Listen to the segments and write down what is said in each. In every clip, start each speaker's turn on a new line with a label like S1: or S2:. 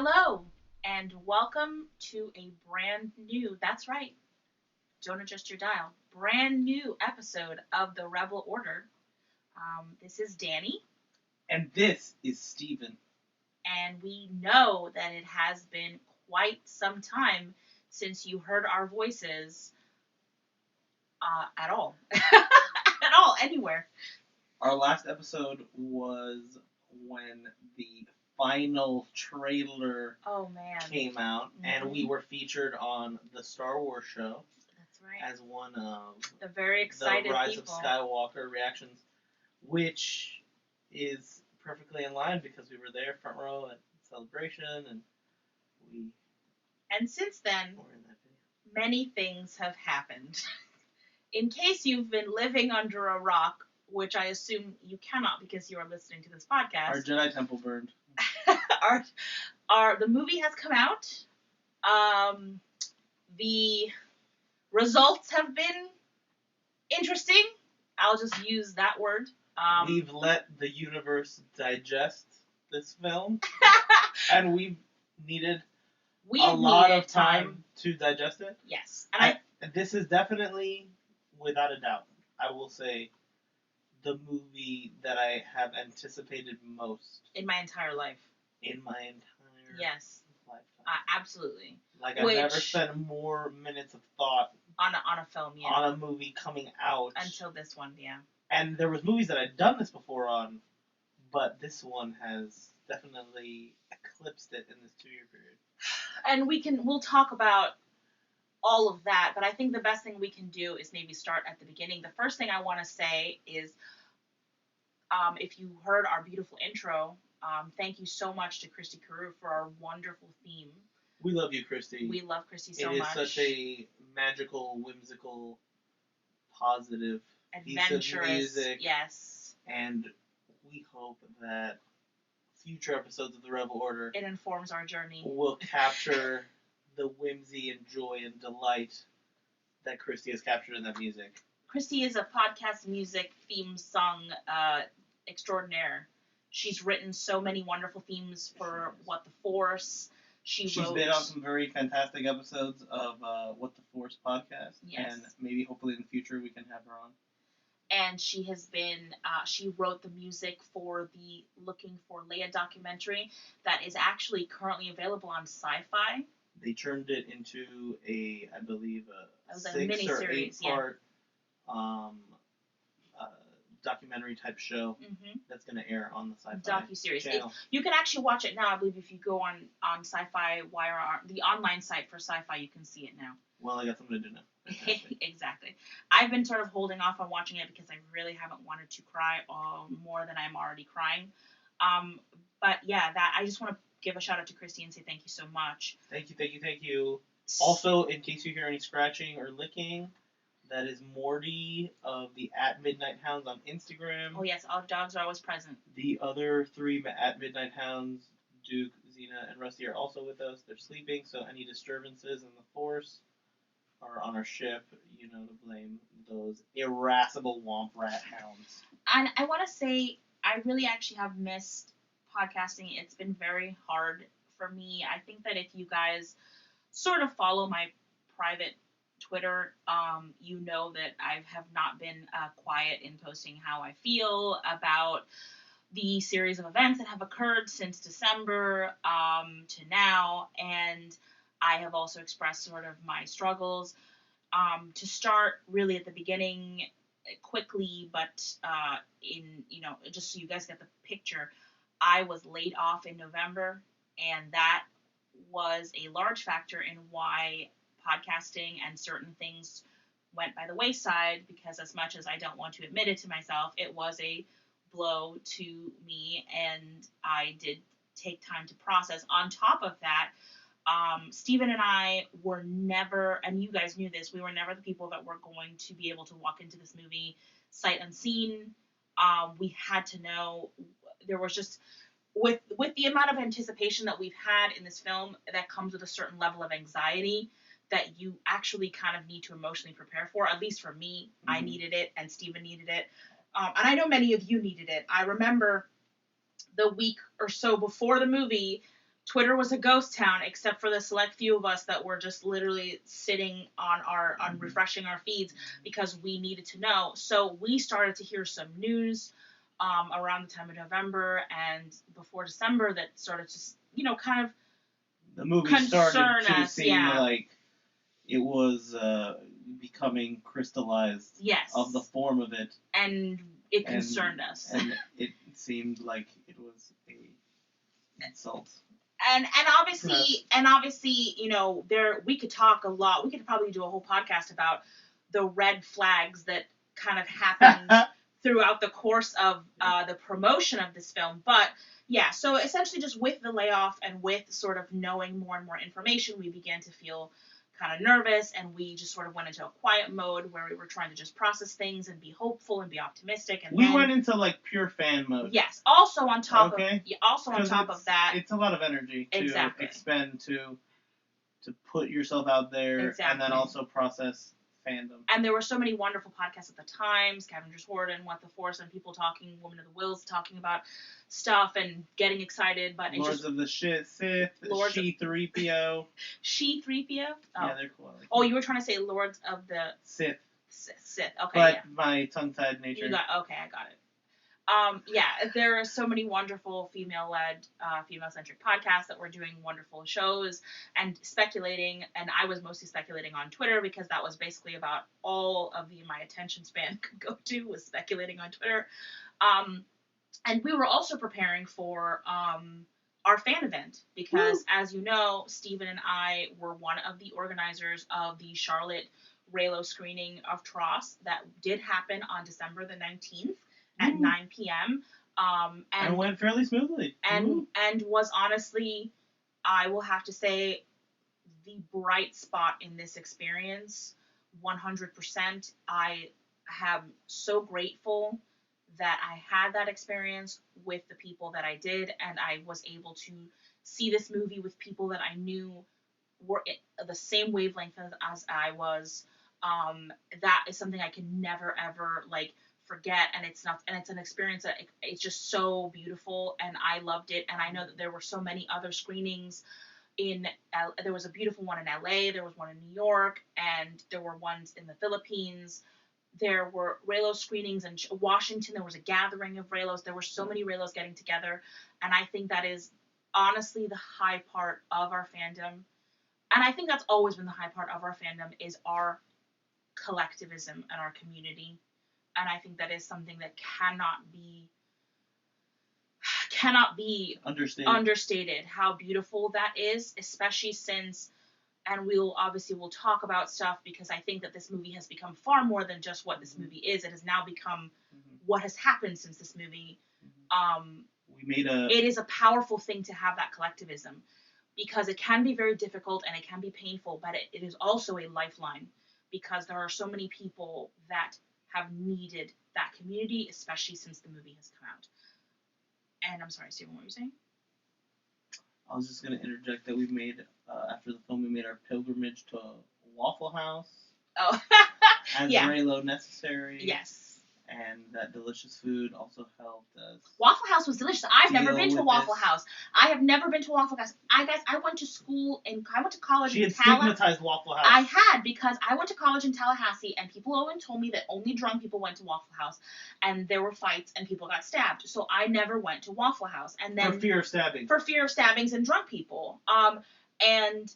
S1: Hello, and welcome to a brand new, that's right, don't adjust your dial, brand new episode of the Rebel Order. This is Danny,
S2: And this is Steven.
S1: and we know that it has been quite some time since you heard our voices at all. At all, anywhere.
S2: Our last episode was when the final trailer
S1: Oh, man.
S2: came out, and we were featured on the Star Wars show
S1: That's right.
S2: as one of
S1: The very excited
S2: the Rise
S1: people.
S2: of Skywalker reactions, which is perfectly in line because we were there front row at Celebration, and we
S1: And since then,
S2: were in that video.
S1: many things have happened. In case you've been living under a rock, which I assume you cannot because you are listening to this podcast.
S2: Our Jedi Temple burned.
S1: The movie has come out. The results have been interesting. I'll just use that word.
S2: We've let the universe digest this film, and we've needed a lot of time to digest it.
S1: Yes.
S2: And this is definitely, without a doubt, I will say, the movie that I have anticipated most
S1: in my entire life.
S2: in my entire
S1: Yes.
S2: lifetime.
S1: Absolutely.
S2: Like, I've never spent more minutes of thought
S1: on a film, yeah.
S2: on a movie coming out.
S1: Until this one, yeah.
S2: And there was movies that I'd done this before on, but this one has definitely eclipsed it in this 2-year period.
S1: And we'll talk about all of that, but I think the best thing we can do is maybe start at the beginning. The first thing I want to say is, if you heard our beautiful intro, thank you so much to Christy Carew for our wonderful theme.
S2: We love you, Christy.
S1: We love Christy so
S2: much.
S1: much.
S2: It is such a magical, whimsical, positive
S1: adventurous
S2: piece of music.
S1: Yes.
S2: And we hope that future episodes of the Rebel Order,
S1: it informs our journey,
S2: will capture the whimsy and joy and delight that Christy has captured in that music.
S1: Christy is a podcast music theme song extraordinaire. She's written so many wonderful themes for What the Force. She's
S2: been on some very fantastic episodes of What the Force podcast.
S1: Yes.
S2: And maybe hopefully in the future we can have her on.
S1: And she has been, she wrote the music for the Looking for Leia documentary that is actually currently available on Sci-Fi.
S2: They turned it into I believe, a 6 or 8 part documentary type show that's going to air on the Sci-Fi
S1: docuseries
S2: channel.
S1: You can actually watch it now. I believe if you go on Sci-Fi Wire, the online site for Sci-Fi, you can see it now.
S2: Well, I got something to do now.
S1: Exactly. I've been sort of holding off on watching it because I really haven't wanted to cry more than I'm already crying. But yeah, that I just want to give a shout out to Christy and say thank you so much.
S2: Thank you. Also, in case you hear any scratching or licking, that is Morty of the @MidnightHounds on Instagram.
S1: Oh yes, all dogs are always present.
S2: The other 3 @MidnightHounds, Duke, Xena, and Rusty, are also with us. They're sleeping, so any disturbances in the Force are on our ship. You know to blame those irascible womp rat hounds.
S1: And I want to say, I really actually have missed podcasting. It's been very hard for me. I think that if you guys sort of follow my private Twitter, you know that I have not been quiet in posting how I feel about the series of events that have occurred since December to now, and I have also expressed sort of my struggles. To start really at the beginning, quickly, but just so you guys get the picture, I was laid off in November, and that was a large factor in why podcasting and certain things went by the wayside, because as much as I don't want to admit it to myself, it was a blow to me, and I did take time to process. On top of that, Steven and I were never, and you guys knew this, we were never the people that were going to be able to walk into this movie sight unseen. We had to know, there was just, with the amount of anticipation that we've had in this film, that comes with a certain level of anxiety that you actually kind of need to emotionally prepare for. At least for me, I needed it, and Steven needed it. And I know many of you needed it. I remember the week or so before the movie, Twitter was a ghost town, except for the select few of us that were just literally sitting on refreshing our feeds because we needed to know. So we started to hear some news around the time of November and before December that started to, kind of
S2: the movie started to seem like it was becoming crystallized of the form of it.
S1: And it concerned us.
S2: And it seemed like it was a insult.
S1: And obviously, we could talk a lot. We could probably do a whole podcast about the red flags that kind of happened throughout the course of the promotion of this film. But yeah, so essentially just with the layoff and with sort of knowing more and more information, we began to feel kind of nervous, and we just sort of went into a quiet mode where we were trying to just process things and be hopeful and be optimistic. And
S2: we went into like pure fan mode.
S1: Yes. Also on top of that,
S2: it's a lot of energy to expend to put yourself out there, and then also process fandom.
S1: And there were so many wonderful podcasts at the time, Scavengers Horde and What the Force, and people talking, Woman of the Wills, talking about stuff and getting excited. But
S2: Lords of the Sith, She-3PO.
S1: She-3PO? Oh.
S2: Yeah, they're cool.
S1: Oh, you were trying to say Lords of the
S2: Sith.
S1: Sith. Okay,
S2: but my tongue-tied nature.
S1: I got it. There are so many wonderful female-led, female-centric podcasts that were doing wonderful shows and speculating, and I was mostly speculating on Twitter because that was basically about all of my attention span could go to was speculating on Twitter. And we were also preparing for our fan event because, as you know, Stephen and I were one of the organizers of the Charlotte Reylo screening of Tross that did happen on December the 19th. At 9 p.m. And
S2: went fairly smoothly.
S1: And was honestly, I will have to say, the bright spot in this experience, 100%. I am so grateful that I had that experience with the people that I did, and I was able to see this movie with people that I knew were the same wavelength as I was. That is something I can never, ever, forget, and it's an experience that it's just so beautiful, and I loved it. And I know that there were so many other screenings there was a beautiful one in LA, there was one in New York, and there were ones in the Philippines. There were Reylo screenings in Washington. There was a gathering of Reylos. There were so many Reylos getting together, and I think that is honestly the high part of our fandom. And I think that's always been the high part of our fandom is our collectivism and our community. And I think that is something that cannot be understated how beautiful that is, especially since, and we'll talk about stuff because I think that this movie has become far more than just what this movie is. It has now become what has happened since this movie. It is a powerful thing to have that collectivism because it can be very difficult and it can be painful, but it is also a lifeline because there are so many people that have needed that community, especially since the movie has come out. And I'm sorry, Stephen, what were you saying?
S2: I was just going to interject that we've made, after the film, we made our pilgrimage to Waffle House.
S1: Oh,
S2: as Reylo necessary.
S1: Yes.
S2: And that delicious food also helped us.
S1: Waffle House was delicious. I've never been to a Waffle House. I have never been to a Waffle House. I went to college
S2: in Tallahassee. She had stigmatized Waffle House.
S1: I had, because I went to college in Tallahassee, and people always told me that only drunk people went to Waffle House, and there were fights, and people got stabbed. So I never went to Waffle House. And then
S2: For fear of stabbing.
S1: For fear of stabbings and drunk people. And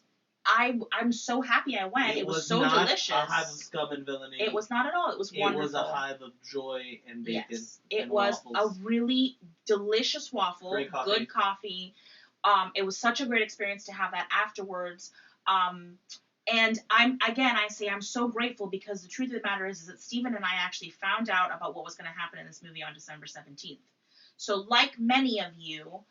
S1: I'm so happy I went. It was so delicious.
S2: It was not a hive of scum and villainy.
S1: It was not at all. It was wonderful.
S2: It was a hive of joy and bacon.
S1: Yes. It was waffles. A really delicious waffle.
S2: Great coffee.
S1: Good coffee. It was such a great experience to have that afterwards. And I say I'm so grateful because the truth of the matter is that Stephen and I actually found out about what was going to happen in this movie on December 17th. So like many of you,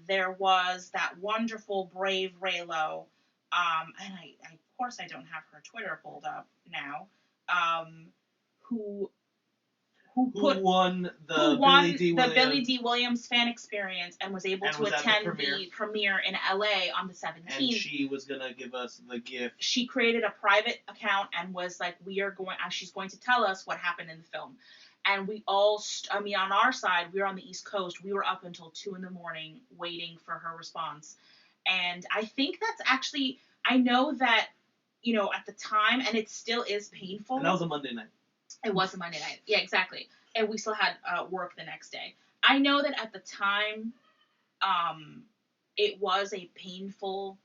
S1: there was that wonderful, brave Reylo. And of course I don't have her Twitter pulled up now, who
S2: won the
S1: Billy D. Williams fan experience and was able to attend the premiere in LA on the 17th.
S2: And she was going to give us the gift.
S1: She created a private account and was like, she's going to tell us what happened in the film. and we all, on our side, we were on the East Coast, we were up until 2 a.m. waiting for her response. And I think that's actually, I know that, at the time, and it still is painful.
S2: And that was a Monday night.
S1: It was a Monday night. Yeah, exactly. And we still had work the next day. I know that at the time, it was a painful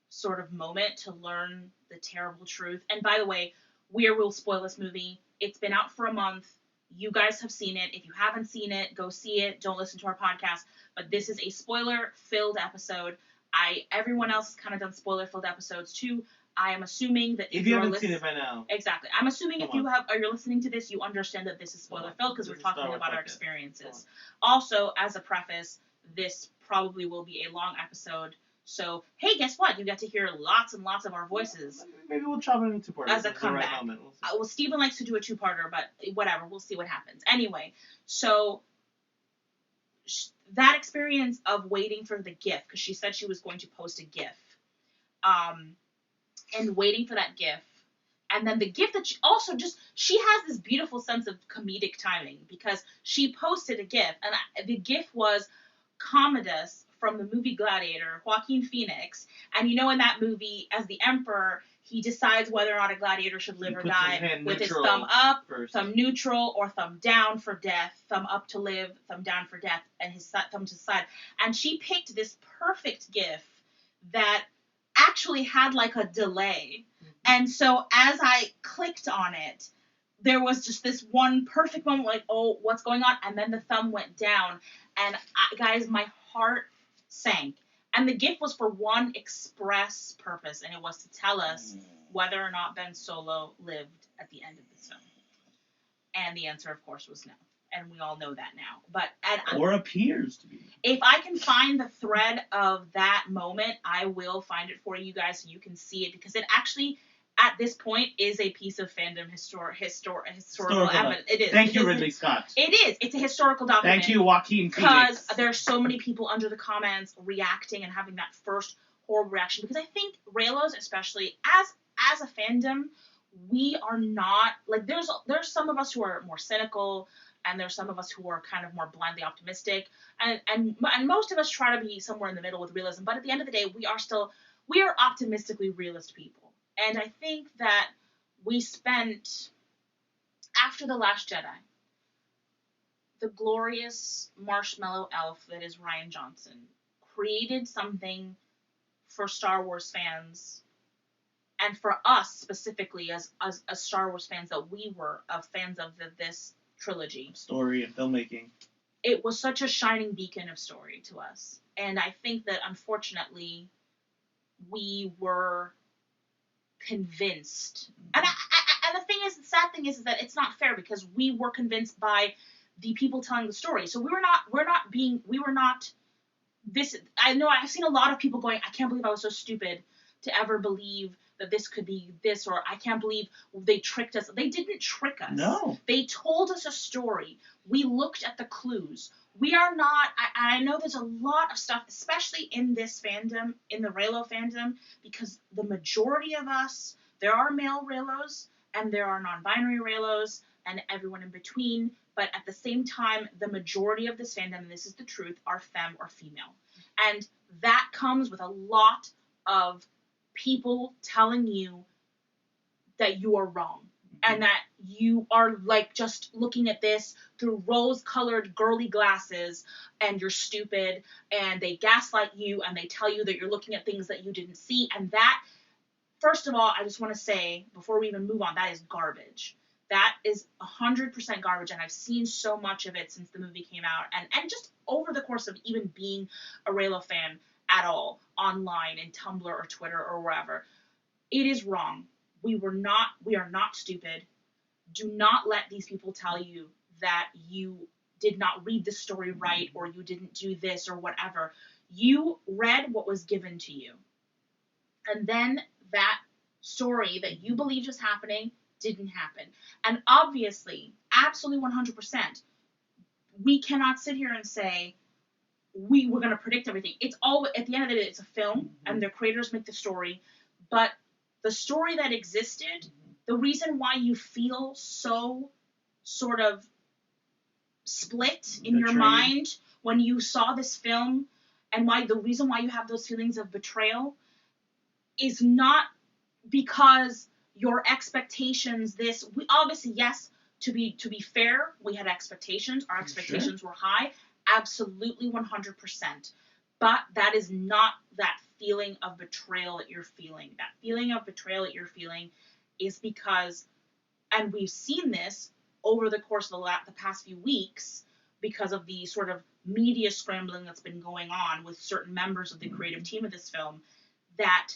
S1: sort of moment to learn the terrible truth. And by the way, we'll spoil this movie. It's been out for a month. You guys have seen it. If you haven't seen it, go see it. Don't listen to our podcast. But this is a spoiler-filled episode. Everyone else has kind of done spoiler-filled episodes too. I am assuming that
S2: if you haven't seen it by now,
S1: exactly. I'm assuming if you're listening to this, you understand that this is spoiler-filled because we're talking about our experiences. Also, as a preface, this probably will be a long episode. So, hey, guess what? You get to hear lots and lots of our voices.
S2: Maybe we'll chop it into two-parters
S1: as a comeback.
S2: Right
S1: well, Stephen likes to do a two-parter, but whatever. We'll see what happens. Anyway, so that experience of waiting for the GIF, because she said she was going to post a GIF, and waiting for that GIF, and then the GIF that she has this beautiful sense of comedic timing, because she posted a GIF, and the GIF was Commodus from the movie Gladiator, Joaquin Phoenix, and in that movie, as the Emperor, he decides whether or not a gladiator should live or die with his thumb up, thumb neutral, or thumb down for death, thumb up to live, thumb down for death, and his thumb to the side. And she picked this perfect GIF that actually had like a delay. And so as I clicked on it, there was just this one perfect moment, like, oh, what's going on? And then the thumb went down. And guys, my heart sank. And the GIF was for one express purpose, and it was to tell us whether or not Ben Solo lived at the end of this film. And the answer, of course, was no. And we all know that now.
S3: Or appears to be.
S1: If I can find the thread of that moment, I will find it for you guys so you can see it, because it actually, at this point, is a piece of fandom historical evidence. It is.
S3: Thank you, Ridley Scott.
S1: It is. It's a historical document.
S3: Thank you, Joaquin Phoenix.
S1: Because there's so many people under the comments reacting and having that first horrible reaction. Because I think Reylos, especially as a fandom, we are not like there's some of us who are more cynical, and there's some of us who are kind of more blindly optimistic, and most of us try to be somewhere in the middle with realism. But at the end of the day, we are optimistically realist people. And I think that we spent, after The Last Jedi, the glorious marshmallow elf that is Rian Johnson created something for Star Wars fans, and for us specifically as Star Wars fans that we were fans of this trilogy.
S3: Story and filmmaking.
S1: It was such a shining beacon of story to us. And I think that, unfortunately, we were convinced. And the sad thing is that it's not fair, because we were convinced by the people telling the story. So I know I've seen a lot of people going, I can't believe I was so stupid to ever believe that this could be this, or I can't believe they tricked us. They didn't trick us.
S3: No.
S1: They told us a story. We looked at the clues. We are not, I know there's a lot of stuff, especially in this fandom, in the Reylo fandom, because the majority of us, there are male Reylos, and there are non-binary Reylos, and everyone in between, but at the same time, the majority of this fandom, and this is the truth, are femme or female. And that comes with a lot of people telling you that you are wrong, and that you are like just looking at this through rose-colored girly glasses, and you're stupid, and they gaslight you, and they tell you that you're looking at things that you didn't see. And that, first of all, I just want to say, before we even move on, that is garbage. That is 100% garbage, and I've seen so much of it since the movie came out, and just over the course of even being a Reylo fan at all, online, in Tumblr or Twitter or wherever. It is wrong. We are not stupid. Do not let these people tell you that you did not read the story right, or you didn't do this or whatever. You read what was given to you. And then that story that you believed was happening didn't happen. And obviously, absolutely 100%, we cannot sit here and say, we were going to predict everything. It's all, at the end of the day, it's a film, and the creators make the story. But the story that existed, the reason why you feel so sort of split in your mind when you saw this film, and why the reason why you have those feelings of betrayal is not because your expectations we obviously, yes, to be fair, we had expectations. Our expectations were high, absolutely 100%. But that is not that feeling of betrayal that you're feeling. That feeling of betrayal that you're feeling is because, and we've seen this over the course of the past few weeks, because of the sort of media scrambling that's been going on with certain members of the creative team of this film, that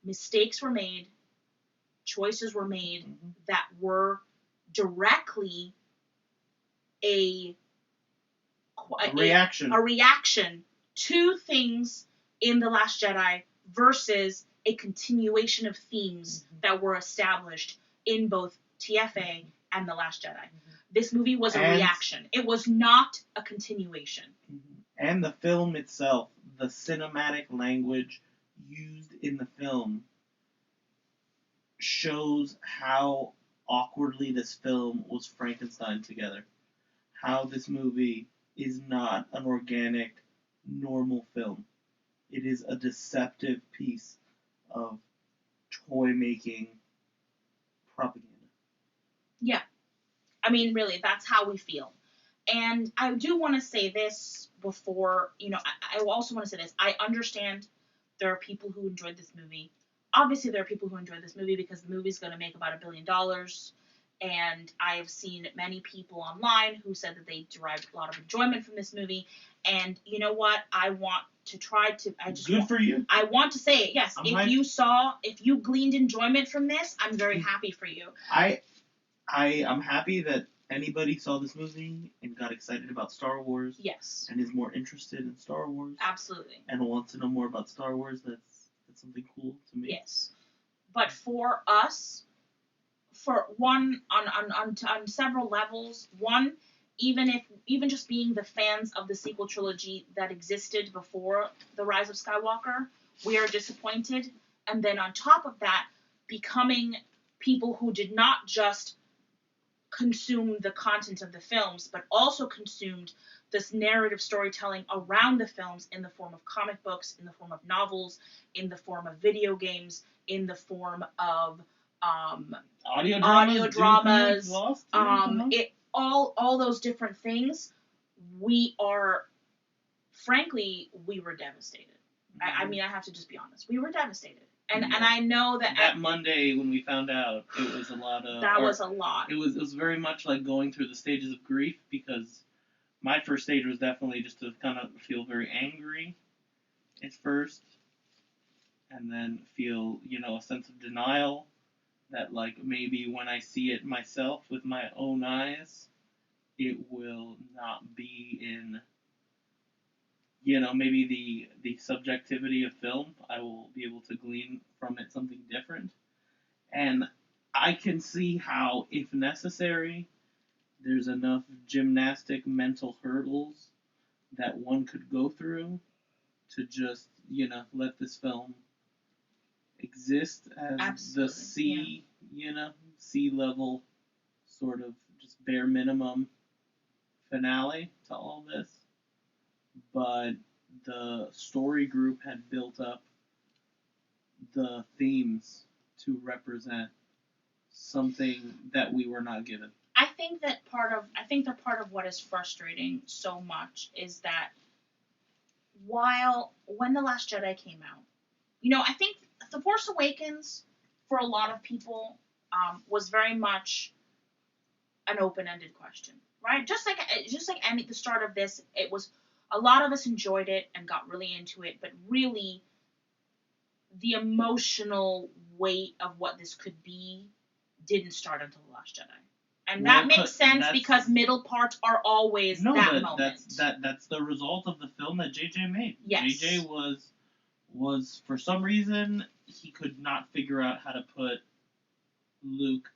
S1: mistakes were made, choices were made that were directly a reaction to things in The Last Jedi versus a continuation of themes that were established in both TFA and The Last Jedi. This movie was a reaction. It was not a continuation.
S3: And the film itself, the cinematic language used in the film, shows how awkwardly this film was Frankenstein together. How this movie is not an organic, normal film. It is a deceptive piece of toy-making propaganda.
S1: Yeah. I mean, really, that's how we feel. And I do want to say this before, I also want to say this. I understand there are people who enjoyed this movie. Obviously, there are people who enjoyed this movie because the movie's going to make about $1 billion. And I have seen many people online who said that they derived a lot of enjoyment from this movie. And you know what? I want to try to...
S3: for you.
S1: I want to say it, yes. If you gleaned enjoyment from this, I'm very happy for you.
S3: I'm happy that anybody saw this movie and got excited about Star Wars.
S1: Yes.
S3: And is more interested in Star Wars.
S1: Absolutely.
S3: And wants to know more about Star Wars. That's something cool to me.
S1: Yes. But for us, for one, on several levels, one, even just being the fans of the sequel trilogy that existed before the Rise of Skywalker, we are disappointed. And then on top of that, becoming people who did not just consume the content of the films, but also consumed this narrative storytelling around the films in the form of comic books, in the form of novels, in the form of video games, in the form of audio dramas, all those different things. We were devastated. I mean, I have to just be honest. We were devastated. And I know that
S2: Monday when we found out, it was a lot of...
S1: That was a lot.
S2: It was very much like going through the stages of grief, because my first stage was definitely just to kind of feel very angry at first, and then feel, a sense of denial that, like, maybe when I see it myself with my own eyes, it will not be in... maybe the subjectivity of film, I will be able to glean from it something different. And I can see how, if necessary, there's enough gymnastic mental hurdles that one could go through to just, let this film exist as
S1: Absolutely,
S2: sea level sort of just bare minimum finale to all this. But the story group had built up the themes to represent something that we were not given.
S1: I think that part of what is frustrating so much is that when The Last Jedi came out, I think The Force Awakens, for a lot of people, was very much an open-ended question, right? Just like the start of this, it was, a lot of us enjoyed it and got really into it, but really, the emotional weight of what this could be didn't start until The Last Jedi. And that makes sense because middle parts are always that moment.
S3: That's the result of the film that JJ made.
S1: Yes.
S3: JJ was for some reason he could not figure out how to put Luke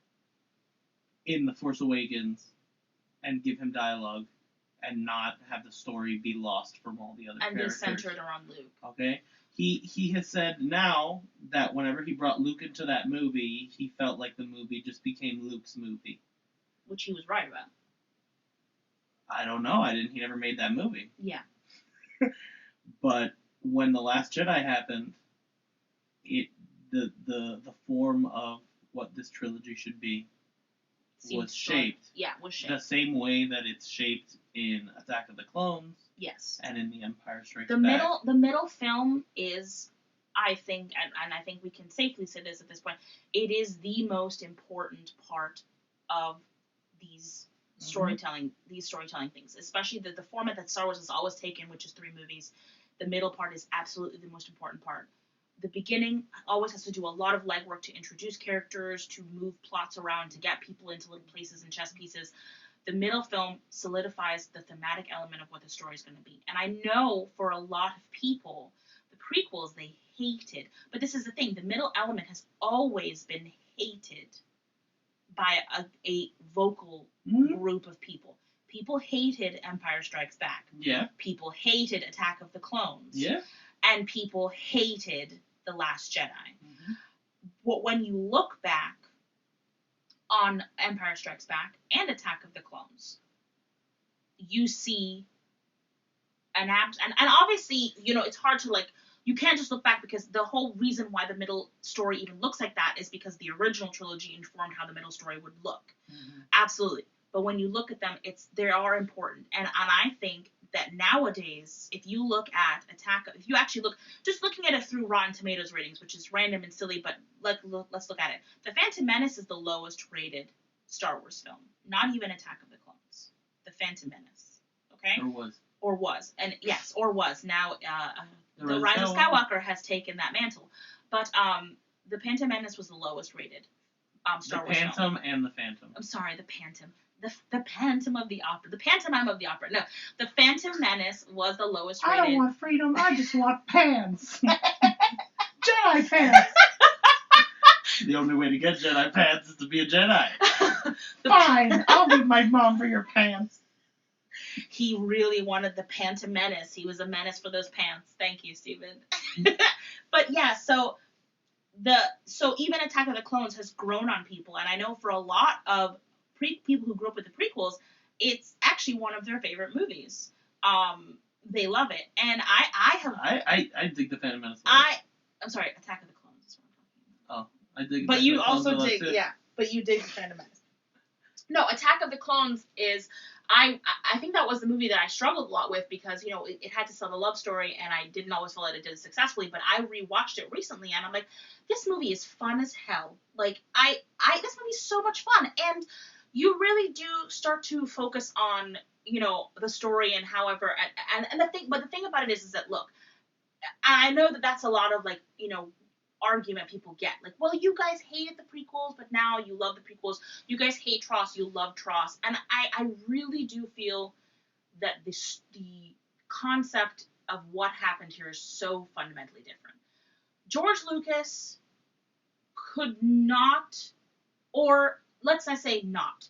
S3: in The Force Awakens and give him dialogue and not have the story be lost from all the other characters.
S1: And be centered around Luke.
S3: Okay? He has said now that whenever he brought Luke into that movie, he felt like the movie just became Luke's movie.
S1: Which he was right about.
S3: I don't know. He never made that movie.
S1: Yeah.
S3: But when The Last Jedi happened, the form of what this trilogy should be was shaped.
S1: Was shaped.
S3: The same way that it's shaped in Attack of the Clones.
S1: Yes.
S3: And in The Empire Strikes Back.
S1: The middle film is, I think, and I think we can safely say this at this point, it is the most important part of these storytelling things, especially the format that Star Wars has always taken, which is 3 movies. The middle part is absolutely the most important part. The beginning always has to do a lot of legwork to introduce characters, to move plots around, to get people into little places and chess pieces. The middle film solidifies the thematic element of what the story is going to be. And I know for a lot of people, the prequels they hated. But this is the thing, the middle element has always been hated by a vocal group of people. People hated Empire Strikes Back.
S3: Yeah.
S1: People hated Attack of the Clones.
S3: Yeah.
S1: And people hated The Last Jedi. When you look back on Empire Strikes Back and Attack of the Clones, you see and obviously, it's hard to, you can't just look back, because the whole reason why the middle story even looks like that is because the original trilogy informed how the middle story would look. Absolutely. But when you look at them, they are important. And I think that nowadays, if you look at if you actually just looking at it through Rotten Tomatoes ratings, which is random and silly, but let's look at it. The Phantom Menace is the lowest rated Star Wars film. Not even Attack of the Clones. The Phantom Menace. Okay? Or was. And yes, or was. Now, the Rise of Skywalker has taken that mantle. But the Phantom Menace was the lowest rated Star Wars film.
S3: The Phantom and the Phantom.
S1: I'm sorry, the Phantom. The Phantom of the Opera. The Pantomime of the Opera. No, the Phantom Menace was the lowest rated.
S4: I don't want freedom. I just want pants. Jedi pants.
S3: The only way to get Jedi pants is to be a Jedi.
S4: Fine, I'll be my mom for your pants.
S1: He really wanted the Phantom Menace. He was a menace for those pants. Thank you, Steven. But yeah, so even Attack of the Clones has grown on people, and I know for a lot of people who grew up with the prequels, it's actually one of their favorite movies. They love it, and
S3: I dig the Phantom Menace.
S1: I'm sorry, Attack of the Clones is what I'm talking about.
S3: Oh, I dig.
S1: But you also dig, but you dig the Phantom Menace. No, Attack of the Clones is, I think that was the movie that I struggled a lot with, because, it had to tell the love story, and I didn't always feel that it did it successfully, but I rewatched it recently, and I'm like, this movie is fun as hell. This movie is so much fun, and you really do start to focus on, the story and however, and the thing about it is that, look, I know that that's a lot of, argument people get. Well, you guys hated the prequels, but now you love the prequels. You guys hate Tross, you love Tross. And I really do feel that the concept of what happened here is so fundamentally different. George Lucas could not, or let's not say not,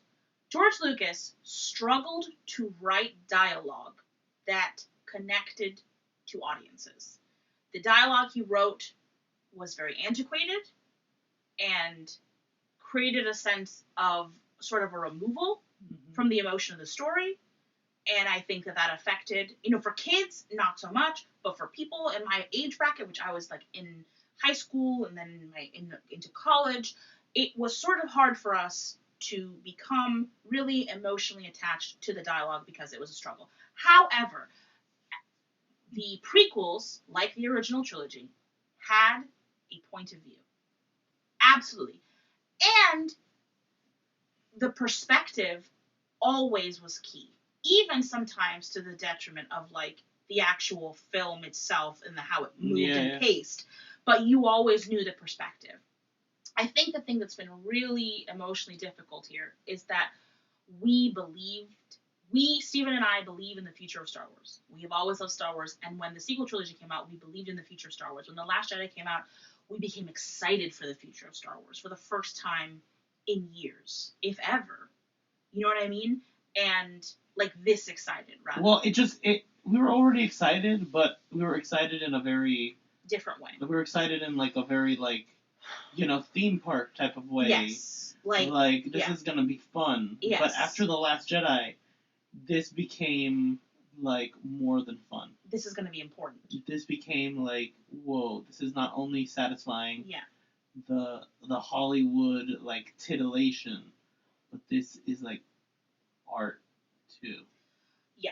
S1: George Lucas struggled to write dialogue that connected to audiences. The dialogue he wrote was very antiquated and created a sense of sort of a removal from the emotion of the story. And I think that affected, for kids, not so much, but for people in my age bracket, which I was in high school and then into college, it was sort of hard for us to become really emotionally attached to the dialogue because it was a struggle. However, the prequels, like the original trilogy, had a point of view. Absolutely. And the perspective always was key, even sometimes to the detriment of the actual film itself and how it moved and paced. But you always knew the perspective. I think the thing that's been really emotionally difficult here is that Steven and I believe in the future of Star Wars. We have always loved Star Wars, and when the sequel trilogy came out, we believed in the future of Star Wars. When The Last Jedi came out, we became excited for the future of Star Wars for the first time in years, if ever. You know what I mean? And this excited, rather.
S3: Well, we were already excited, but we were excited in a very
S1: different way.
S3: We were excited in a very theme park type of way.
S1: Yes.
S3: This is gonna be fun.
S1: Yes.
S3: But after The Last Jedi, this became like more than fun.
S1: This is going to be important.
S3: This became like, whoa, this is not only satisfying
S1: Yeah.
S3: the Hollywood like titillation, but this is like art too.
S1: Yeah.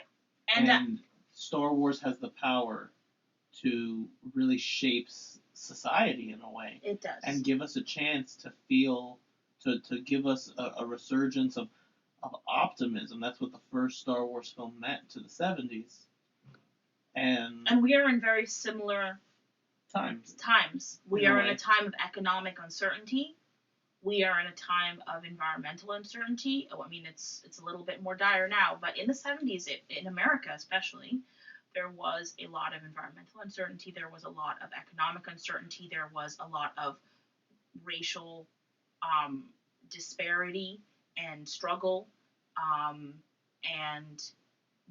S3: And Star Wars has the power to really shape society in a way.
S1: It does.
S3: And give us a chance to feel, to give us a resurgence of optimism. That's what the first Star Wars film meant to the 70s. And
S1: we are in very similar
S3: times.
S1: We are in a time of economic uncertainty. We are in a time of environmental uncertainty. Oh, I mean, it's a little bit more dire now, but in the 70s, in America especially, there was a lot of environmental uncertainty. There was a lot of economic uncertainty. There was a lot of racial disparity and struggle, and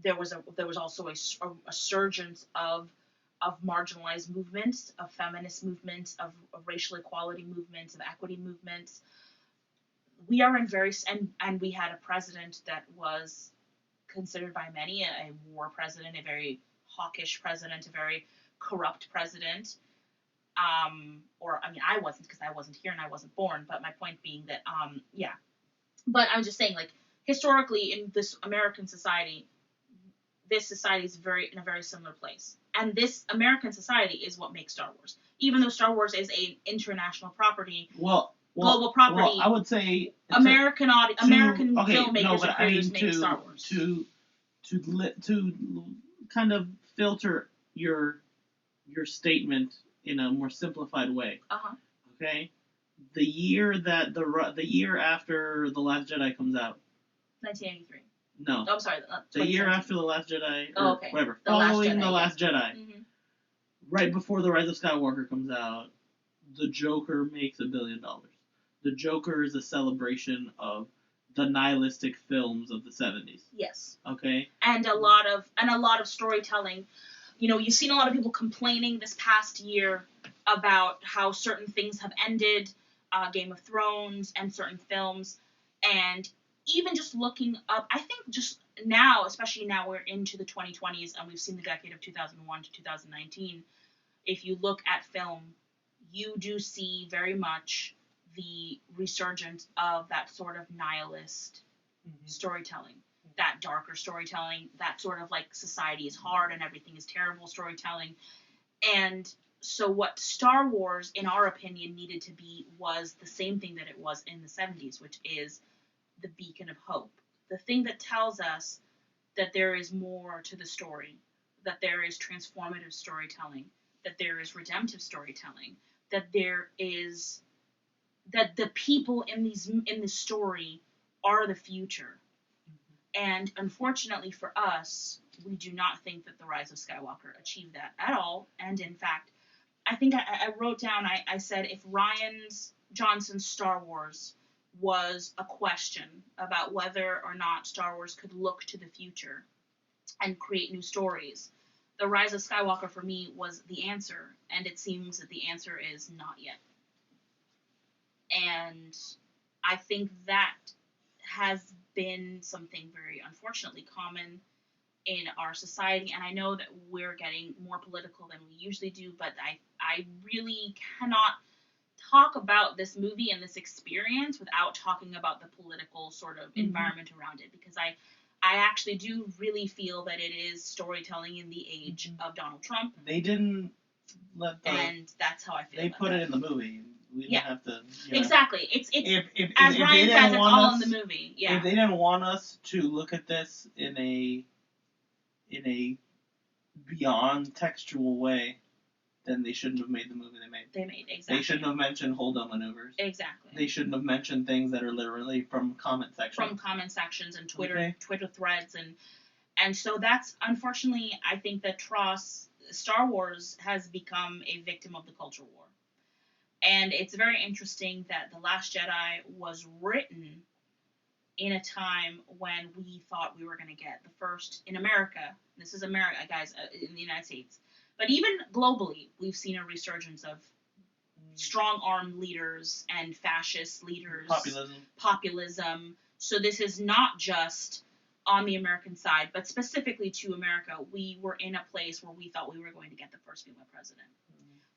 S1: there was also a surgence of marginalized movements, of feminist movements, of racial equality movements, of equity movements. We are in and we had a president that was considered by many a war president, a very hawkish president, a very corrupt president. I wasn't, because I wasn't here and I wasn't born, but my point being that, yeah. But I'm just saying, like, historically in this American society, this society is in a very similar place. And this American society is what makes Star Wars. Even though Star Wars is an international property, global property.
S3: Well, I would say
S1: American filmmakers and creators make Star Wars.
S3: To kind of filter your statement in a more simplified way.
S1: Uh-huh.
S3: Okay? The year after The Last Jedi comes out.
S1: 1983.
S3: No.
S1: Oh, I'm sorry.
S3: The year after The Last Jedi.
S1: Oh, okay.
S3: Whatever.
S1: The
S3: Following The Last Jedi.
S1: Mm-hmm.
S3: Right before The Rise of Skywalker comes out, the Joker makes $1 billion. The Joker is a celebration of the nihilistic films of the 70s.
S1: Yes.
S3: Okay?
S1: And a lot of storytelling. You know, you've seen a lot of people complaining this past year about how certain things have ended, Game of Thrones and certain films, and even just looking up, I think just now, especially now we're into the 2020s and we've seen the decade of 2001 to 2019, if you look at film, you do see very much the resurgence of that sort of nihilist storytelling, that darker storytelling, that sort of like society is hard and everything is terrible storytelling. And so what Star Wars, in our opinion, needed to be was the same thing that it was in the 70s, which is the beacon of hope. The thing that tells us that there is more to the story, that there is transformative storytelling, that there is redemptive storytelling, that the people in this story are the future. And unfortunately for us, we do not think that The Rise of Skywalker achieved that at all. And in fact, I think I wrote down, I said, if Rian Johnson's Star Wars was a question about whether or not Star Wars could look to the future and create new stories, The Rise of Skywalker for me was the answer, and it seems that the answer is not yet. And I think that has been something very unfortunately common in our society, and I know that we're getting more political than we usually do, but I really cannot talk about this movie and this experience without talking about the political sort of environment around it, because I actually do really feel that it is storytelling in the age of Donald Trump.
S3: They didn't let
S1: and that's how I feel.
S3: They put it in the movie. We didn't have to.
S1: Exactly. It's
S3: if
S1: as Ryan says, it's all in the movie. Yeah.
S3: If they didn't want us to look at this in a beyond textual way, then they shouldn't have made the movie they made. Exactly. They shouldn't have mentioned hold-on maneuvers.
S1: Exactly.
S3: They shouldn't have mentioned things that are literally from comment sections.
S1: From comment sections and Twitter threads and so that's, unfortunately, I think that Star Wars has become a victim of the culture war. And it's very interesting that The Last Jedi was written in a time when we thought we were going to get the first, in America, this is America, guys, in the United States, but even globally, we've seen a resurgence of strong-armed leaders and fascist leaders.
S3: Populism.
S1: So this is not just on the American side, but specifically to America, we were in a place where we thought we were going to get the first female president.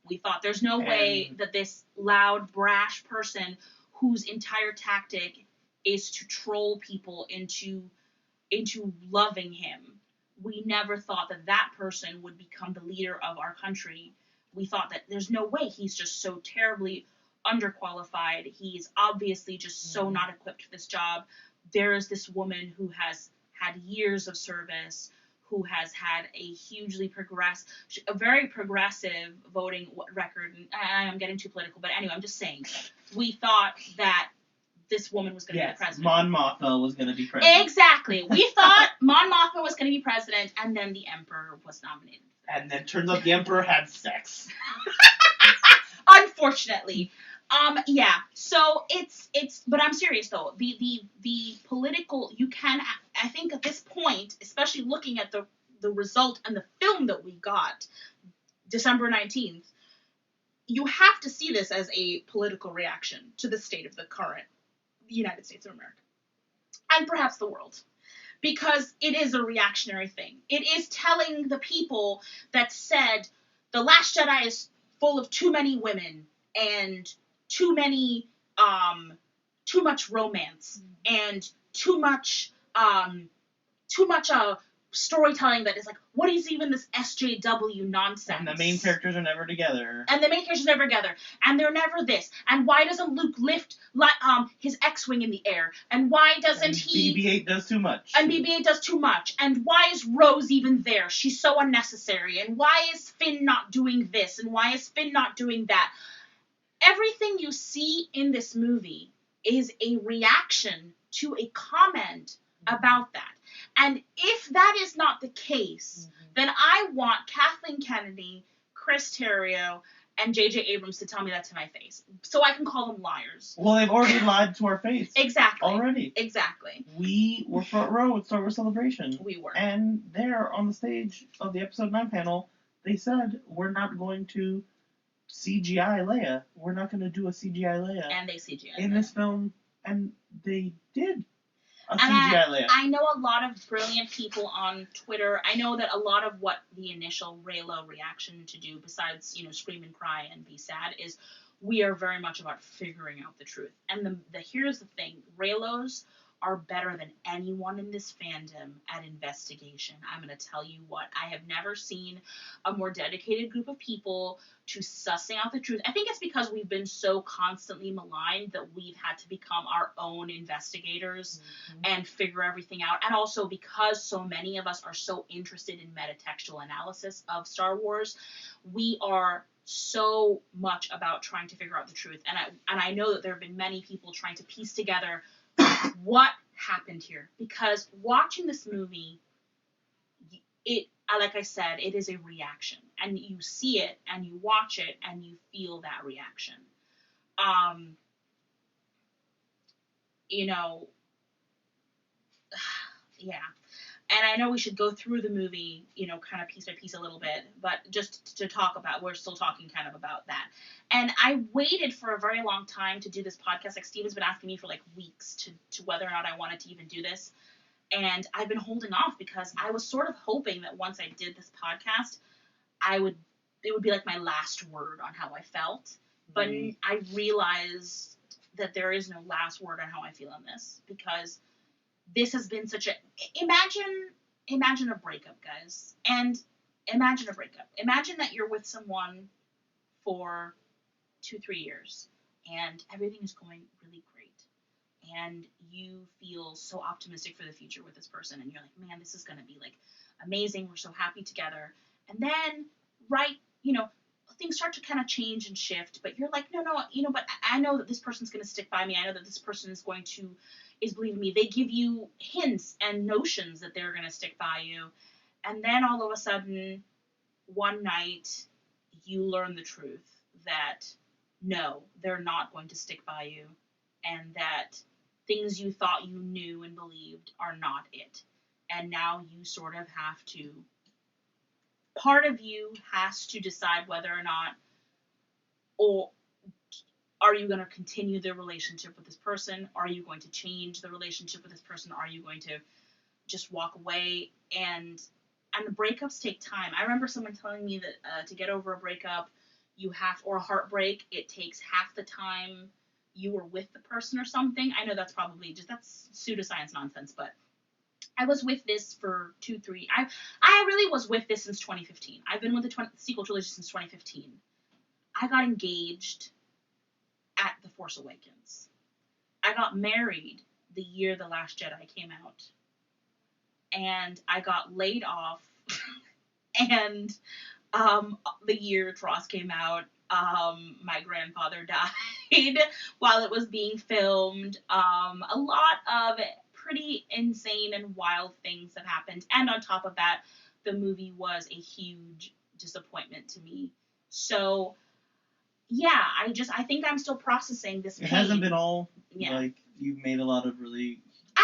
S1: We thought there's no way that this loud, brash person whose entire tactic is to troll people into loving him. We never thought that that person would become the leader of our country. We thought that there's no way, he's just so terribly underqualified. He's obviously just so not equipped for this job. There is this woman who has had years of service, who has had a very progressive voting record. And I'm getting too political, but anyway, I'm just saying. We thought that this woman was going to be the president.
S3: Mon Mothma was going to be president.
S1: Exactly. We thought Mon Mothma was going to be president, and then the Emperor was nominated.
S2: And then turns out the Emperor had sex.
S1: Unfortunately. Yeah. So it's but I'm serious though. The political, I think at this point, especially looking at the result and the film that we got December 19th, you have to see this as a political reaction to the state of the current United States of America. And perhaps the world. Because it is a reactionary thing. It is telling the people that said The Last Jedi is full of too many women and too much romance and too much storytelling that is like, what is even this SJW nonsense?
S3: And the main characters are never together.
S1: And they're never this. And why doesn't Luke lift his X-Wing in the air? And why doesn't he...
S3: BB-8 does too much.
S1: And BB-8 does too much. And why is Rose even there? She's so unnecessary. And why is Finn not doing this? And why is Finn not doing that? Everything you see in this movie is a reaction to a comment about that. And if that is not the case, then I want Kathleen Kennedy, Chris Terrio, and J.J. Abrams to tell me that to my face, so I can call them liars.
S3: Well, they've already lied to our face.
S1: Exactly.
S3: Already.
S1: Exactly.
S3: We were front row at Star Wars Celebration.
S1: We were.
S3: And there, on the stage of the Episode 9 panel, they said, we're not going to CGI Leia. We're not going to do a CGI Leia.
S1: And they CGI
S3: in
S1: Leia.
S3: this film, and they did a
S1: And
S3: CGI Leia.
S1: I know a lot of brilliant people on Twitter. I know that a lot of what the initial Reylo reaction to do, besides, scream and cry and be sad, is we are very much about figuring out the truth. And here's the thing. Reylos are better than anyone in this fandom at investigation. I'm going to tell you what. I have never seen a more dedicated group of people to sussing out the truth. I think it's because we've been so constantly maligned that we've had to become our own investigators and figure everything out. And also because so many of us are so interested in metatextual analysis of Star Wars, we are so much about trying to figure out the truth. And I know that there have been many people trying to piece together what happened here. Because watching this movie, like I said, it is a reaction. And you see it, and you watch it, and you feel that reaction. Yeah. And I know we should go through the movie, kind of piece by piece a little bit, but just to talk about, we're still talking kind of about that. And I waited for a very long time to do this podcast. Like, Steven's been asking me for, weeks to whether or not I wanted to even do this. And I've been holding off because I was sort of hoping that once I did this podcast, it would be like my last word on how I felt. But I realized that there is no last word on how I feel on this, because this has been such a... Imagine a breakup, guys. And imagine a breakup. Imagine that you're with someone for 2-3 years, and everything is going really great. And you feel so optimistic for the future with this person, and you're like, man, this is going to be, amazing. We're so happy together. And then, things start to kind of change and shift, but you're like, no, but I know that this person's going to stick by me. I know that this person is believing me. They give you hints and notions that they're going to stick by you. And then all of a sudden, one night, you learn the truth that no, they're not going to stick by you, and that things you thought you knew and believed are not it. And now you sort of have to... Part of you has to decide whether or not, or are you going to continue the relationship with this person? Are you going to change the relationship with this person? Are you going to just walk away, and the breakups take time. I remember someone telling me that to get over a breakup, or a heartbreak, it takes half the time you were with the person or something. I know that's pseudoscience nonsense, but I was with this for 2-3. I really was with this since 2015. I've been with the sequel trilogy since 2015. I got engaged at The Force Awakens. I got married the year The Last Jedi came out. And I got laid off. And the year Tross came out, my grandfather died while it was being filmed. A lot of pretty insane and wild things have happened. And on top of that, the movie was a huge disappointment to me. So, yeah, I think I'm still processing this pain.
S3: It hasn't been all,
S1: yeah.
S3: Like, you've made a lot of really...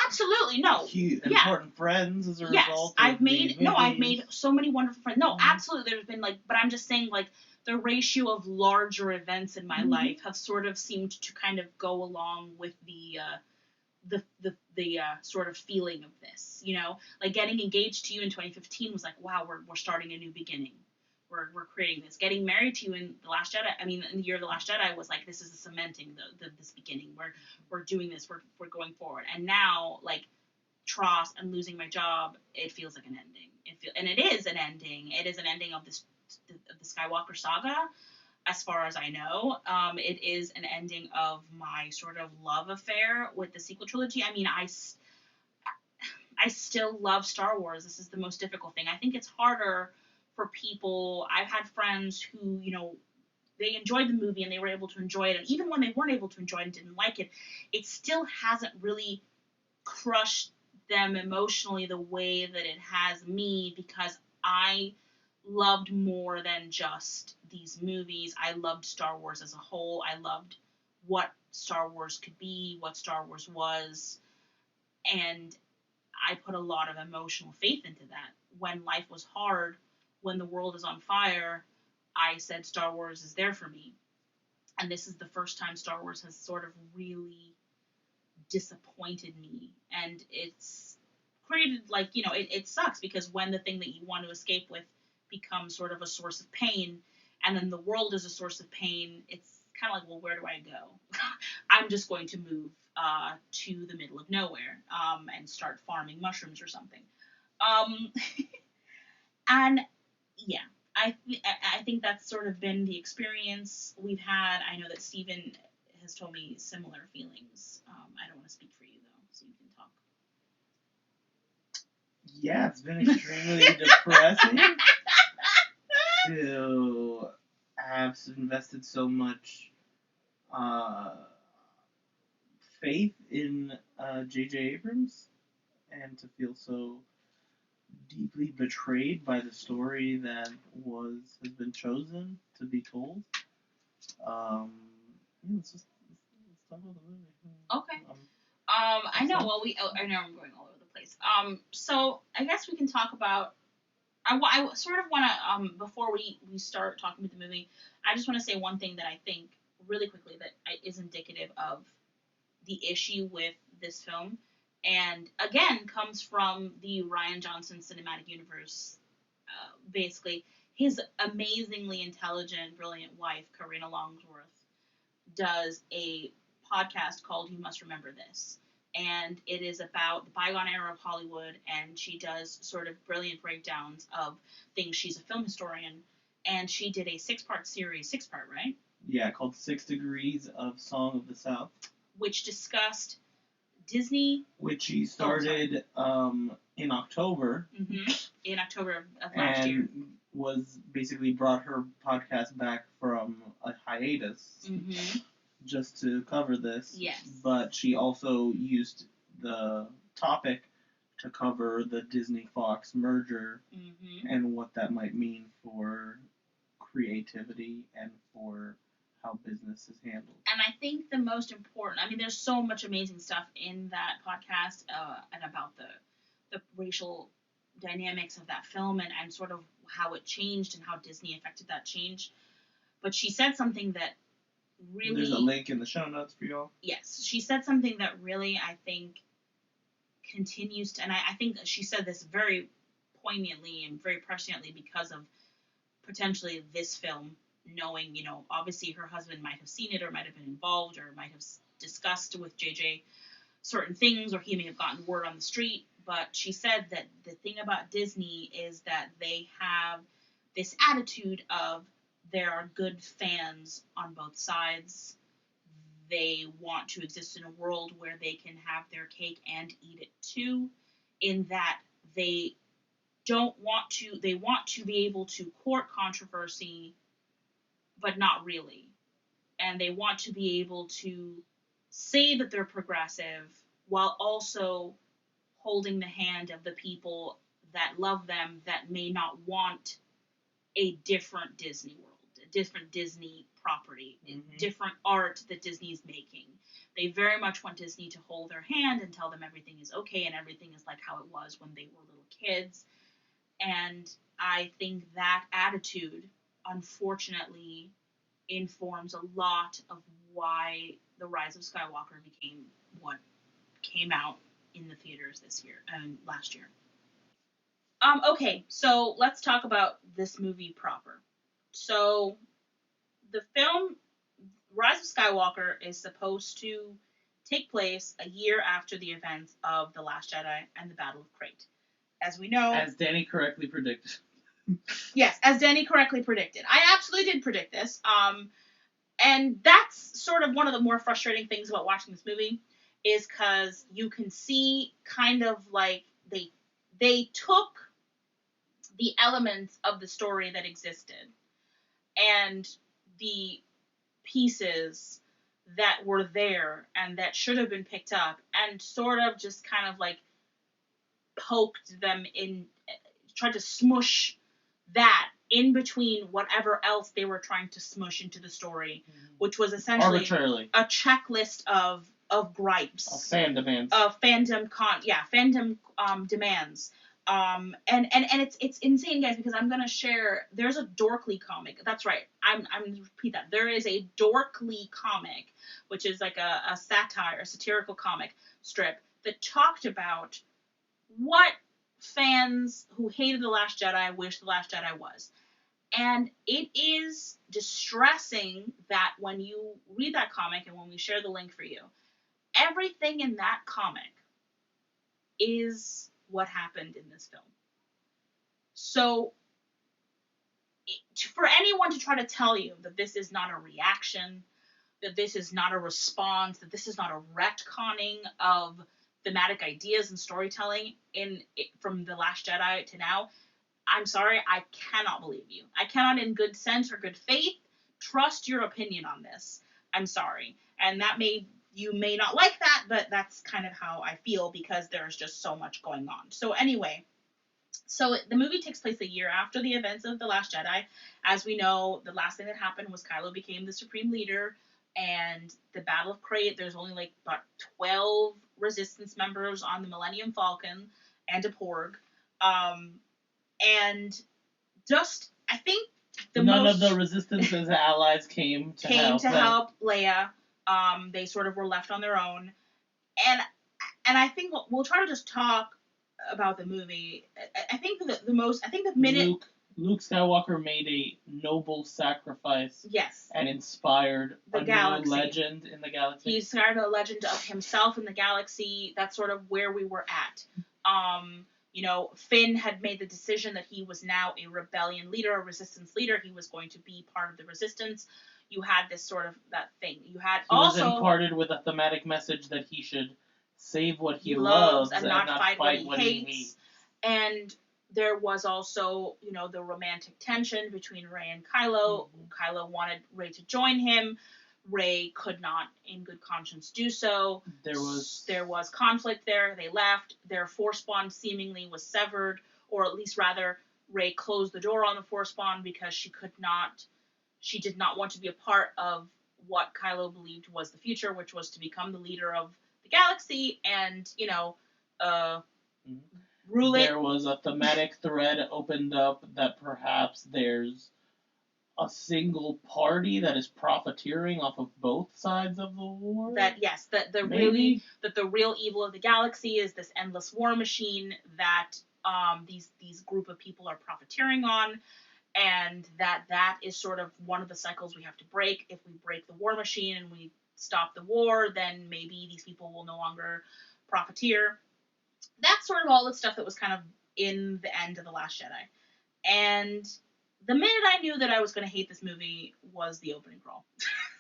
S1: Absolutely, no.
S3: Huge, important friends as a result.
S1: I've made so many wonderful friends. No, absolutely, there's been but I'm just saying the ratio of larger events in my life have sort of seemed to kind of go along with the sort of feeling of this, like getting engaged to you in 2015 was like, wow, we're starting a new beginning. We're creating this. Getting married to you in The Last Jedi, in the year of The Last Jedi was like, this is cementing this beginning. We're doing this. We're going forward. And now, Tross and losing my job, it feels like an ending. And it is an ending. It is an ending of the Skywalker saga, as far as I know. It is an ending of my sort of love affair with the sequel trilogy. I still love Star Wars. This is the most difficult thing. I think it's harder for people. I've had friends who, they enjoyed the movie and they were able to enjoy it. And even when they weren't able to enjoy it and didn't like it, it still hasn't really crushed them emotionally the way that it has me, because I loved more than just these movies. I loved Star Wars as a whole. I loved what Star Wars could be, what Star Wars was. And I put a lot of emotional faith into that. When life was hard, when the world is on fire, I said Star Wars is there for me. And this is the first time Star Wars has sort of really disappointed me. And it's created, it sucks, because when the thing that you want to escape with becomes sort of a source of pain, and then the world is a source of pain, it's kind of like, well, where do I go? I'm just going to move to the middle of nowhere and start farming mushrooms or something. And yeah, I think that's sort of been the experience we've had. I know that Steven has told me similar feelings. I don't want to speak for you, though, so you can talk.
S3: Yeah, it's been extremely depressing to have invested so much faith in J.J. Abrams, and to feel so deeply betrayed by the story that has been chosen to be told. Let's talk about the movie.
S1: Okay. I know. Well, I know I'm going all over the place. So I guess we can talk about. I sort of want to before we start talking about the movie, I just want to say one thing that I think really quickly that is indicative of the issue with this film, and again comes from the Rian Johnson cinematic universe. Basically, his amazingly intelligent, brilliant wife, Karina Longsworth, does a podcast called You Must Remember This. And it is about the bygone era of Hollywood, and she does sort of brilliant breakdowns of things. She's a film historian, and she did a 6-part series, 6-part, right?
S3: Yeah, called 6 Degrees of Song of the South.
S1: Which discussed Disney.
S3: Which she started in October.
S1: Mm-hmm. In October of last year.
S3: Was basically brought her podcast back from a hiatus.
S1: Mm-hmm.
S3: Just to cover this.
S1: Yes.
S3: But she also used the topic to cover the Disney-Fox merger and what that might mean for creativity and for how business is handled.
S1: And I think the most important, there's so much amazing stuff in that podcast and about the racial dynamics of that film and sort of how it changed and how Disney affected that change. But she said something that really...
S3: There's a link in the show notes for y'all.
S1: Yes. She said something that really, I think, continues to, and I think she said this very poignantly and very presciently because of potentially this film, knowing, obviously her husband might have seen it or might have been involved or might have discussed with JJ certain things, or he may have gotten word on the street. But she said that the thing about Disney is that they have this attitude of there are good fans on both sides. They want to exist in a world where they can have their cake and eat it too, in that they want to be able to court controversy, but not really. And they want to be able to say that they're progressive while also holding the hand of the people that love them that may not want a different Disney world, a different Disney property, different art that Disney is making. They very much want Disney to hold their hand and tell them everything is okay and everything is like how it was when they were little kids. And I think that attitude, unfortunately, informs a lot of why the Rise of Skywalker became what came out in the theaters this year and last year. Okay, so let's talk about this movie proper. So the film Rise of Skywalker is supposed to take place a year after the events of The Last Jedi and the Battle of Crate. As we know...
S3: As Danny correctly predicted.
S1: Yes, as Danny correctly predicted. I absolutely did predict this. And that's sort of one of the more frustrating things about watching this movie, is because you can see kind of like they took the elements of the story that existed and the pieces that were there and that should have been picked up and sort of just kind of like poked them in, tried to smush that in between whatever else they were trying to smush into the story, which was essentially
S3: arbitrarily
S1: a checklist of gripes,
S3: of fan demands,
S1: of fandom demands. And it's insane, guys, because I'm gonna share. There's a Dorkly comic. That's right. I'm gonna repeat that. There is a Dorkly comic, which is like a satire, a satirical comic strip that talked about what fans who hated The Last Jedi wish The Last Jedi was. And it is distressing that when you read that comic and when we share the link for you, everything in that comic is what happened in this film. So for anyone to try to tell you that this is not a reaction, that this is not a response, that this is not a retconning of thematic ideas and storytelling from The Last Jedi to now, I'm sorry, I cannot believe you. I cannot, in good sense or good faith, trust your opinion on this. I'm sorry. And you may not like that, but that's kind of how I feel because there's just so much going on. So anyway, so the movie takes place a year after the events of The Last Jedi. As we know, the last thing that happened was Kylo became the Supreme Leader, and the Battle of Crate, there's only like about 12 Resistance members on the Millennium Falcon and a Porg. And just, I think
S3: none of the Resistance's allies came to help
S1: Leia. They sort of were left on their own. And I think we'll try to just talk about the movie. I think the minute
S3: Luke Skywalker made a noble sacrifice.
S1: Yes.
S3: And inspired
S1: the galaxy.
S3: New legend in the galaxy.
S1: He inspired a legend of himself in the galaxy. That's sort of where we were at. Finn had made the decision that he was now a rebellion leader, a resistance leader. He was going to be part of the resistance. You had this sort of that thing. He was
S3: imparted with a thematic message that he should save what he loves
S1: and not fight what he hates. And there was also, the romantic tension between Rey and Kylo. Mm-hmm. Kylo wanted Rey to join him. Rey could not, in good conscience, do so. There was conflict there. They left. Their Force bond seemingly was severed, or at least rather, Rey closed the door on the Force bond because she did not want to be a part of what Kylo believed was the future, which was to become the leader of the galaxy and, rule it.
S3: There was a thematic thread opened up that perhaps there's a single party that is profiteering off of both sides of the war?
S1: That the real evil of the galaxy is this endless war machine that these group of people are profiteering on, and that is sort of one of the cycles we have to break. If we break the war machine and we stop the war, then maybe these people will no longer profiteer. That's sort of all the stuff that was kind of in the end of The Last Jedi. And the minute I knew that I was going to hate this movie was the opening crawl.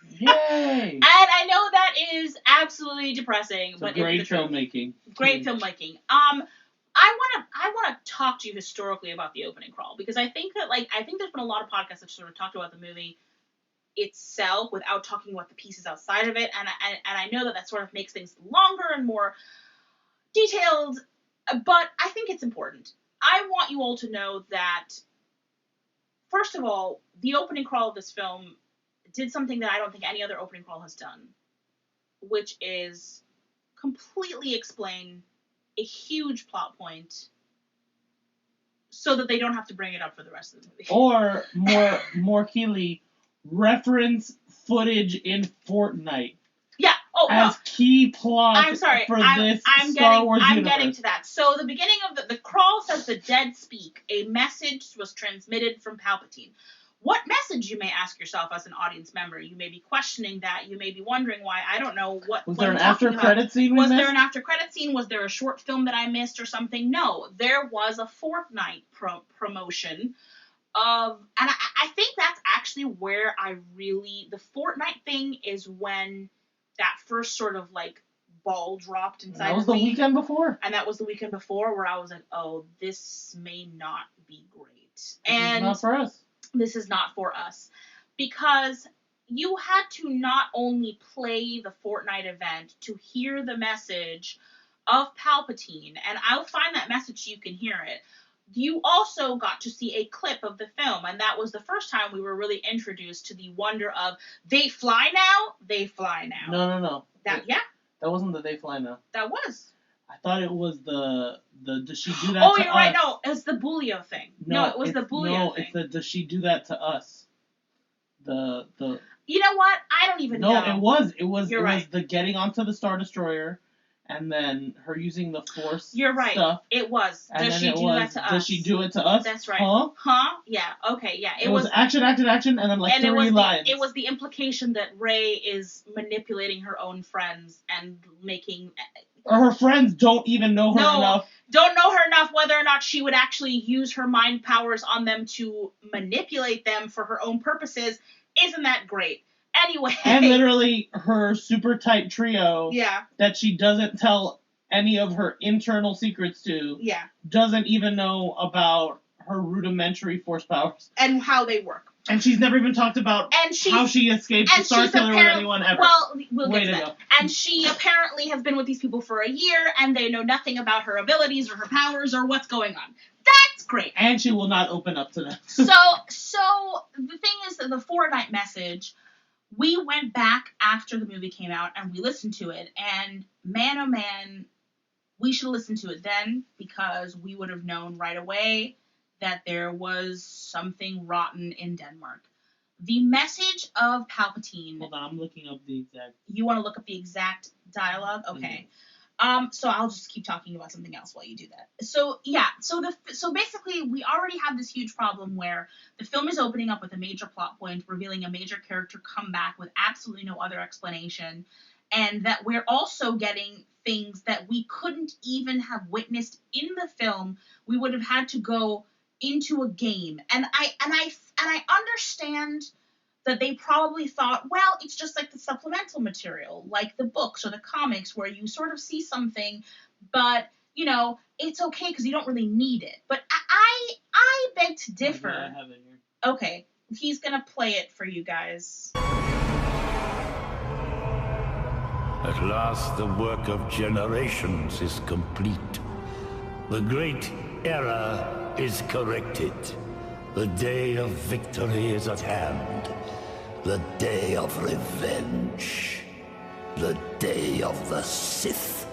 S3: Yay!
S1: And I know that is absolutely depressing,
S3: It's
S1: but
S3: great filmmaking.
S1: Great filmmaking. I want to talk to you historically about the opening crawl, because I think there's been a lot of podcasts that sort of talked about the movie itself without talking about the pieces outside of it, and I know that sort of makes things longer and more detailed, but I think it's important. I want you all to know that, first of all, the opening crawl of this film did something that I don't think any other opening crawl has done, which is completely explain a huge plot point so that they don't have to bring it up for the rest of the movie.
S3: Or, more keenly, reference footage in Fortnite.
S1: Yeah. Oh,
S3: as key plot
S1: I'm sorry.
S3: for this Star Wars universe.
S1: I'm getting to that. So the beginning of the crawl says the dead speak. A message was transmitted from Palpatine. What message, you may ask yourself as an audience member? You may be questioning that. You may be wondering why. I don't know what.
S3: Was there an after credit scene?
S1: Was there an after credit scene? Was there a short film that I missed or something? No, there was a Fortnite promotion of, and I think that's actually where the Fortnite thing is when that first sort of like ball dropped inside.
S3: That was the weekend before.
S1: And that was the weekend before where I was like, oh, this may not be great.
S3: And not for us.
S1: This is not for us, because you had to not only play the Fortnite event to hear the message of Palpatine, and I'll find that message so you can hear it. You also got to see a clip of the film, and that was the first time we were really introduced to the wonder of, they fly now? They fly now.
S3: No.
S1: That
S3: wasn't the They Fly Now.
S1: That was.
S3: I thought it was the does she do that
S1: to us?
S3: Oh,
S1: you're right. No, it's the Bulio thing. No, it was the Bulio thing. No,
S3: it's the does she do that to us? The.
S1: You know what? I don't even know.
S3: No, it was the getting onto the Star Destroyer, and then her using the Force.
S1: You're right.
S3: Stuff.
S1: It was. Does she do that to us?
S3: Does she do it to us?
S1: That's right.
S3: Huh?
S1: Yeah. Okay. Yeah.
S3: It was action, and then like three lines.
S1: It was the implication that Rey is manipulating her own friends and making.
S3: Or her friends don't even know her enough.
S1: Don't know her enough whether or not she would actually use her mind powers on them to manipulate them for her own purposes. Isn't that great? Anyway.
S3: And literally her super tight trio.
S1: Yeah.
S3: That she doesn't tell any of her internal secrets to.
S1: Yeah.
S3: Doesn't even know about her rudimentary force powers.
S1: And how they work.
S3: And she's never even talked about how she escaped the Star Killer with anyone ever.
S1: Well, we'll get to that. And she apparently has been with these people for a year, and they know nothing about her abilities or her powers or what's going on. That's great.
S3: And she will not open up to them.
S1: So the thing is that the Fortnite message, we went back after the movie came out, and we listened to it, and man, oh man, we should listen to it then, because we would have known right away that there was something rotten in Denmark. The message of Palpatine...
S3: Hold on, I'm looking up the exact...
S1: You want to look up the exact dialogue? Okay. So I'll just keep talking about something else while you do that. So basically, we already have this huge problem where the film is opening up with a major plot point, revealing a major character comeback with absolutely no other explanation, and that we're also getting things that we couldn't even have witnessed in the film. We would have had to go into a game, and I understand that they probably thought, well, it's just like the supplemental material, like the books or the comics, where you sort of see something, but it's okay because you don't really need it. But I beg to differ.
S3: I have it here.
S1: Okay, he's gonna play it for you guys.
S5: At last, the work of generations is complete. The great error is corrected. The day of victory is at hand. The day of revenge. The day of the Sith.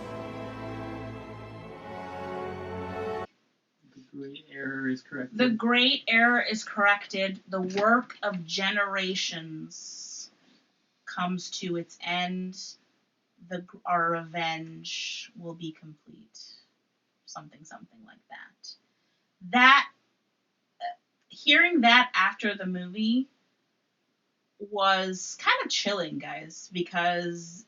S3: The great error is corrected.
S1: The great error is corrected. The work of generations comes to its end. Our revenge will be complete. Something like that. That, hearing that after the movie was kind of chilling, guys, because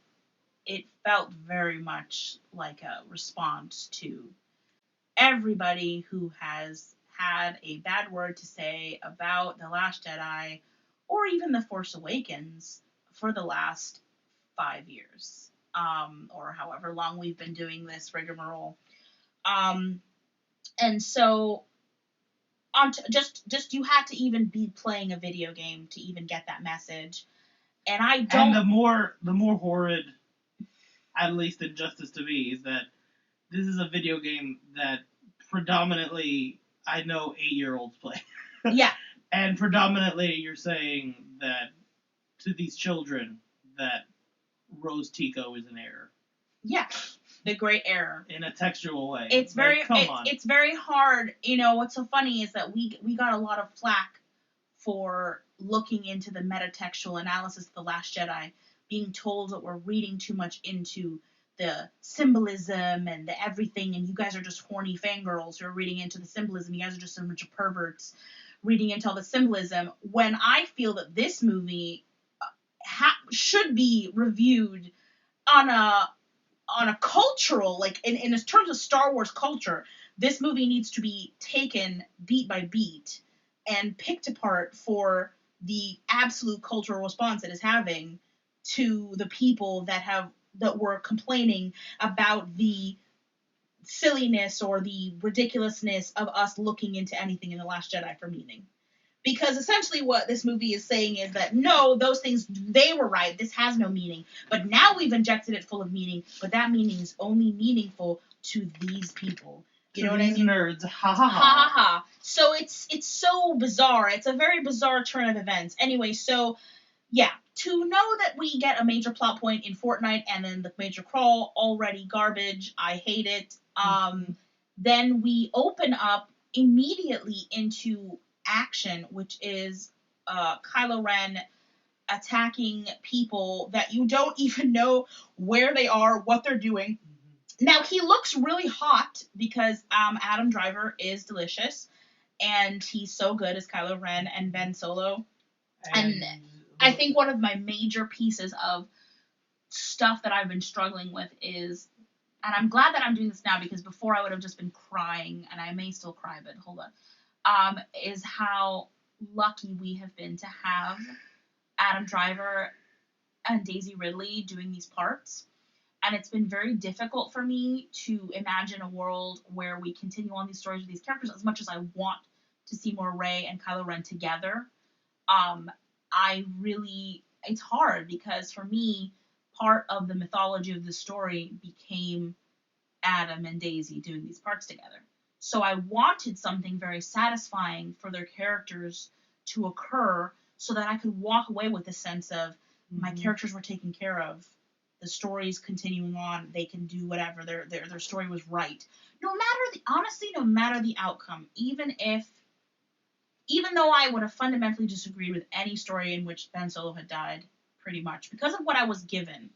S1: it felt very much like a response to everybody who has had a bad word to say about The Last Jedi or even The Force Awakens for the last 5 years, or however long we've been doing this rigmarole. And so, just you had to even be playing a video game to even get that message. And I don't.
S3: And the more horrid, at least injustice to me, is that this is a video game that predominantly I know 8-year-olds play.
S1: Yeah.
S3: And predominantly you're saying that to these children that Rose Tico is an error.
S1: Yeah. The great error.
S3: In a textual way.
S1: It's very
S3: on.
S1: It's very hard. You know, what's so funny is that we got a lot of flack for looking into the metatextual analysis of The Last Jedi, being told that we're reading too much into the symbolism and the everything, and you guys are just horny fangirls who are reading into the symbolism. You guys are just a bunch of perverts reading into all the symbolism. When I feel that this movie should be reviewed on a cultural, like in terms of Star Wars culture, this movie needs to be taken beat by beat and picked apart for the absolute cultural response it is having to the people that were complaining about the silliness or the ridiculousness of us looking into anything in The Last Jedi for meaning. Because essentially what this movie is saying is that, no, those things, they were right. This has no meaning. But now we've injected it full of meaning, but that meaning is only meaningful to these people. You know what I mean?
S3: Nerds. Ha ha ha.
S1: Ha ha ha. So it's so bizarre. It's a very bizarre turn of events. Anyway, so, yeah. To know that we get a major plot point in Fortnite and then the major crawl, already garbage. I hate it. Then we open up immediately into action, which is Kylo Ren attacking people that you don't even know where they are, what they're doing. Now, he looks really hot because Adam Driver is delicious, and he's so good as Kylo Ren and Ben Solo. And I think one of my major pieces of stuff that I've been struggling with is, and I'm glad that I'm doing this now because before I would have just been crying, and I may still cry, but hold on, is how lucky we have been to have Adam Driver and Daisy Ridley doing these parts. And it's been very difficult for me to imagine a world where we continue on these stories with these characters as much as I want to see more Rey and Kylo Ren together. It's hard because for me, part of the mythology of the story became Adam and Daisy doing these parts together. So I wanted something very satisfying for their characters to occur so that I could walk away with a sense of my characters were taken care of. The story's continuing on. They can do whatever. Their story was right. No matter the outcome, even though I would have fundamentally disagreed with any story in which Ben Solo had died, pretty much, because of what I was given,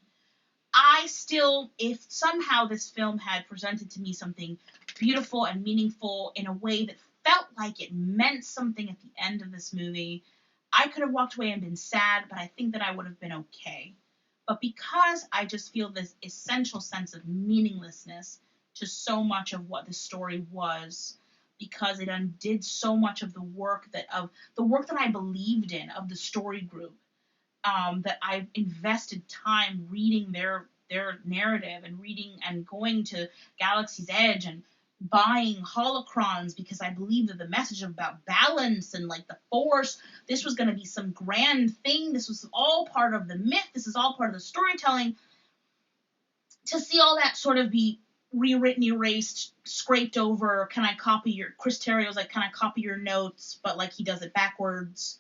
S1: I still, if somehow this film had presented to me something beautiful and meaningful in a way that felt like it meant something at the end of this movie, I could have walked away and been sad, but I think that I would have been okay. But because I just feel this essential sense of meaninglessness to so much of what the story was, because it undid so much of the work that I believed in, of the story group, that I've invested time reading their narrative and reading and going to Galaxy's Edge and buying holocrons because I believed that the message about balance and like the Force, this was going to be some grand thing. This was all part of the myth. This is all part of the storytelling. To see all that sort of be rewritten, erased, scraped over, Chris Terrio's like, can I copy your notes, but like he does it backwards.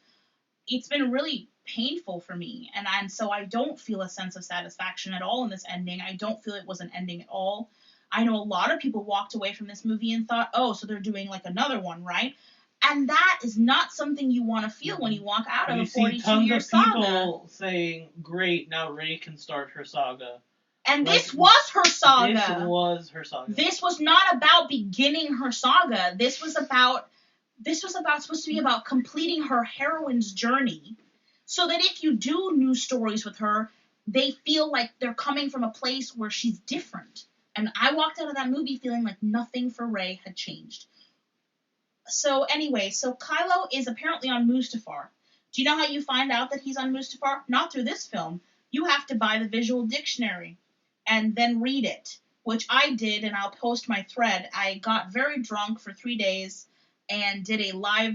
S1: It's been really painful for me, and so I don't feel a sense of satisfaction at all in this ending. I don't feel it was an ending at all. I know a lot of people walked away from this movie and thought, oh, so they're doing like another one, right? And that is not something you want to feel when you walk out of a 42-year saga.
S2: People saying, great, now Rey can start her saga.
S1: And like, this was her saga.
S2: This was her saga.
S1: This was not about beginning her saga. This was supposed to be about completing her heroine's journey, so that if you do new stories with her, they feel like they're coming from a place where she's different. And I walked out of that movie feeling like nothing for Rey had changed. So anyway, Kylo is apparently on Mustafar. Do you know how you find out that he's on Mustafar? Not through this film. You have to buy the visual dictionary and then read it, which I did, and I'll post my thread. I got very drunk for 3 days and did a live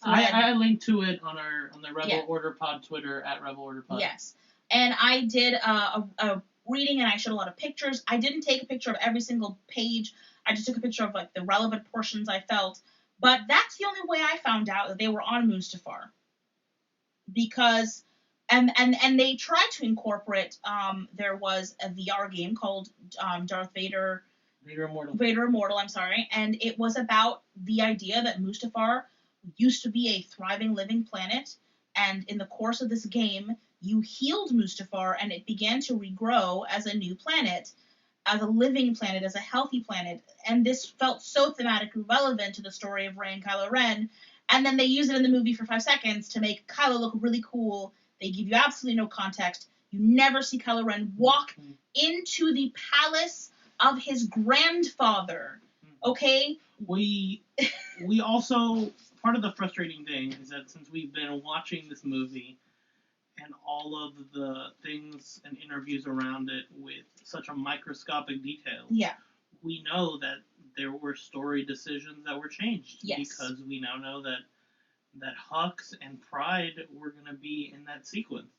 S1: thread.
S3: I linked to it on the Rebel Order Pod Twitter at Rebel Order Pod.
S1: Yes, and I did a reading, and I showed a lot of pictures. I didn't take a picture of every single page. I just took a picture of like the relevant portions I felt. But that's the only way I found out that they were on Mustafar. Because, and they tried to incorporate, there was a VR game called Darth Vader... Vader Immortal, and it was about the idea that Mustafar used to be a thriving, living planet, and in the course of this game, you healed Mustafar, and it began to regrow as a new planet, as a living planet, as a healthy planet, and this felt so thematically relevant to the story of Rey and Kylo Ren, and then they use it in the movie for 5 seconds to make Kylo look really cool. They give you absolutely no context. You never see Kylo Ren walk into the palace of his grandfather, okay?
S3: We also, part of the frustrating thing is that since we've been watching this movie and all of the things and interviews around it with such a microscopic detail, we know that there were story decisions that were changed.
S1: Yes.
S3: Because we now know that Hux and Pride were going to be in that sequence.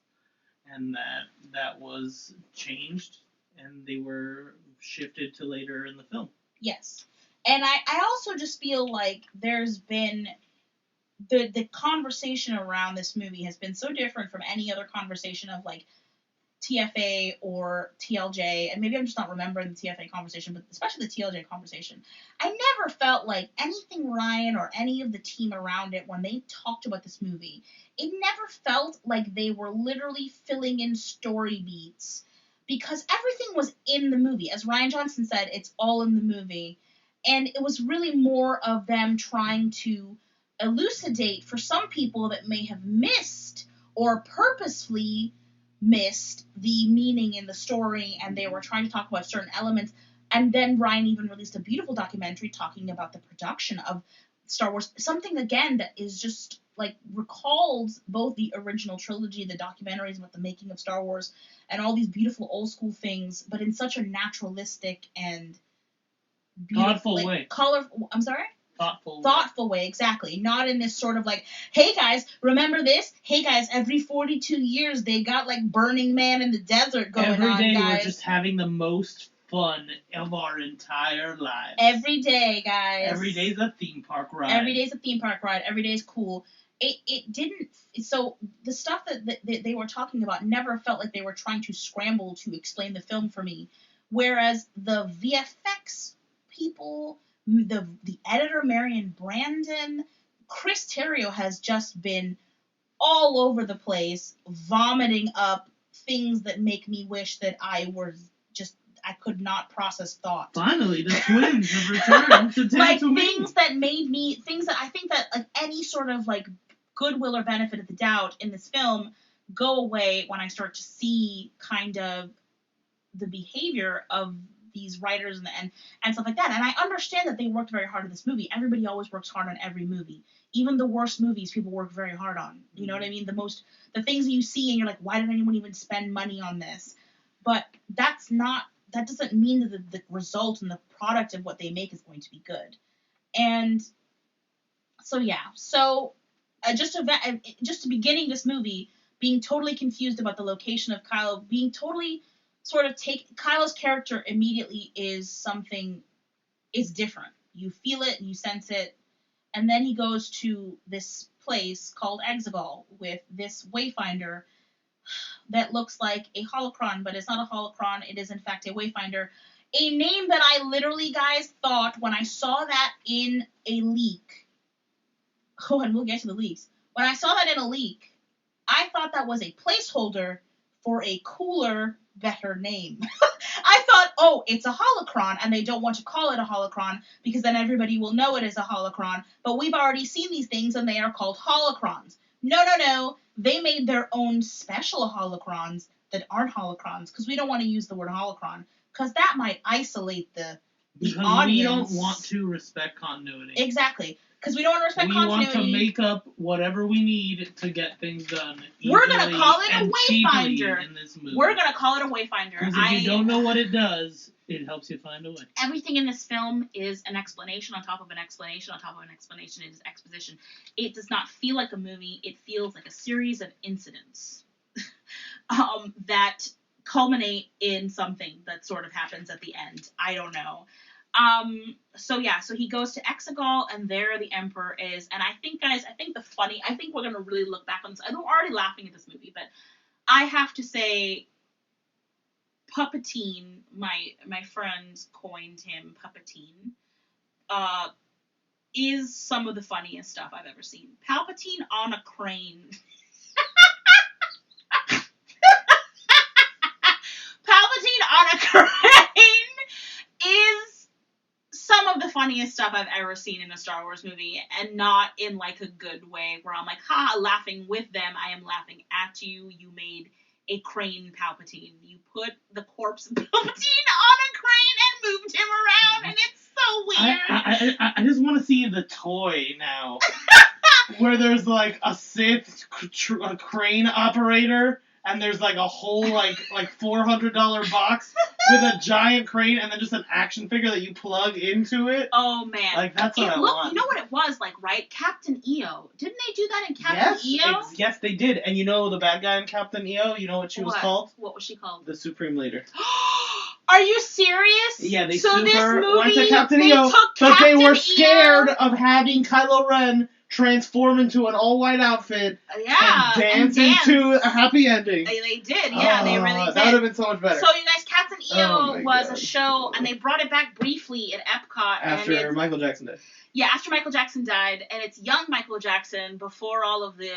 S3: And that was changed, and they were shifted to later in the film.
S1: Yes. And I also just feel like there's been... The conversation around this movie has been so different from any other conversation of, like, TFA or TLJ, and maybe I'm just not remembering the TFA conversation, but especially the TLJ conversation. I never felt like anything Ryan or any of the team around it, when they talked about this movie, it never felt like they were literally filling in story beats, because everything was in the movie. As Rian Johnson said, it's all in the movie, and it was really more of them trying to elucidate for some people that may have missed or purposefully missed the meaning in the story, and they were trying to talk about certain elements. And then Ryan even released a beautiful documentary talking about the production of Star Wars, something again that is just like recalls both the original trilogy, the documentaries about the making of Star Wars, and all these beautiful old school things, but in such a naturalistic and
S3: beautiful way.
S1: Colorful. I'm sorry.
S3: Thoughtful
S1: way, exactly. Not in this sort of like, hey guys, remember this? Hey guys, every 42 years they got like Burning Man in the desert going on,
S3: Every day
S1: guys.
S3: we're just having the most fun of our entire lives.
S1: Every day, guys.
S3: Every day's a theme park ride.
S1: Every day's a theme park ride. Every day's cool. It didn't... So the stuff that they were talking about never felt like they were trying to scramble to explain the film for me. Whereas the VFX people... The editor, Marion Brandon, Chris Terrio has just been all over the place, vomiting up things that make me wish that I could not process thought.
S3: Finally, the twins have returned to
S1: like things that I think that like any sort of like goodwill or benefit of the doubt in this film go away when I start to see kind of the behavior of these writers and stuff like that. And I understand that they worked very hard on this movie. Everybody always works hard on every movie. Even the worst movies, people work very hard on. You know what I mean? The things that you see and you're like, why did anyone even spend money on this? But that doesn't mean that the result and the product of what they make is going to be good. And so, yeah. So, just beginning this movie, being totally confused about the location of Kylo, being totally... sort of Kylo's character immediately is different. You feel it, you sense it, and then he goes to this place called Exegol with this Wayfinder that looks like a holocron, but it's not a holocron, it is in fact a Wayfinder. A name that I literally, guys, thought when I saw that in a leak. Oh, and we'll get to the leaks. When I saw that in a leak, I thought that was a placeholder for a cooler, better name. I thought, oh, it's a holocron, and they don't want to call it a holocron because then everybody will know it is a holocron, but we've already seen these things and they are called holocrons. No. They made their own special holocrons that aren't holocrons because we don't want to use the word holocron because that might isolate the
S3: Because
S1: audience.
S3: we don't want to respect continuity.
S1: Exactly. Because we don't want to respect
S3: we
S1: continuity.
S3: want to make up whatever we need to get things done.
S1: We're going to call it a
S3: and
S1: wayfinder.
S3: in this movie.
S1: We're going to call it a wayfinder.
S3: Because if you don't know what it does, it helps you find a way.
S1: Everything in this film is an explanation on top of an explanation on top of an explanation. It is exposition. It does not feel like a movie. It feels like a series of incidents that culminate in something that sort of happens at the end. I don't know. So he goes to Exegol, and there the Emperor is, and I think, guys, I think we're gonna really look back on this. I'm already laughing at this movie, but I have to say, Puppetine, my friends coined him Puppetine, is some of the funniest stuff I've ever seen. Palpatine on a crane. Palpatine on a crane is some of the funniest stuff I've ever seen in a Star Wars movie, and not in like a good way where I'm like, ha, laughing with them. I am laughing at you. You made a crane Palpatine. You put the corpse of Palpatine on a crane and moved him around, and it's so weird.
S3: I just want to see the toy now. Where there's like a Sith a crane operator, and there's like a whole like $400 box with a giant crane, and then just an action figure that you plug into it.
S1: Oh man,
S3: like that's what I want.
S1: You know what it was like, right? Captain EO. Didn't they do that in Captain EO?
S3: Yes, they did. And you know the bad guy in Captain EO? You know what she was called?
S1: What was she called?
S3: The Supreme Leader.
S1: Are you serious?
S3: Yeah, they
S1: so
S3: super
S1: this movie,
S3: went to Captain EO, but they were scared of having Kylo Ren transform into an all-white outfit and dance into a happy ending.
S1: They did, yeah, they really did.
S3: That would have been so much better.
S1: So, you guys, Captain EO was a show, and they brought it back briefly at Epcot.
S3: After Michael Jackson died.
S1: Yeah, after Michael Jackson died, and it's young Michael Jackson before all of the,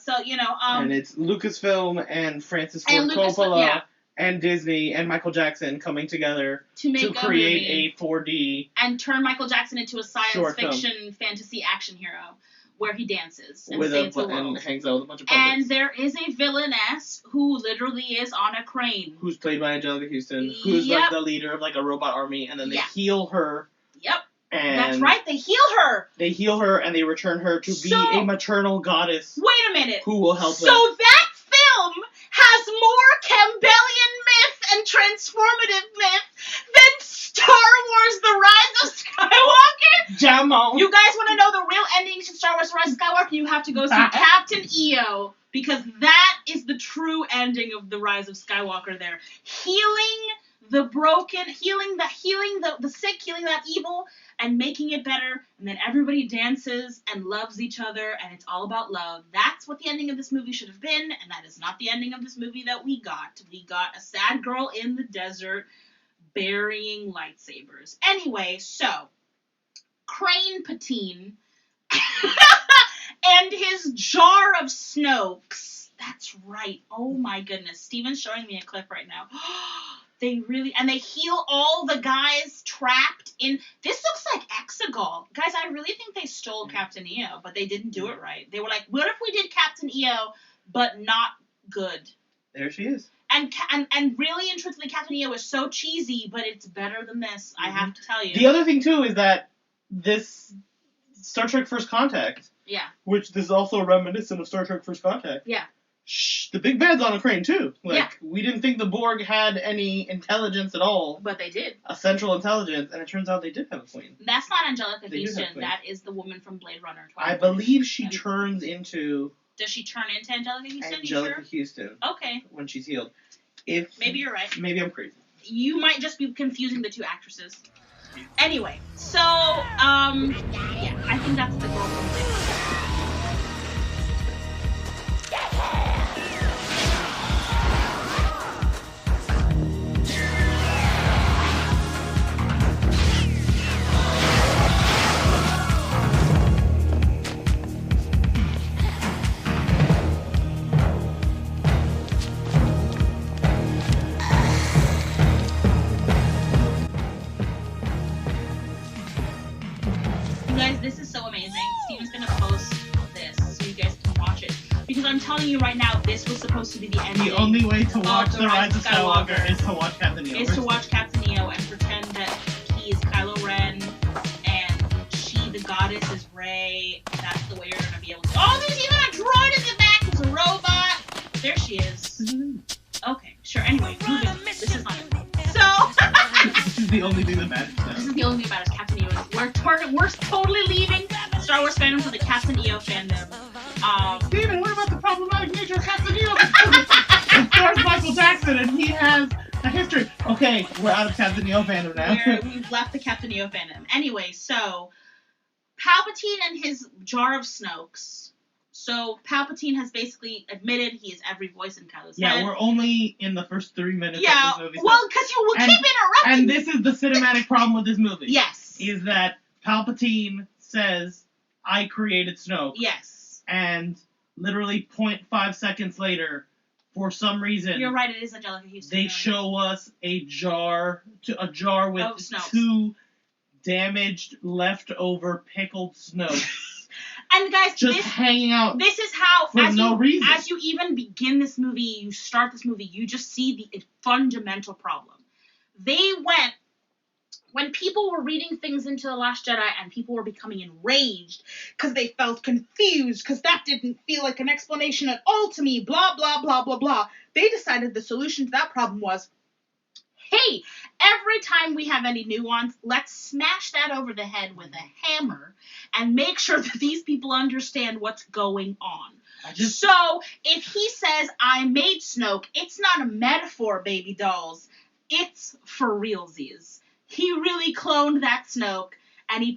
S1: so, you know.
S3: And it's Lucasfilm and Francis Ford Coppola. And Disney and Michael Jackson coming together to create a 4D
S1: and turn Michael Jackson into a science fiction fantasy action hero where he dances and saves the world
S3: and hangs out with a bunch of puppets.
S1: And there is a villainess who literally is on a crane,
S3: who's played by Angelica Houston, who's like the leader of like a robot army, and then they heal her.
S1: Yep.
S3: And
S1: that's right, they heal her.
S3: They heal her and they return her to be a maternal goddess.
S1: Wait a minute.
S3: Who will help them.
S1: So that film has more Campbellian myth and transformative myth than Star Wars The Rise of Skywalker?
S3: Jam on.
S1: You guys want to know the real ending to Star Wars The Rise of Skywalker? You have to go see Captain EO, because that is the true ending of The Rise of Skywalker there. Healing the broken, healing the sick, healing that evil, and making it better, and then everybody dances and loves each other, and it's all about love. That's what the ending of this movie should have been, and that is not the ending of this movie that we got. We got a sad girl in the desert burying lightsabers. Anyway, so, Crane Patine and his jar of Snokes. That's right. Oh my goodness. Steven's showing me a clip right now. They heal all the guys trapped in. This looks like Exegol. Guys, I really think they stole Captain EO, but they didn't do it right. They were like, what if we did Captain EO, but not good?
S3: There she is.
S1: And really and truthfully, Captain EO is so cheesy, but it's better than this, I have to tell you.
S3: The other thing, too, is that this Star Trek First Contact, which this is also reminiscent of Star Trek First Contact.
S1: Yeah.
S3: The big bad's on a crane, too. We didn't think the Borg had any intelligence at all.
S1: But they did.
S3: A central intelligence, and it turns out they did have a queen.
S1: That's not Angelica Houston. That is the woman from Blade Runner.
S3: I believe she turns into...
S1: Does she turn into Angelica Houston?
S3: Angelica Houston.
S1: Okay.
S3: When she's healed.
S1: Maybe you're right.
S3: Maybe I'm crazy.
S1: You might just be confusing the two actresses. Anyway, so, I think that's the girl from Blade Runner. telling you right now, this was supposed to be the ending.
S3: The only way to watch
S1: the
S3: The Rise of Skywalker is to watch Captain EO.
S1: Is to watch Captain EO and pretend that he is Kylo Ren and she, the goddess, is Rey. That's the way you're gonna be able to. Oh, there's even a droid in the back. It's a robot. There she is. Okay, sure. Anyway, moving. This is not it. So.
S3: This is the only thing that matters now.
S1: This is the only thing that matters. Captain EO. We're totally leaving Star Wars fandom for the Captain EO fandom.
S4: Steven, what about the problematic nature of Captain EO? It stars Michael Jackson, and he has a history.
S3: Okay, we're out of Captain EO fandom now.
S1: We've left the Captain EO fandom. Anyway, so Palpatine and his jar of Snokes. So Palpatine has basically admitted he is every voice in Kylo's head.
S3: Yeah, we're only in the first 3 minutes of this movie.
S1: Well, because you will keep interrupting.
S3: And this is the cinematic problem with this movie.
S1: Yes.
S3: Is that Palpatine says, I created Snoke.
S1: Yes.
S3: And literally 0.5 seconds later, for some reason,
S1: you're right, it is Angelica Houston.
S3: They show us a jar with 2 damaged, leftover, pickled Snokes.
S1: And guys,
S3: just hanging out.
S1: This is how,
S3: for no reason.
S1: As you even begin this movie, you start this movie, you just see the fundamental problem. They went, when people were reading things into The Last Jedi and people were becoming enraged because they felt confused because that didn't feel like an explanation at all to me, blah, blah, blah, blah, blah, they decided the solution to that problem was, hey, every time we have any nuance, let's smash that over the head with a hammer and make sure that these people understand what's going on. So, if he says, I made Snoke, it's not a metaphor, baby dolls. It's for realsies. He really cloned that Snoke, and he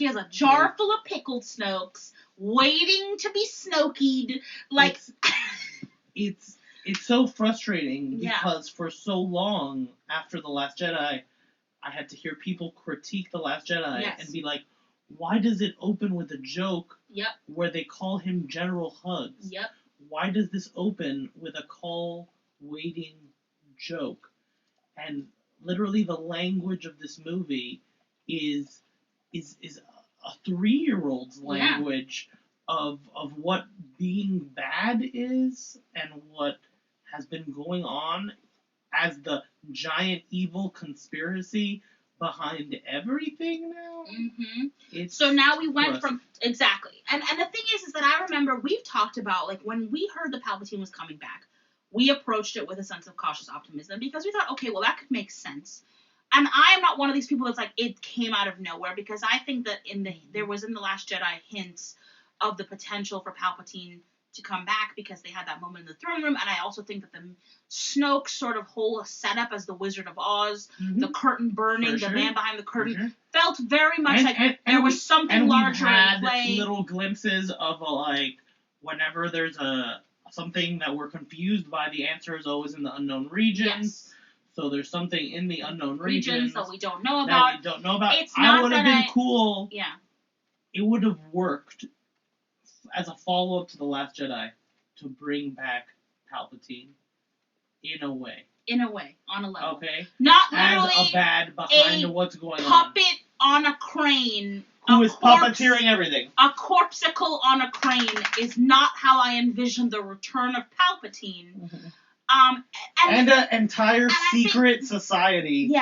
S1: has a jar full of pickled Snokes, waiting to be Snokied. Like,
S3: It's so frustrating because for so long after The Last Jedi, I had to hear people critique The Last Jedi and be like, why does it open with a joke where they call him General Hugs? Why does this open with a call waiting joke? And literally the language of this movie is a 3-year-old's language of what being bad is and what has been going on as the giant evil conspiracy behind everything now.
S1: Mm-hmm. So now we went from exactly, and the thing is that I remember we've talked about, like, when we heard the Palpatine was coming back, we approached it with a sense of cautious optimism because we thought, okay, well, that could make sense. And I am not one of these people that's like, it came out of nowhere, because I think that there was in The Last Jedi hints of the potential for Palpatine to come back because they had that moment in the throne room, and I also think that the Snoke sort of whole setup as the Wizard of Oz, the curtain burning, the man behind the curtain, felt very much there was something larger in play.
S3: Little glimpses of whenever there's something that we're confused by, the answer is always in the unknown regions.
S1: Yes.
S3: So there's something in the unknown regions
S1: that we don't know about.
S3: It's not would have been cool.
S1: Yeah.
S3: It would have worked as a follow-up to The Last Jedi to bring back Palpatine in a way.
S1: In a way, on a level.
S3: Okay.
S1: Not literally
S3: as a bad behind what's going on.
S1: Puppet on a crane.
S3: Who is puppeteering everything.
S1: A corpsicle on a crane is not how I envision the return of Palpatine.
S3: Mm-hmm. And an entire secret society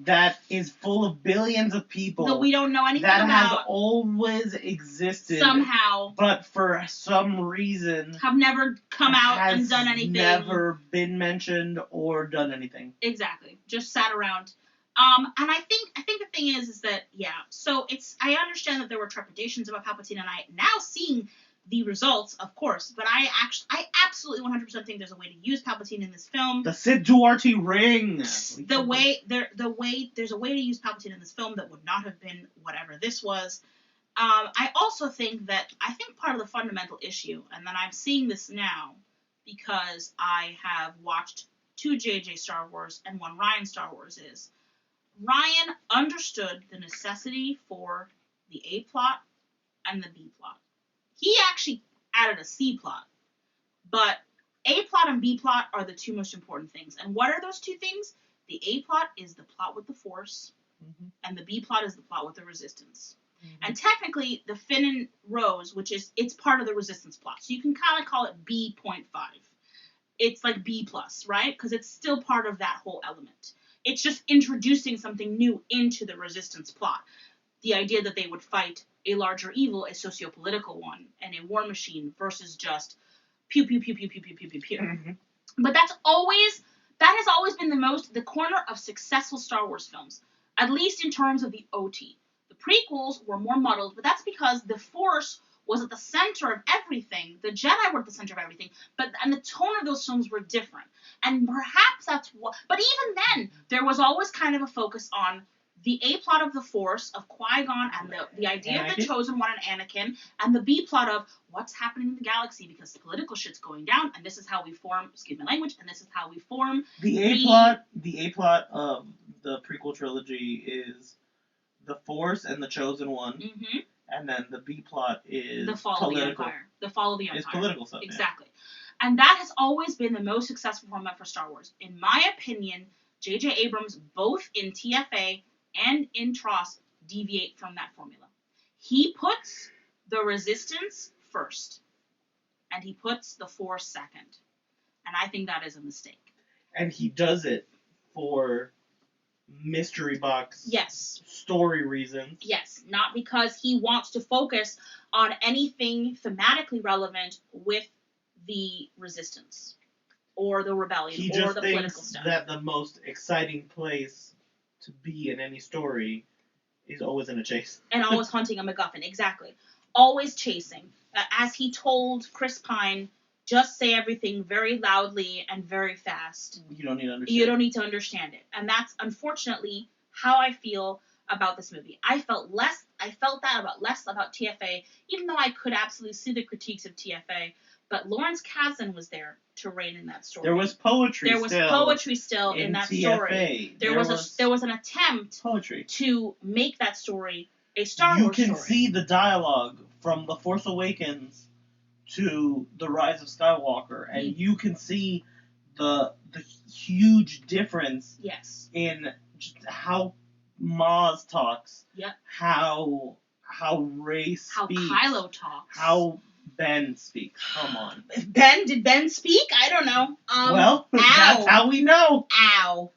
S3: that is full of billions of people
S1: that we don't know anything
S3: about. That has always existed.
S1: Somehow.
S3: But for some reason
S1: have never come out and done anything.
S3: Never been mentioned or done anything.
S1: Exactly. Just sat around. And I think the thing is that, so I understand that there were trepidations about Palpatine, and I now seeing the results, of course, but I absolutely 100% think there's a way to use Palpatine in this film.
S3: The Sid Duarte ring.
S1: There's a way to use Palpatine in this film that would not have been whatever this was. I also think part of the fundamental issue, and then I'm seeing this now because I have watched 2 JJ Star Wars and 1 Ryan Star Wars, is Ryan understood the necessity for the A plot and the B plot. He actually added a C plot, but A plot and B plot are the 2 most important things. And what are those 2 things? The A plot is the plot with the Force, and the B plot is the plot with the Resistance. And technically, the Finn and Rose, it's part of the Resistance plot. So you can kind of call it B.5. It's like B+, right? Because it's still part of that whole element. It's just introducing something new into the Resistance plot. The idea that they would fight a larger evil, a socio-political one, and a war machine versus just pew, pew, pew, pew, pew, pew, pew, pew, pew.
S3: Mm-hmm.
S1: But that has always been the corner of successful Star Wars films, at least in terms of the OT. The prequels were more muddled, but that's because the Force was at the center of everything. The Jedi were at the center of everything, and the tone of those films were different. And perhaps that's what... But even then, there was always kind of a focus on the A-plot of the Force, of Qui-Gon, and the idea of the Chosen One and Anakin, and the B-plot of what's happening in the galaxy, because the political shit's going down, and this is how we form, excuse my language, and this is how we form...
S3: The A-plot of the prequel trilogy is the Force and the Chosen One,
S1: Mm-hmm.
S3: and then the B-plot is
S1: the fall
S3: political.
S1: of the Empire. The fall of the Empire.
S3: It's political stuff.
S1: Exactly. Yeah. And that has always been the most successful format for Star Wars. In my opinion, J.J. Abrams, both in TFA and in TROS, deviate from that formula. He puts the Resistance first, and he puts the Force second. And I think that is a mistake.
S3: And he does it for mystery box story reasons.
S1: Yes, not because he wants to focus on anything thematically relevant with the Resistance or the Rebellion or the political stuff.
S3: That the most exciting place to be in any story is always in a chase.
S1: And always hunting a MacGuffin, exactly. Always chasing. As he told Chris Pine, just say everything very loudly and very fast.
S3: You don't need to understand.
S1: You don't need to understand it. And that's unfortunately how I feel about this movie. I felt that less about TFA, even though I could absolutely see the critiques of TFA. But Lawrence Kasdan was there to reign in that story.
S3: There was poetry
S1: still in that
S3: TFA.
S1: story. There was an attempt to make that story a Star Wars story.
S3: You can see the dialogue from The Force Awakens to The Rise of Skywalker, and you can see the huge difference in just how Maz talks, how Rey speaks,
S1: how Kylo talks,
S3: how Ben speaks. Come on.
S1: Did Ben speak? I don't know.
S3: That's how we know.
S1: Ow.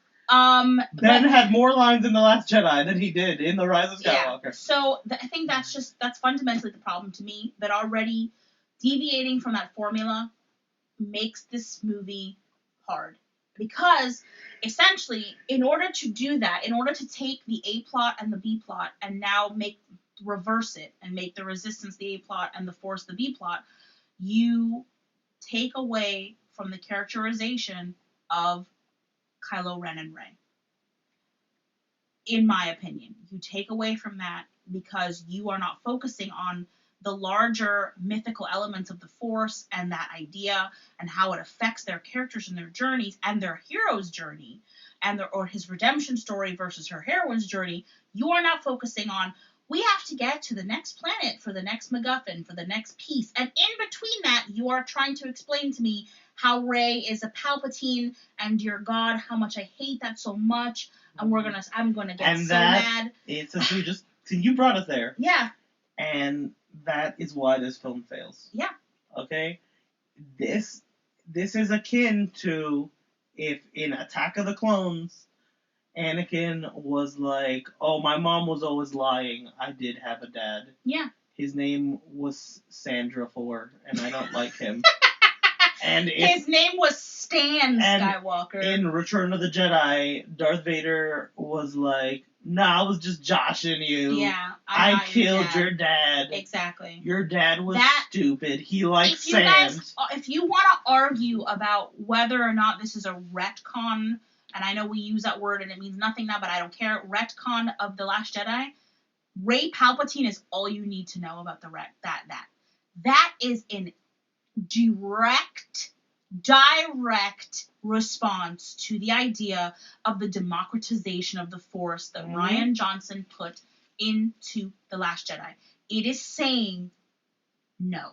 S3: Ben had more lines in The Last Jedi than he did in The Rise of Skywalker.
S1: Yeah. So I think that's fundamentally the problem to me, that already deviating from that formula makes this movie hard. Because, essentially, in order to do that, in order to take the A-plot and the B-plot and now reverse it and make the Resistance the A-plot and the Force the B-plot, you take away from the characterization of Kylo Ren and Rey. In my opinion, you take away from that because you are not focusing on the larger mythical elements of the Force and that idea and how it affects their characters and their journeys and their hero's journey or his redemption story versus her heroine's journey. You are not focusing on, we have to get to the next planet for the next MacGuffin, for the next piece. And in between that, you are trying to explain to me how Rey is a Palpatine and, dear God, how much I hate that so much. And I'm gonna get so mad.
S3: You brought us there.
S1: Yeah.
S3: And that is why this film fails.
S1: Yeah.
S3: Okay? This is akin to if in Attack of the Clones, Anakin was like, oh, my mom was always lying. I did have a dad.
S1: Yeah.
S3: His name was Sandra 4, and I don't like him. And
S1: his name was Stan Skywalker.
S3: In Return of the Jedi, Darth Vader was like, nah, I was just joshing you.
S1: Yeah.
S3: I killed your dad.
S1: Exactly.
S3: Your dad was stupid. He likes sand.
S1: If you want to argue about whether or not this is a retcon, and I know we use that word and it means nothing now, but I don't care, retcon of The Last Jedi, Rey Palpatine is all you need to know about that is in direct response to the idea of the democratization of the Force that Rian Johnson put into The Last Jedi. It is saying, no,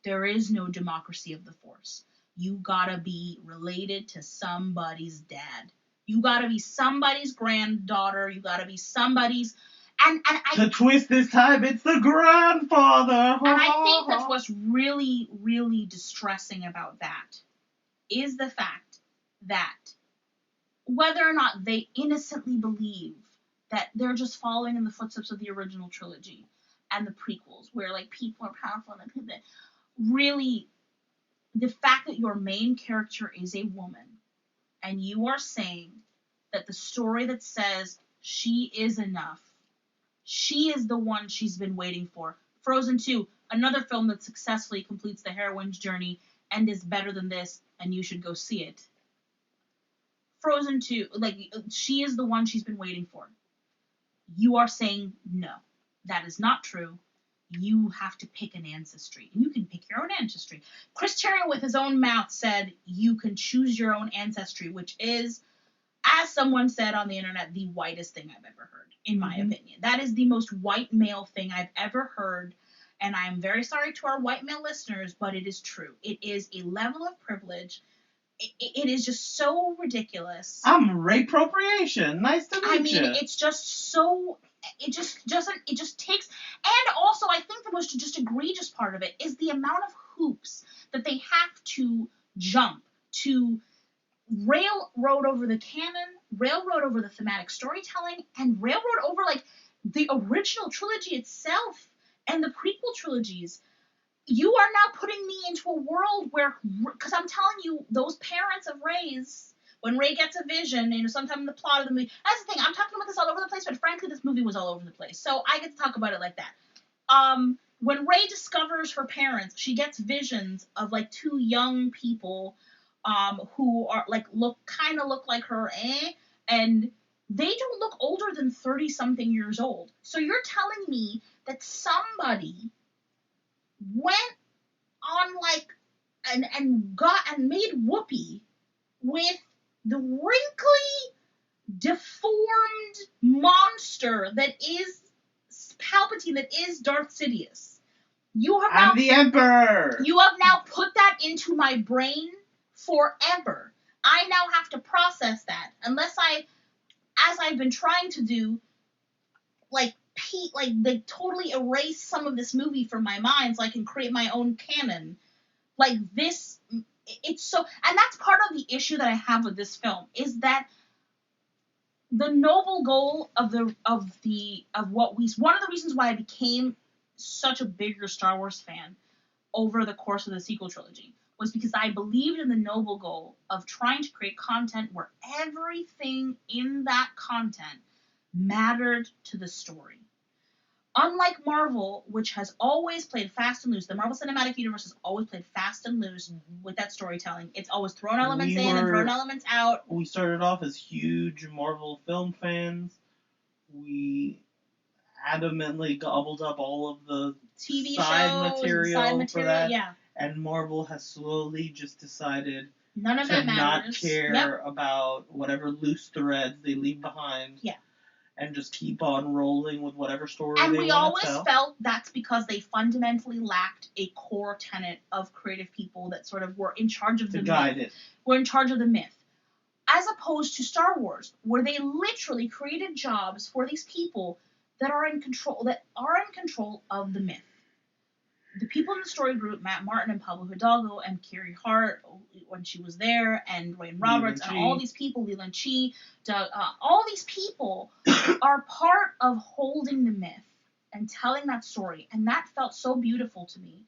S1: there is no democracy of the Force. You gotta be related to somebody's dad. You gotta be somebody's granddaughter. You gotta be somebody's... And
S3: The twist this time, it's the grandfather.
S1: And I think that's what's really, really distressing about that is the fact that whether or not they innocently believe that they're just following in the footsteps of the original trilogy and the prequels, where like people are powerful and that really, the fact that your main character is a woman and you are saying that the story that says she is enough, she is the one she's been waiting for. Frozen 2, another film that successfully completes the heroine's journey and is better than this, and you should go see it. Frozen 2, like, she is the one she's been waiting for. You are saying, no, that is not true. You have to pick an ancestry. And you can pick your own ancestry. Chris Terrio, with his own mouth, said you can choose your own ancestry, which is, as someone said on the internet, the whitest thing I've ever heard, in my opinion. That is the most white male thing I've ever heard. And I'm very sorry to our white male listeners, but it is true. It is a level of privilege. It is just so ridiculous.
S3: I'm reappropriation. Nice to meet you.
S1: It's just so... It just takes... And also, I think the most just egregious part of it is the amount of hoops that they have to jump to railroad over the canon, railroad over the thematic storytelling, and railroad over, like, the original trilogy itself and the prequel trilogies. You are now putting me into a world where, because I'm telling you, those parents of Rey's, when Rey gets a vision, sometime in the plot of the movie, that's the thing, I'm talking about this all over the place, but frankly, this movie was all over the place, so I get to talk about it like that. When Rey discovers her parents, she gets visions of, like, two young people, who are, like, look like her, and they don't look older than 30-something years old. So you're telling me that somebody went on, like, and made Whoopi with the wrinkly, deformed monster that is Palpatine, that is Darth Sidious.
S3: I'm the Emperor!
S1: You have now put that into my brain forever. I now have to process that, unless as I've been trying to do, totally erase some of this movie from my mind so I can create my own canon. Like, this, it's so, and that's part of the issue that I have with this film, is that the noble goal one of the reasons why I became such a bigger Star Wars fan over the course of the sequel trilogy was because I believed in the noble goal of trying to create content where everything in that content mattered to the story. Unlike Marvel, which has always played fast and loose, the Marvel Cinematic Universe has always played fast and loose with that storytelling. It's always thrown elements in and thrown elements out.
S3: We started off as huge Marvel film fans. We adamantly gobbled up all of the
S1: TV
S3: side material for that.
S1: Yeah.
S3: And Marvel has slowly just decided
S1: none of
S3: to
S1: that matters.
S3: not care about whatever loose threads they leave behind.
S1: Yeah.
S3: And just keep on rolling with whatever story
S1: and
S3: they want to tell.
S1: And we always felt that's because they fundamentally lacked a core tenet of creative people that sort of were in charge of the myth. Were in charge of the myth. As opposed to Star Wars, where they literally created jobs for these people that are in control of the myth. The people in the story group, Matt Martin and Pablo Hidalgo and Carrie Hart when she was there, and Wayne Roberts, and all these people, Leland Chi, Doug, all these people are part of holding the myth and telling that story. And that felt so beautiful to me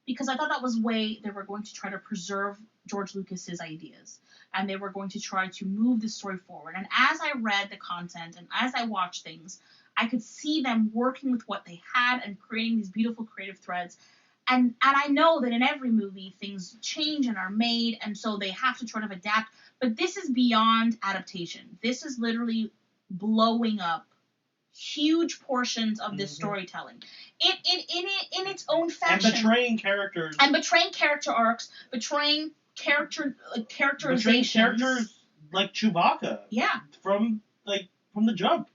S1: because I thought that was the way they were going to try to preserve George Lucas's ideas. And they were going to try to move the story forward. And as I read the content and as I watched things, I could see them working with what they had and creating these beautiful creative threads. And I know that in every movie, things change and are made, and so they have to sort of adapt. But this is beyond adaptation. This is literally blowing up huge portions of this storytelling in its own fashion.
S2: And betraying characters.
S1: And betraying character arcs, betraying characterizations.
S2: Betraying characters like Chewbacca.
S1: Yeah.
S2: From the jump.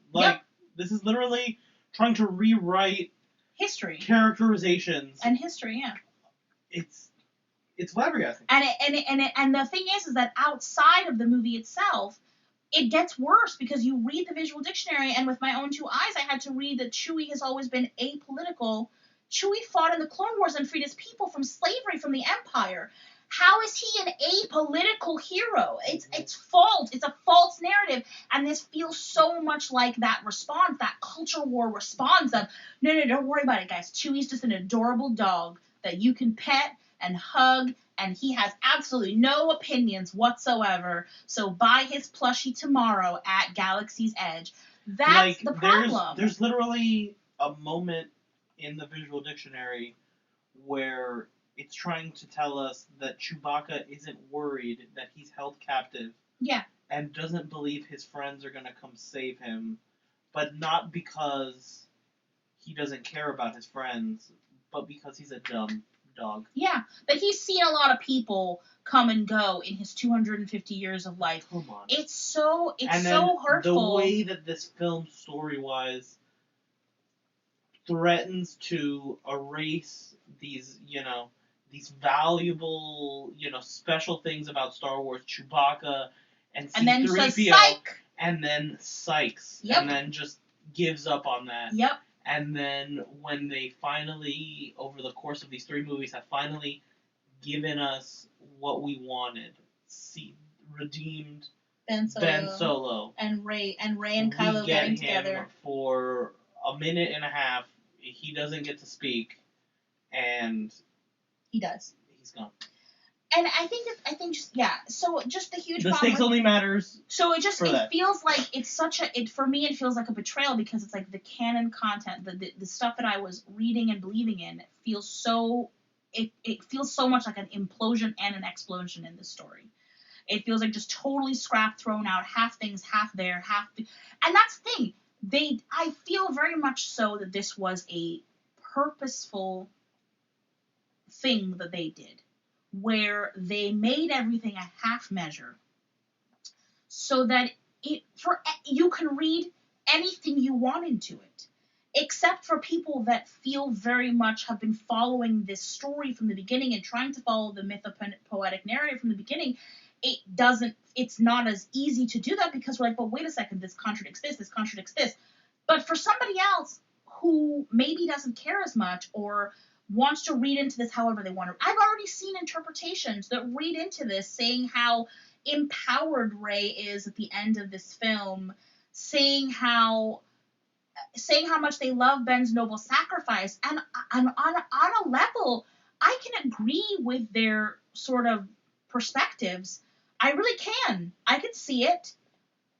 S2: This is literally trying to rewrite
S1: history,
S2: characterizations,
S1: and history. Yeah,
S2: it's flabbergasting.
S1: And the thing is that outside of the movie itself, it gets worse because you read the visual dictionary, and with my own two eyes, I had to read that Chewie has always been apolitical. Chewie fought in the Clone Wars and freed his people from slavery from the Empire. How is he an apolitical hero? It's false. It's a false narrative, and this feels so much like that response, that culture war response of, no, don't worry about it, guys. Chewie's just an adorable dog that you can pet and hug, and he has absolutely no opinions whatsoever, so buy his plushie tomorrow at Galaxy's Edge. That's the problem.
S2: There's literally a moment in the visual dictionary where it's trying to tell us that Chewbacca isn't worried that he's held captive.
S1: Yeah.
S2: And doesn't believe his friends are going to come save him, but not because he doesn't care about his friends, but because he's a dumb dog.
S1: Yeah, that he's seen a lot of people come and go in his 250 years of life.
S2: Come on.
S1: It's so hurtful.
S2: The way that this film, story-wise, threatens to erase these, these valuable, special things about Star Wars, Chewbacca and C-3PO,
S1: then says, psych!
S2: And then psychs,
S1: yep.
S2: And then just gives up on that.
S1: Yep.
S2: And then when they finally, over the course of these 3 movies, have finally given us what we wanted, redeemed Ben Solo.
S1: And Rey and Kylo getting together.
S2: For a minute and a half, he doesn't get to speak, and
S1: he does.
S2: He's gone.
S1: And I think so just the huge
S3: the
S1: problem.
S3: Stakes only matters.
S1: So it feels like it's for me it feels like a betrayal, because it's like the canon content, the stuff that I was reading and believing in feels so it feels so much like an implosion and an explosion in this story. It feels like just totally scrap thrown out, half things, half there, and that's the thing. I feel very much so that this was a purposeful thing that they did, where they made everything a half measure so that you can read anything you want into it, except for people that feel very much have been following this story from the beginning and trying to follow the mythopoetic narrative from the beginning. It's not as easy to do that, because we're like, but wait a second, this contradicts this. But for somebody else who maybe doesn't care as much or wants to read into this however they want to. I've already seen interpretations that read into this saying how empowered Rey is at the end of this film, saying how much they love Ben's noble sacrifice, and on a level I can agree with their sort of perspectives. I really can. I can see it,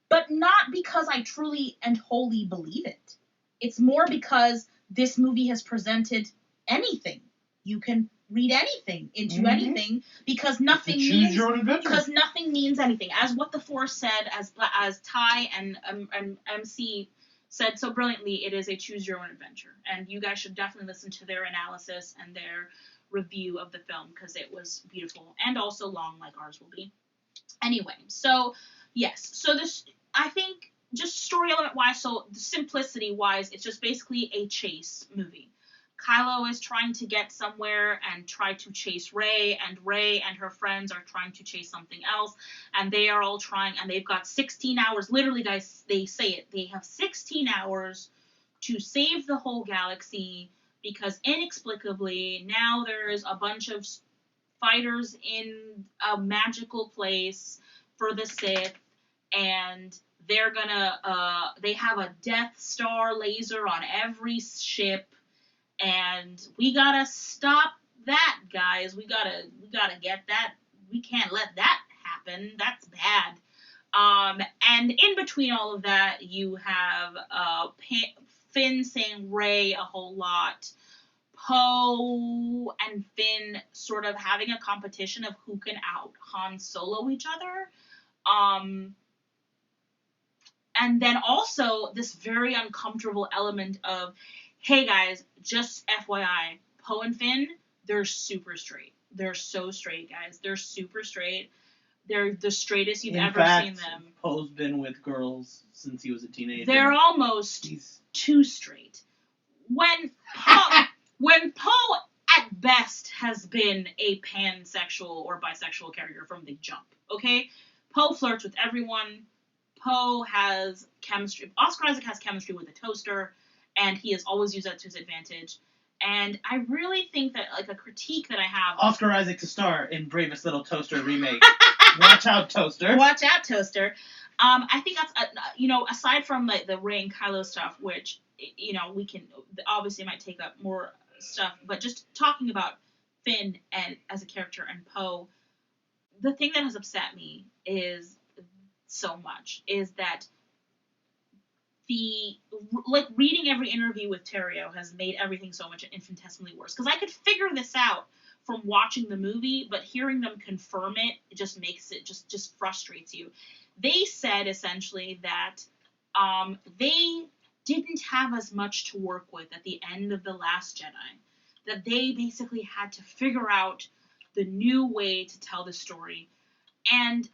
S1: but not because I truly and wholly believe it. It's more because this movie has presented anything. You can read anything into anything, because nothing means anything. As What the Force said, as Ty and MC said so brilliantly, it is a choose your own adventure, and you guys should definitely listen to their analysis and their review of the film, because it was beautiful and also long, like ours will be. Anyway, so yes, so this, I think, just story element wise, so simplicity wise, it's just basically a chase movie. Kylo is trying to get somewhere and try to chase Rey and her friends are trying to chase something else, and they are all trying, and they've got 16 hours, literally, guys, they say it, they have 16 hours to save the whole galaxy, because inexplicably, now there's a bunch of fighters in a magical place for the Sith, and they're gonna, they have a Death Star laser on every ship, and we gotta stop that, guys. We gotta get that. We can't let that happen. That's bad. And in between all of that, you have Finn saying Rey a whole lot. Poe and Finn sort of having a competition of who can out Han Solo each other. And then also this very uncomfortable element of, hey guys, just FYI, Poe and Finn, they're super straight. They're so straight, guys. They're super straight. They're the straightest you've ever seen them.
S3: Poe's been with girls since he was a teenager.
S1: They're almost too straight. When Poe at best has been a pansexual or bisexual character from the jump, okay? Poe flirts with everyone. Poe has chemistry. Oscar Isaac has chemistry with the toaster, and he has always used that to his advantage. And I really think that, like, a critique that I have...
S3: Oscar Isaac to star in Bravest Little Toaster remake. Watch out, Toaster.
S1: Watch out, Toaster. I think that's, aside from, like, the Rey and Kylo stuff, which, we can... Obviously, might take up more stuff, but just talking about Finn and as a character and Poe, the thing that has upset me is that reading every interview with Terrio has made everything so much infinitesimally worse. Because I could figure this out from watching the movie, but hearing them confirm it just makes it just frustrates you. They said essentially that they didn't have as much to work with at the end of The Last Jedi. That they basically had to figure out the new way to tell the story. And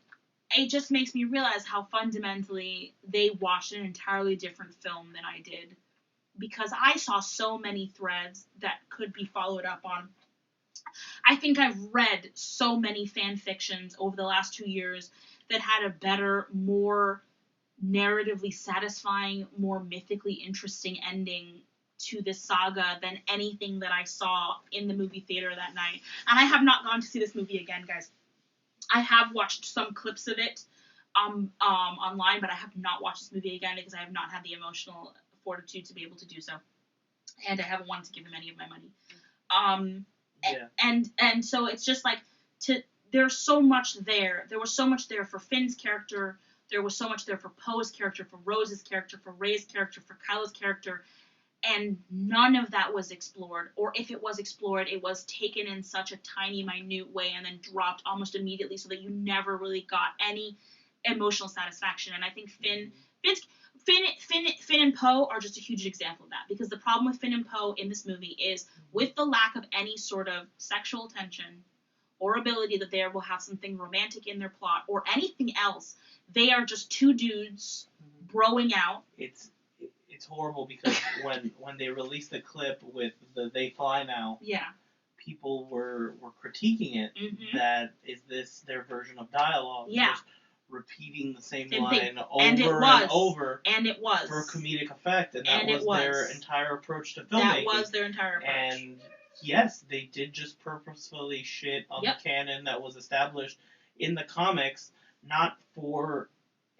S1: it just makes me realize how fundamentally they watched an entirely different film than I did. Because I saw so many threads that could be followed up on. I think I've read so many fan fictions over the last 2 years that had a better, more narratively satisfying, more mythically interesting ending to this saga than anything that I saw in the movie theater that night. And I have not gone to see this movie again, guys. I have watched some clips of it online, but I have not watched this movie again because I have not had the emotional fortitude to be able to do so. And I haven't wanted to give him any of my money. And so it's just like, there's so much there. There was so much there for Finn's character. There was so much there for Poe's character, for Rose's character, for Rey's character, for Kylo's character. And none of that was explored. Or if it was explored, it was taken in such a tiny, minute way and then dropped almost immediately so that you never really got any emotional satisfaction. And I think Finn and Poe are just a huge example of that. Because the problem with Finn and Poe in this movie is with the lack of any sort of sexual tension or ability that they will have something romantic in their plot or anything else, they are just two dudes broing out.
S2: It's horrible because when they released the clip with the "They Fly Now," people were critiquing it.
S1: Mm-hmm.
S2: That is this their version of dialogue? Just repeating the same line over and over.
S1: And it was
S2: for comedic effect, and that was their entire approach to filmmaking.
S1: That was their entire approach.
S2: And yes, they did just purposefully shit on the canon that was established in the comics, not for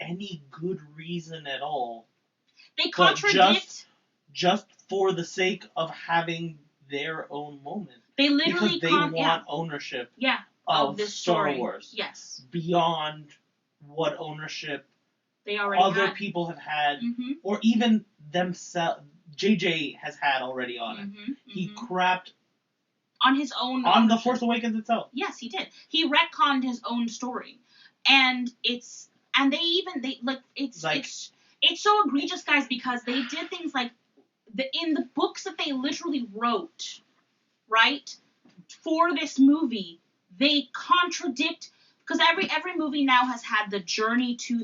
S2: any good reason at all.
S1: They contradict.
S2: Just for the sake of having their own moment.
S1: They literally
S2: because they want ownership of
S1: this
S2: Star
S1: story.
S2: Wars.
S1: Yes.
S2: Beyond what ownership
S1: they already
S2: other
S1: had.
S2: people have had, or even themselves. JJ has had already on it. He crapped
S1: on his own
S2: on The Force Awakens itself.
S1: Yes, he did. He retconned his own story, and it's so egregious, guys, because they did things like in the books that they literally wrote, right, for this movie, they contradict. Because every movie now has had the journey to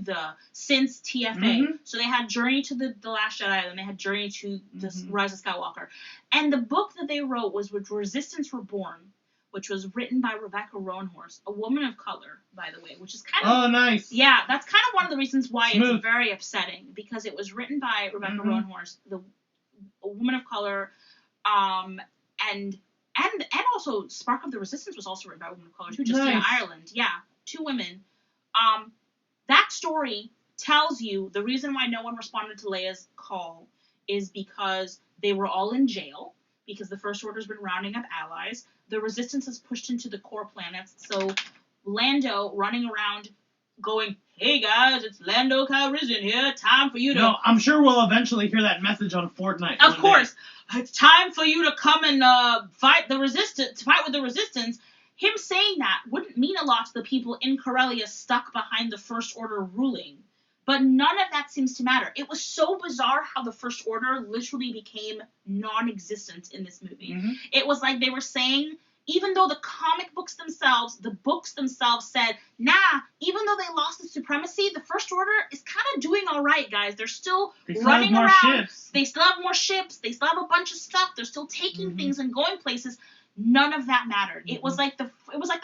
S1: since TFA. So they had Journey to the Last Jedi, and then they had Journey to the Rise of Skywalker. And the book that they wrote was with Resistance Reborn, which was written by Rebecca Roanhorse, a woman of color, by the way, which is kind of...
S3: Oh, nice.
S1: Yeah, that's kind of one of the reasons why it's very upsetting, because it was written by Rebecca Roanhorse, a woman of color, and also Spark of the Resistance was also written by a woman of color, too, just in Ireland. Yeah. 2 women. That story tells you the reason why no one responded to Leia's call is because they were all in jail, because the First Order's been rounding up allies. The Resistance has pushed into the core planets, so Lando running around going, "Hey guys, it's Lando Calrissian here, time for you to..."
S3: No, I'm sure we'll eventually hear that message on Fortnite.
S1: Of course. It's time for you to come and fight with the Resistance. Him saying that wouldn't mean a lot to the people in Corellia stuck behind the First Order ruling. But none of that seems to matter. It was so bizarre how the First Order literally became non-existent in this movie. It was like they were saying, even though the comic books themselves, the books themselves said, nah, even though they lost the supremacy, the First Order is kind of doing all right, guys. They're still running around.
S3: Ships.
S1: They still have more ships. They still have a bunch of stuff. They're still taking things and going places. None of that mattered. It was like the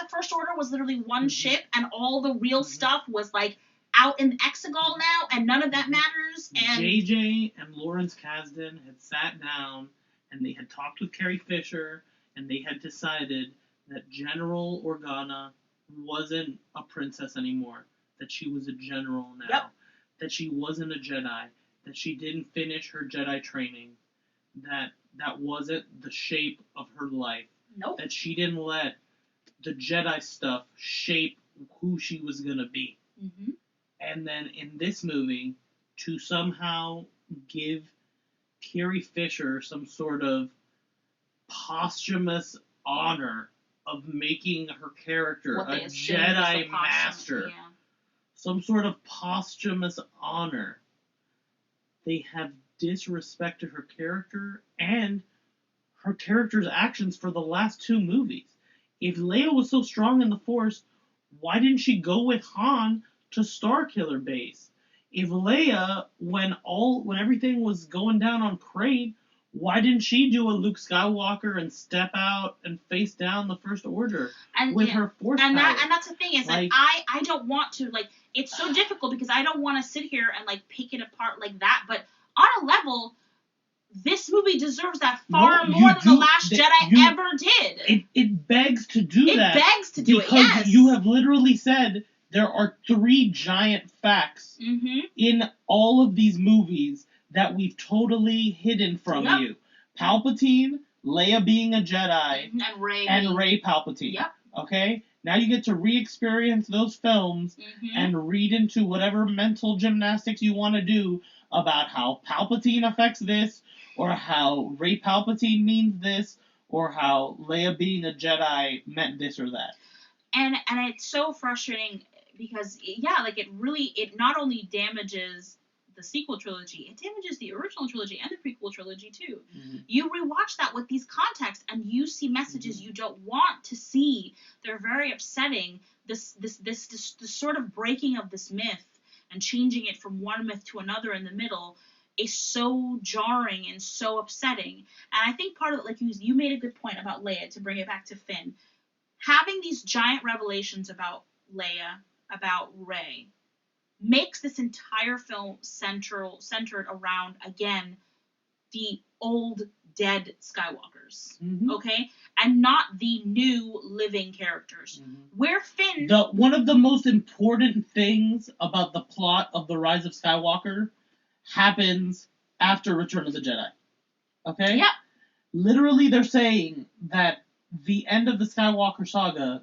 S1: First Order was literally one ship, and all the real stuff was like out in Exegol now, and none of that matters. And
S3: JJ and Lawrence Kasdan had sat down and they had talked with Carrie Fisher and they had decided that General Organa wasn't a princess anymore, that she was a general now,
S1: Yep.
S3: that she wasn't a Jedi, that she didn't finish her Jedi training, that wasn't the shape of her life,
S1: nope.
S3: that she didn't let the Jedi stuff shape who she was going to be.
S1: Mm-hmm.
S3: And then in this movie, to somehow give Carrie Fisher some sort of posthumous honor of making her character
S1: What
S3: a
S1: they assume is
S3: Jedi
S1: a
S3: Master,
S1: yeah.
S3: some sort of posthumous honor, they have disrespected her character and her character's actions for the last two movies. If Leia was so strong in the Force, why didn't she go with Han to Starkiller Base? If Leia, when everything was going down on Crate, why didn't she do a Luke Skywalker and step out and face down the First Order with her Force power?
S1: And that's the thing is like I don't want to, like, it's so difficult because I don't want to sit here and like pick it apart like that, but on a level, this movie deserves that far more than The Last Jedi ever did.
S3: It begs to do that.
S1: It begs to do it,
S3: because
S1: yes.
S3: you have literally said there are 3 giant facts in all of these movies that we've totally hidden from you. Palpatine, Leia being a Jedi, and Rey Palpatine.
S1: Yep.
S3: Okay? Now you get to re-experience those films and read into whatever mental gymnastics you want to do about how Palpatine affects this, or how Rey Palpatine means this, or how Leia being a Jedi meant this or that.
S1: And it's so frustrating because, like, it not only damages the sequel trilogy, it damages the original trilogy and the prequel trilogy too.
S3: Mm-hmm.
S1: You rewatch that with these contexts and you see messages you don't want to see. They're very upsetting. This sort of breaking of this myth and changing it from one myth to another in the middle is so jarring and so upsetting. And I think part of it, like you made a good point about Leia, to bring it back to Finn. Having these giant revelations about Leia, about Rey, makes this entire film centered around, again, the old dead Skywalkers, okay? And not the new living characters. Where Finn...
S3: One of the most important things about the plot of The Rise of Skywalker happens after Return of the Jedi. Okay?
S1: Yeah.
S3: Literally, they're saying that the end of the Skywalker saga,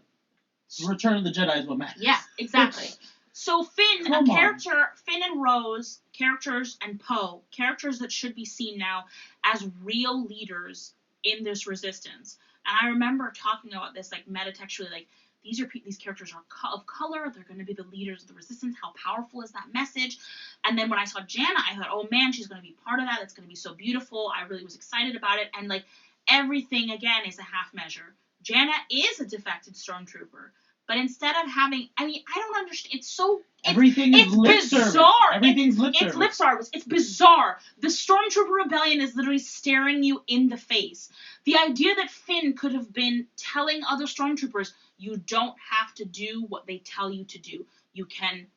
S3: Return of the Jedi is what matters.
S1: Yeah, exactly. So Finn and Rose, characters, and Poe, characters that should be seen now as real leaders in this resistance. And I remember talking about this, like, metatextually, like, these characters are of color, they're going to be the leaders of the resistance, how powerful is that message? And then when I saw Jannah, I thought, oh man, she's going to be part of that, it's going to be so beautiful, I really was excited about it, and, like, everything, again, is a half measure. Jannah is a defected stormtrooper. But instead of having, I don't understand. It's so...
S3: Everything is lip service.
S1: Bizarre.
S3: Everything's lip service.
S1: It's lip service. It's bizarre. The Stormtrooper Rebellion is literally staring you in the face. The idea that Finn could have been telling other Stormtroopers, you don't have to do what they tell you to do. You can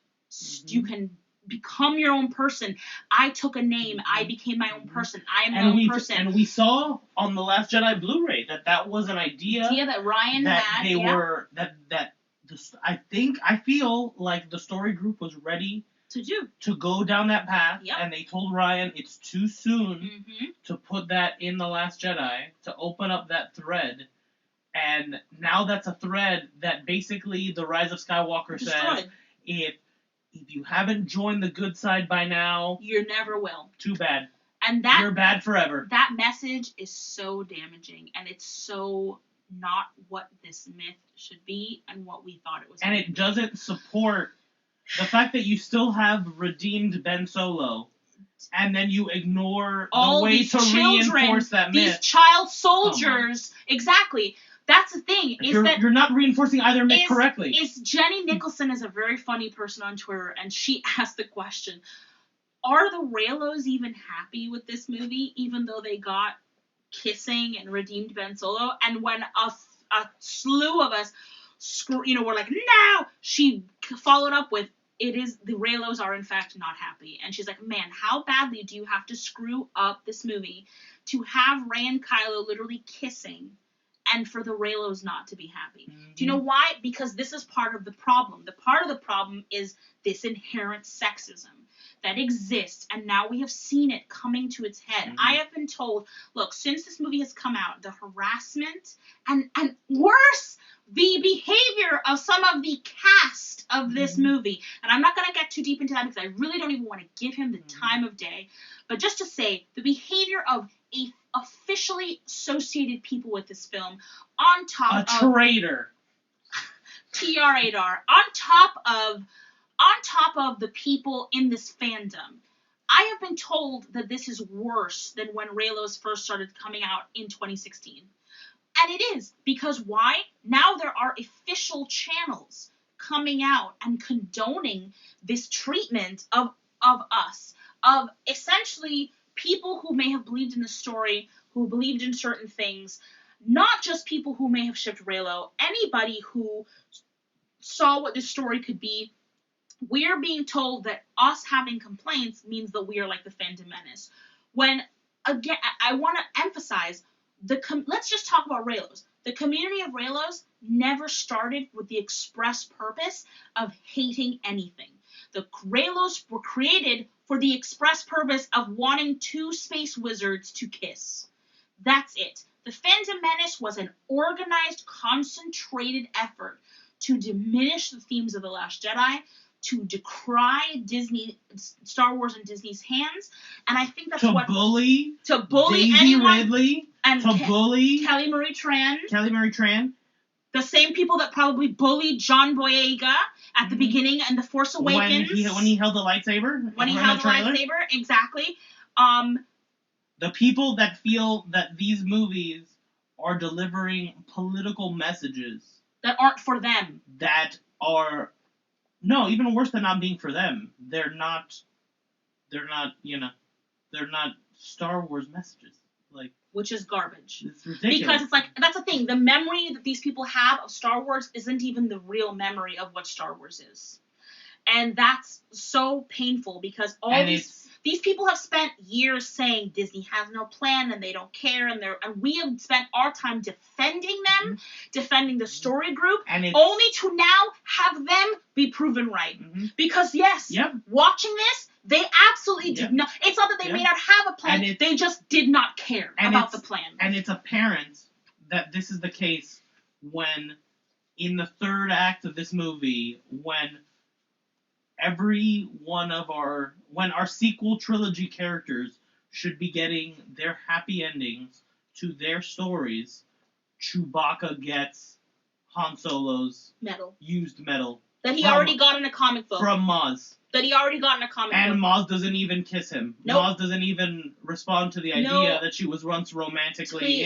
S1: become your own person. I took a name. I became my own person. I am my own person.
S3: And we saw on The Last Jedi Blu-ray that was an idea
S1: that Ryan
S3: that
S1: had.
S3: They were I feel like the story group was ready to go down that path, and they told Ryan it's too soon to put that in The Last Jedi, to open up that thread, and now that's a thread that basically The Rise of Skywalker says, if you haven't joined the good side by now,
S1: you never will.
S3: Too bad.
S1: And that
S3: you're bad forever.
S1: That message is so damaging, and it's so not what this myth should be and what we thought it was.
S3: And it doesn't support the fact that you still have redeemed Ben Solo, and then you ignore
S1: all
S3: the way
S1: these
S3: to reinforce that myth.
S1: These child soldiers, exactly. That's the thing. You're
S3: not reinforcing either myth correctly.
S1: Jenny Nicholson is a very funny person on Twitter, and she asked the question, are the Reylos even happy with this movie, even though they got kissing and redeemed Ben Solo? And when a slew of us, were like, no! She followed up with, the Reylos are in fact not happy. And she's like, man, how badly do you have to screw up this movie to have Rey and Kylo literally kissing and for the Reylos not to be happy?
S3: Mm-hmm.
S1: Do you know why? Because this is part of the problem. The part of the problem is this inherent sexism that exists, and now we have seen it coming to its head.
S3: Mm-hmm.
S1: I have been told, look, since this movie has come out, the harassment and worse, the behavior of some of the cast of this movie, and I'm not going to get too deep into that because I really don't even want to give him the time of day, but just to say, the behavior of officially associated people with this film, on top of...
S3: A traitor.
S1: TR8R, on top of the people in this fandom. I have been told that this is worse than when Reylos first started coming out in 2016. And it is, because why? Now there are official channels coming out and condoning this treatment of us, of essentially people who may have believed in the story, who believed in certain things, not just people who may have shipped Reylo, anybody who saw what this story could be. We're being told that us having complaints means that we are like the Phantom Menace. When, again, I want to emphasize, let's just talk about Reylos. The community of Reylos never started with the express purpose of hating anything. The Reylos were created for the express purpose of wanting two space wizards to kiss. That's it. The Phantom Menace was an organized, concentrated effort to diminish the themes of The Last Jedi, to decry Star Wars in Disney's hands, and I think that's
S3: to bully
S1: Daisy
S3: anyone, Ridley,
S1: and
S3: to bully
S1: Kelly Marie Tran, the same people that probably bullied John Boyega at the beginning and The Force Awakens
S3: when he held the lightsaber,
S1: exactly.
S3: The people that feel that these movies are delivering political messages
S1: that aren't for them,
S3: that are no, even worse than not being for them. They're not Star Wars messages. Like,
S1: which is garbage.
S3: It's ridiculous.
S1: Because it's like, that's the thing, the memory that these people have of Star Wars isn't even the real memory of what Star Wars is. And that's so painful because these people have spent years saying Disney has no plan and they don't care, and we have spent our time defending them, defending the story group, only to now have them be proven right. Because watching this, they absolutely did not. It's not that they may not have a plan; they just did not care about the plan.
S3: And it's apparent that this is the case when, in the third act of this movie, when our sequel trilogy characters should be getting their happy endings to their stories, Chewbacca gets Han Solo's used medal
S1: that he already got in a comic book
S3: from Maz. And Maz doesn't even kiss him.
S1: Nope.
S3: Maz doesn't even respond to the idea that she was once romantically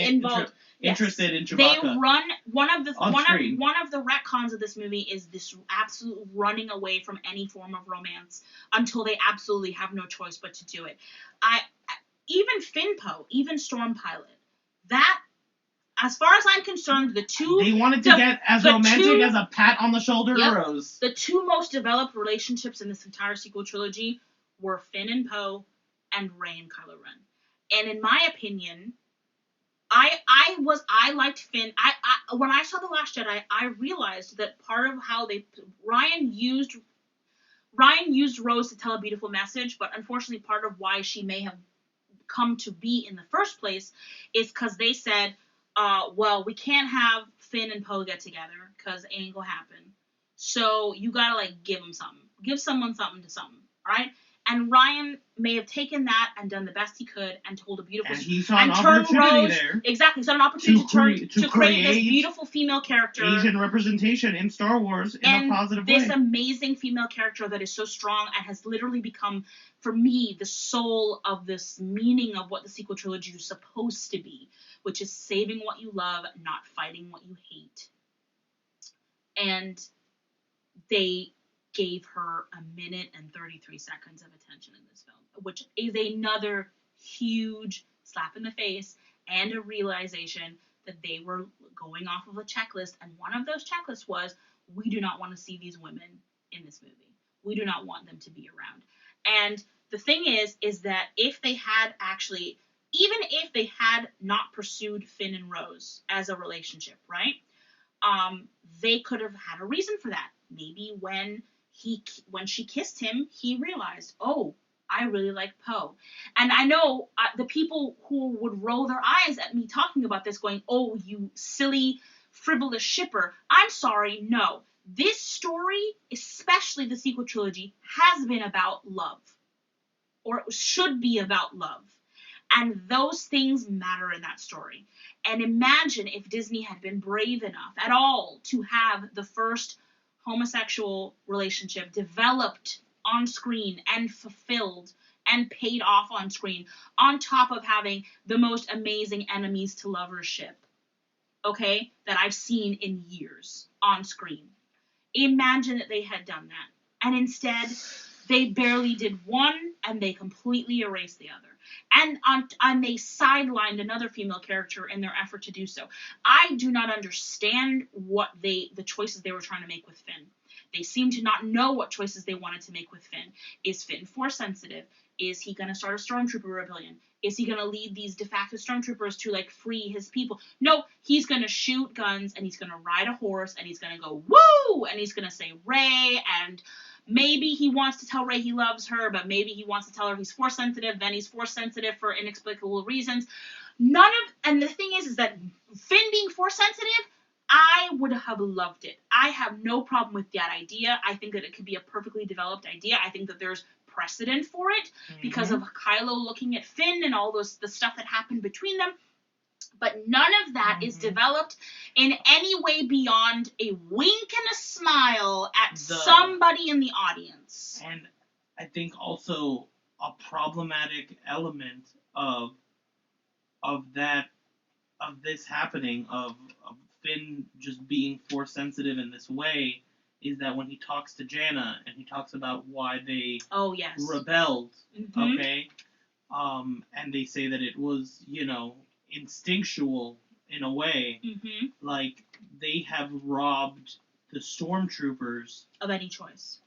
S3: interested in Chewbacca.
S1: They run one of the retcons of this movie is this absolute running away from any form of romance until they absolutely have no choice but to do it. Even Finpo, even Storm Pilot, that, as far as I'm concerned,
S3: they wanted to get as romantic as a pat on the shoulder rose.
S1: The two most developed relationships in this entire sequel trilogy were Finn and Poe and Rey and Kylo Ren. And in my opinion, I liked Finn. When I saw The Last Jedi, I realized that part of how Ryan used Rose to tell a beautiful message, but unfortunately part of why she may have come to be in the first place is because they said, well, we can't have Finn and Poe get together because it ain't gonna happen. So you gotta give them something. Give someone something to something, right? And Ryan may have taken that and done the best he could and told a beautiful
S3: story. And he saw an opportunity there.
S1: Exactly, saw an opportunity to create this beautiful female character.
S3: Asian representation in Star Wars in a positive way.
S1: This amazing female character that is so strong and has literally become, for me, the soul of this meaning of what the sequel trilogy is supposed to be, which is saving what you love, not fighting what you hate. And they gave her 1 minute and 33 seconds of attention in this film, which is another huge slap in the face and a realization that they were going off of a checklist, and one of those checklists was, we do not want to see these women in this movie. we do not want them to be around. And the thing is that if they had actually, even if they had not pursued Finn and Rose as a relationship, right? They could have had a reason for that. Maybe when she kissed him, he realized, oh, I really like Poe. And I know the people who would roll their eyes at me talking about this, going, oh, you silly, frivolous shipper. I'm sorry, no. This story, especially the sequel trilogy, has been about love. Or it should be about love. And those things matter in that story. And imagine if Disney had been brave enough at all to have the first homosexual relationship developed on screen and fulfilled and paid off on screen, on top of having the most amazing enemies to lovers ship, okay, that I've seen in years on screen. Imagine that they had done that. And instead, they barely did one, and they completely erased the other. And they sidelined another female character in their effort to do so. I do not understand the choices they were trying to make with Finn. They seem to not know what choices they wanted to make with Finn. Is Finn Force sensitive? Is he going to start a Stormtrooper rebellion? Is he going to lead these de facto Stormtroopers to, like, free his people? No, he's going to shoot guns, and he's going to ride a horse, and he's going to go, woo! And he's going to say, Rey, and maybe he wants to tell Rey he loves her, but maybe he wants to tell her he's Force sensitive, then he's Force sensitive for inexplicable reasons. And the thing is that Finn being Force sensitive, I would have loved it. I have no problem with that idea. I think that it could be a perfectly developed idea. I think that there's precedent for it because of Kylo looking at Finn and all the stuff that happened between them. But none of that is developed in any way beyond a wink and a smile at somebody in the audience.
S3: And I think also a problematic element of this happening, of Finn just being Force sensitive in this way, is that when he talks to Jannah and he talks about why they rebelled, okay, and they say that it was, instinctual in a way, like they have robbed the Stormtroopers
S1: of any choice.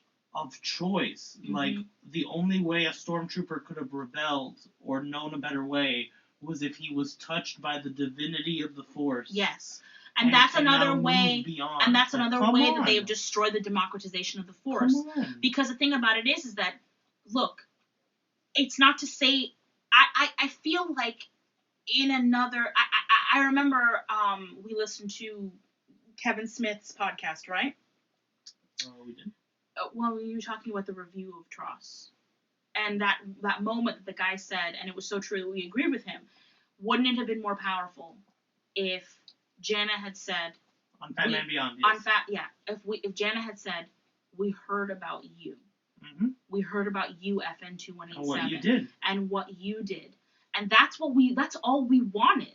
S3: Like, the only way a Stormtrooper could have rebelled or known a better way was if he was touched by the divinity of the Force.
S1: Yes. And that's another way. And that's another way that they have destroyed the democratization of the Force. Because the thing about it is that, look, it's not to say. I feel like in another. I remember we listened to Kevin Smith's podcast, right?
S3: We did.
S1: Well, we were talking about the review of Tross. And that moment that the guy said, and it was so true that we agreed with him, wouldn't it have been more powerful if Jannah had said
S3: on Batman Beyond?
S1: Yes. If Jannah had said, we heard about you. We heard about you, FN 2187.
S3: And what you did.
S1: And what you did. And that's all we wanted.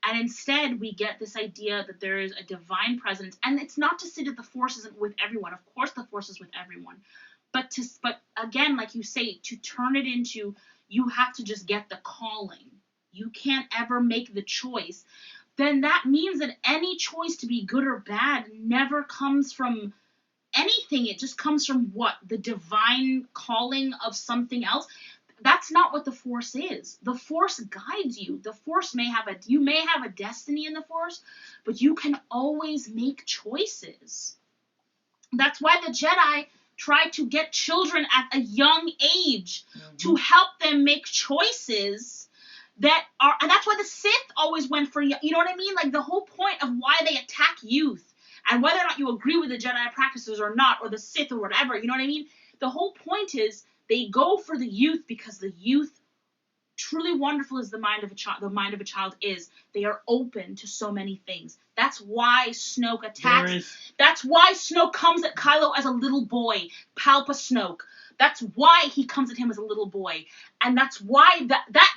S1: And instead, we get this idea that there is a divine presence. And it's not to say that the Force isn't with everyone. Of course the Force is with everyone. But again, like you say, to turn it into, you have to just get the calling. You can't ever make the choice. Then that means that any choice to be good or bad never comes from anything. It just comes from what? The divine calling of something else. That's not what the Force is. The Force guides you. The Force you may have a destiny in the Force, but you can always make choices. That's why the Jedi try to get children at a young age to help them make choices that are, and that's why the Sith always went for, you know what I mean? Like, the whole point of why they attack youth, and whether or not you agree with the Jedi practices or not, or the Sith or whatever, you know what I mean? The whole point is they go for the youth because the youth, truly wonderful as the mind of a child is, they are open to so many things. That's why Snoke attacks. That's why Snoke comes at Kylo as a little boy, Palpa Snoke. That's why he comes at him as a little boy, and that's why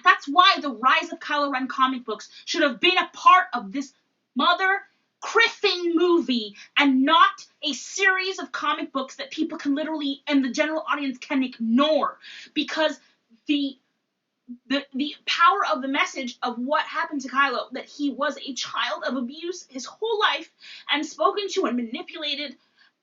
S1: that's why the Rise of Kylo Ren comic books should have been a part of this mother criffing movie, and not a series of comic books that people can literally, and the general audience can ignore, because the power of the message of what happened to Kylo, that he was a child of abuse his whole life and spoken to and manipulated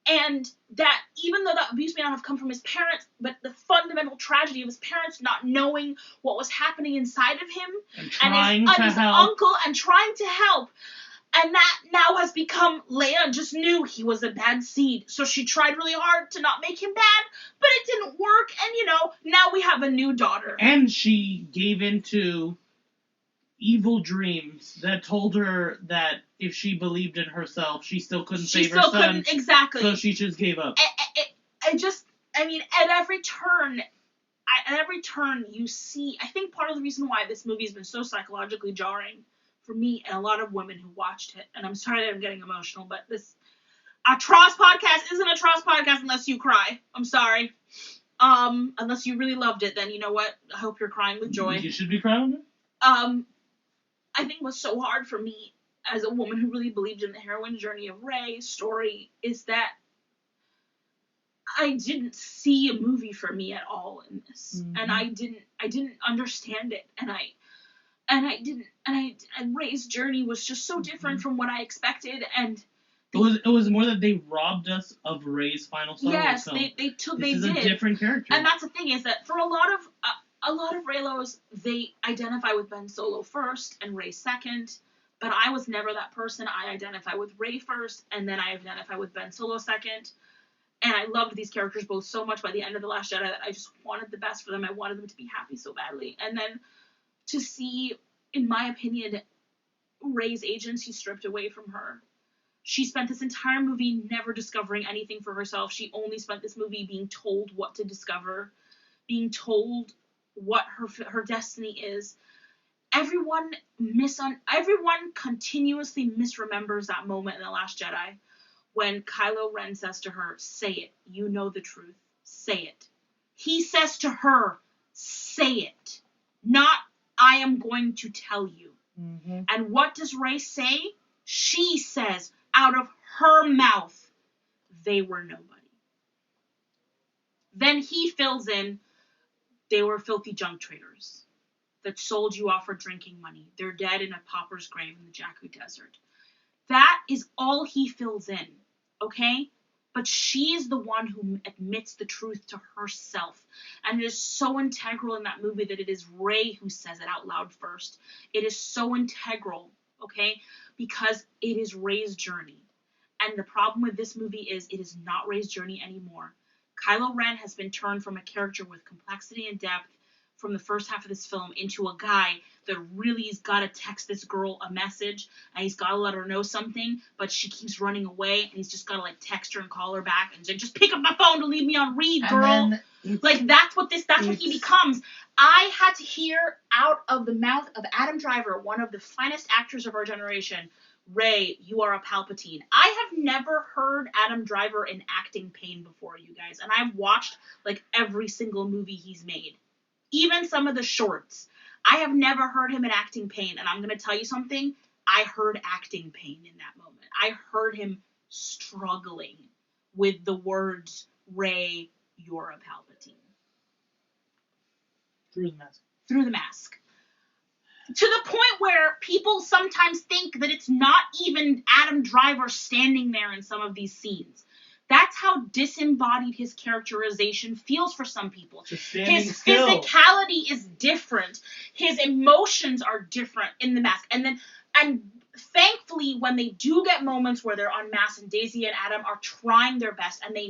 S1: And that even though that abuse may not have come from his parents, but the fundamental tragedy of his parents not knowing what was happening inside of him
S4: And trying to
S1: his
S4: help.
S1: uncle and trying to help. And that now has become, Leia just knew he was a bad seed, so she tried really hard to not make him bad, but it didn't work, and now we have a new daughter.
S4: And she gave into evil dreams that told her that if she believed in herself, she still couldn't save her son.
S1: Exactly.
S4: So she just gave up.
S1: At every turn you see, I think part of the reason why this movie has been so psychologically jarring for me and a lot of women who watched it, and I'm sorry that I'm getting emotional, but a Tross podcast isn't a Tross podcast unless you cry. I'm sorry. Unless you really loved it, then you know what? I hope you're crying with joy.
S4: You should be crying.
S1: I think what's so hard for me as a woman who really believed in the heroine journey of Rey's story is that I didn't see a movie for me at all in this, and I didn't understand it, and Rey's journey was just so different from what I expected, and
S4: it was more that they robbed us of Rey's final Star Wars
S1: yes,
S4: film.
S1: they
S4: This is
S1: did.
S4: a different character,
S1: and that's the thing is that for a lot of Reylos, they identify with Ben Solo first and Rey second, but I was never that person. I identify with Rey first, and then I identify with Ben Solo second. And I loved these characters both so much by the end of The Last Jedi that I just wanted the best for them. I wanted them to be happy so badly. And then to see, in my opinion, Rey's agency stripped away from her. She spent this entire movie never discovering anything for herself. She only spent this movie being told what to discover, being told what her destiny is. Everyone continuously misremembers that moment in The Last Jedi when Kylo Ren says to her, "Say it. You know the truth. Say it." He says to her, "Say it." Not, "I am going to tell you."
S4: Mm-hmm.
S1: And what does Rey say? She says out of her mouth, "They were nobody." Then he fills in, "They were filthy junk traders that sold you off for drinking money. They're dead in a pauper's grave in the Jakku Desert." That is all he fills in, okay? But she is the one who admits the truth to herself. And it is so integral in that movie that it is Rey who says it out loud first. It is so integral, okay? Because it is Rey's journey. And the problem with this movie is it is not Rey's journey anymore. Kylo Ren has been turned from a character with complexity and depth from the first half of this film into a guy that really has got to text this girl a message and he's got to let her know something, but she keeps running away and he's just got to like text her and call her back and say, "Just pick up my phone to leave me on read, girl." Like that's what he becomes. I had to hear out of the mouth of Adam Driver, one of the finest actors of our generation, "Rey, you are a Palpatine." I have never heard Adam Driver in acting pain before, you guys, and I've watched like every single movie he's made. Even some of the shorts. I have never heard him in acting pain, and I'm going to tell you something. I heard acting pain in that moment. I heard him struggling with the words, "Rey, you're a Palpatine."
S4: Through the mask.
S1: Through the mask. To the point where people sometimes think that it's not even Adam Driver standing there in some of these scenes. That's how disembodied his characterization feels for some people. His physicality is different. His emotions are different in the mask. And thankfully, when they do get moments where they're unmasked and Daisy and Adam are trying their best and they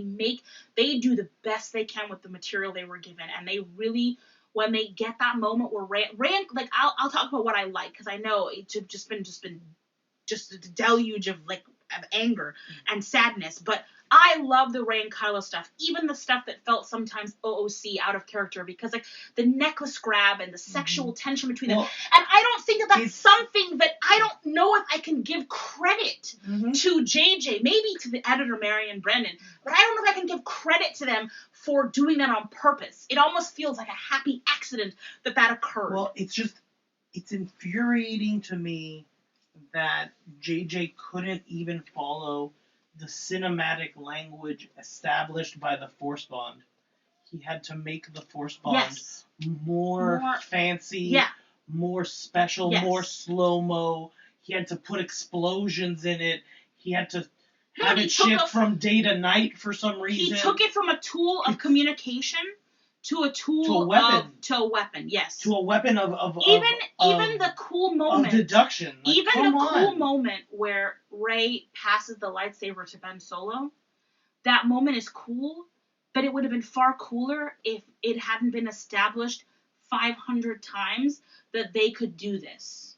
S1: do the best they can with the material they were given. And they really, when they get that moment where Rey, like I'll talk about what I like because I know it's just been a deluge of anger and sadness, but I love the Rey and Kylo stuff, even the stuff that felt sometimes OOC out of character, because like the necklace grab and the sexual tension between them, and I don't think that's something that I don't know if I can give credit to JJ, maybe to the editor Marion Brennan, but I don't know if I can give credit to them for doing that on purpose. It almost feels like a happy accident that occurred.
S3: Well, it's infuriating to me that JJ couldn't even follow the cinematic language established by the Force Bond. He had to make the Force Bond more fancy, more special, more slow-mo. He had to put explosions in it. He had to have it shift from day to night for some reason.
S1: He took it from a tool of communication to a tool
S3: to a weapon.
S1: To a weapon, yes.
S3: To a weapon of
S1: even the cool moment.
S3: Of deduction. Like,
S1: even the cool moment where Rey passes the lightsaber to Ben Solo, that moment is cool, but it would have been far cooler if it hadn't been established 500 times that they could do this.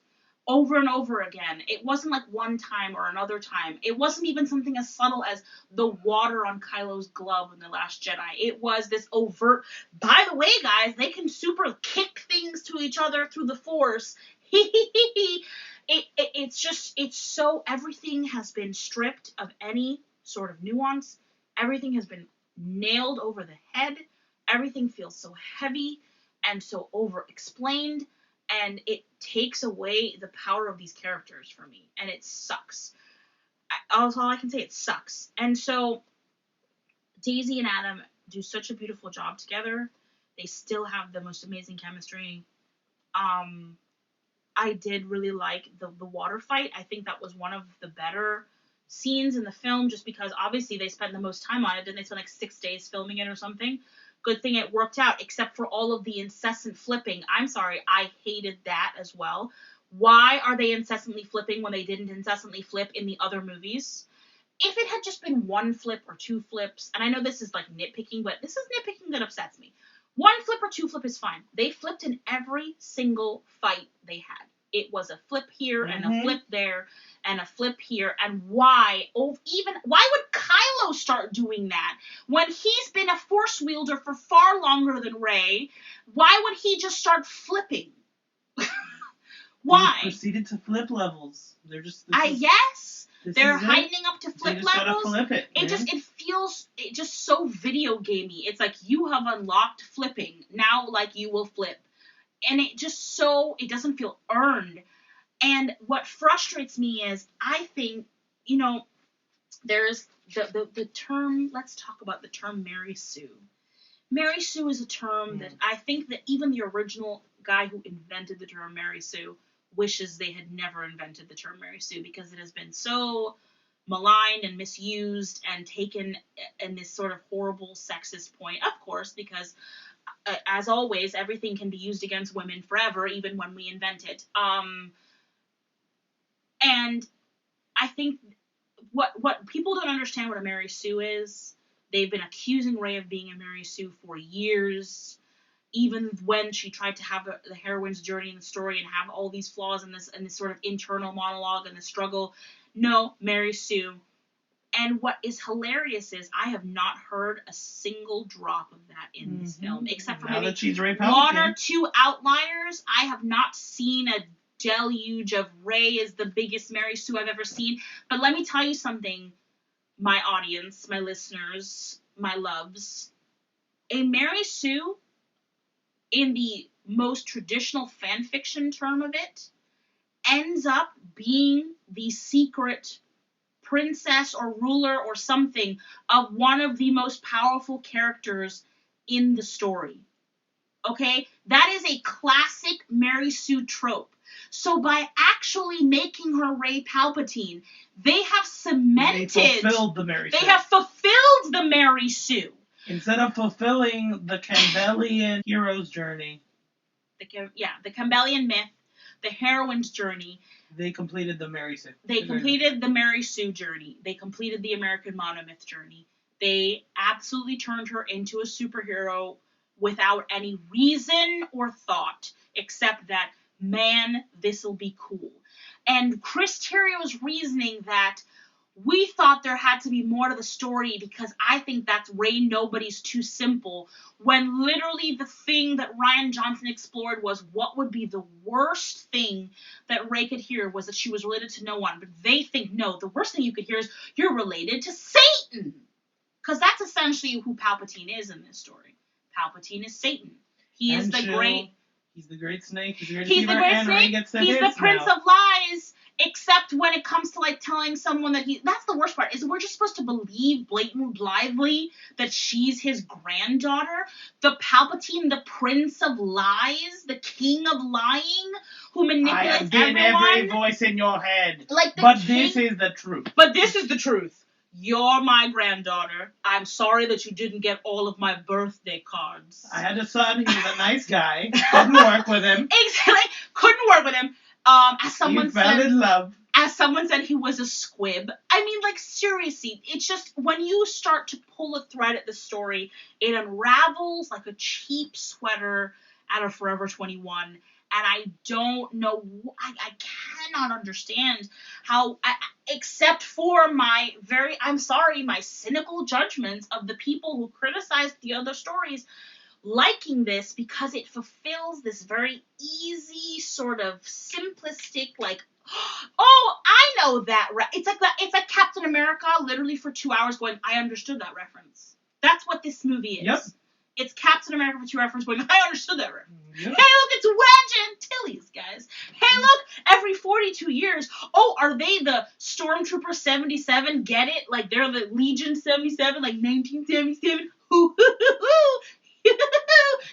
S1: Over and over again. It wasn't like one time or another time. It wasn't even something as subtle as the water on Kylo's glove in The Last Jedi. It was this overt, by the way, guys, they can super kick things to each other through the Force. It's so, everything has been stripped of any sort of nuance. Everything has been nailed over the head. Everything feels so heavy and so over-explained. And it takes away the power of these characters for me. And it sucks. That's all I can say. It sucks. And so, Daisy and Adam do such a beautiful job together. They still have the most amazing chemistry. I did really like the water fight. I think that was one of the better scenes in the film, just because obviously they spent the most time on it. Didn't they spend like 6 days filming it or something? Good thing it worked out, except for all of the incessant flipping. I'm sorry, I hated that as well. Why are they incessantly flipping when they didn't incessantly flip in the other movies? If it had just been one flip or two flips, and I know this is like nitpicking, but this is nitpicking that upsets me. One flip or two flip is fine. They flipped in every single fight they had. It was a flip here and a flip there and a flip here. And why? Oh, why would Kylo start doing that when he's been a Force wielder for far longer than Rey? Why would he just start flipping? Why?
S3: They proceeded to flip levels. They're just.
S1: They're heightening up to flip levels.
S3: Gotta flip it.
S1: It feels just so video gamey. It's like you have unlocked flipping. Now, like, you will flip. And it doesn't feel earned. And what frustrates me is, I think, there's the term, let's talk about the term Mary Sue. Mary Sue is a term that I think that even the original guy who invented the term Mary Sue wishes they had never invented the term Mary Sue, because it has been so maligned and misused and taken in this sort of horrible sexist point, of course, because as always, everything can be used against women forever, even when we invent it. And I think what people don't understand what a Mary Sue is. They've been accusing Rey of being a Mary Sue for years, even when she tried to have the heroine's journey in the story and have all these flaws and this sort of internal monologue and the struggle. No, Mary Sue. And what is hilarious is I have not heard a single drop of that in this film, except for maybe one or two outliers. I have not seen a deluge of Rey is the biggest Mary Sue I've ever seen. But let me tell you something, my audience, my listeners, my loves. A Mary Sue, in the most traditional fan fiction term of it, ends up being the secret princess or ruler or something of one of the most powerful characters in the story. Okay? That is a classic Mary Sue trope. So by actually making her Rey Palpatine, they have cemented...
S3: They fulfilled the Mary Sue.
S1: They have fulfilled the Mary Sue.
S3: Instead of fulfilling the Campbellian hero's journey.
S1: The Campbellian myth, the heroine's journey.
S3: They completed the Mary Sue.
S1: They completed the Mary Sue journey. They completed the American monomyth journey. They absolutely turned her into a superhero without any reason or thought, except that, man, this'll be cool. And Chris Terrio's reasoning that we thought there had to be more to the story because I think that's Rey Nobody's too simple, when literally the thing that Rian Johnson explored was what would be the worst thing that Rey could hear was that she was related to no one. But they think, no, the worst thing you could hear is you're related to Satan. Because that's essentially who Palpatine is in this story. Palpatine is Satan. He is the great...
S3: He's the great snake. He's the great
S1: snake. He's the prince of lies. Except when it comes to, like, telling someone that that's the worst part, is we're just supposed to believe blithely that she's his granddaughter? The Palpatine, the prince of lies, the king of lying, who manipulates everyone.
S3: I have been every voice in your head. But this is the truth.
S1: But this is the truth. you're my granddaughter. I'm sorry that you didn't get all of my birthday cards.
S3: I had a son. He was a nice guy. Couldn't work with him.
S1: Exactly. Couldn't work with him. As someone
S3: He fell in love.
S1: As someone said, he was a squib. I mean, like, seriously, it's just, when you start to pull a thread at the story, it unravels like a cheap sweater out of Forever 21, and I don't know, I cannot understand how, except for my my cynical judgments of the people who criticized the other stories, liking this because it fulfills this very easy, sort of simplistic, like, oh, I know that. It's like Captain America literally for 2 hours going, I understood that reference. That's what this movie is.
S3: Yep.
S1: It's Captain America for 2 hours going, I understood that reference.
S3: Yep.
S1: Hey, look, it's Wedge Antilles, guys. Hey, look, every 42 years, oh, are they the Stormtrooper 77? Get it? Like, they're the Legion 77, like 1977?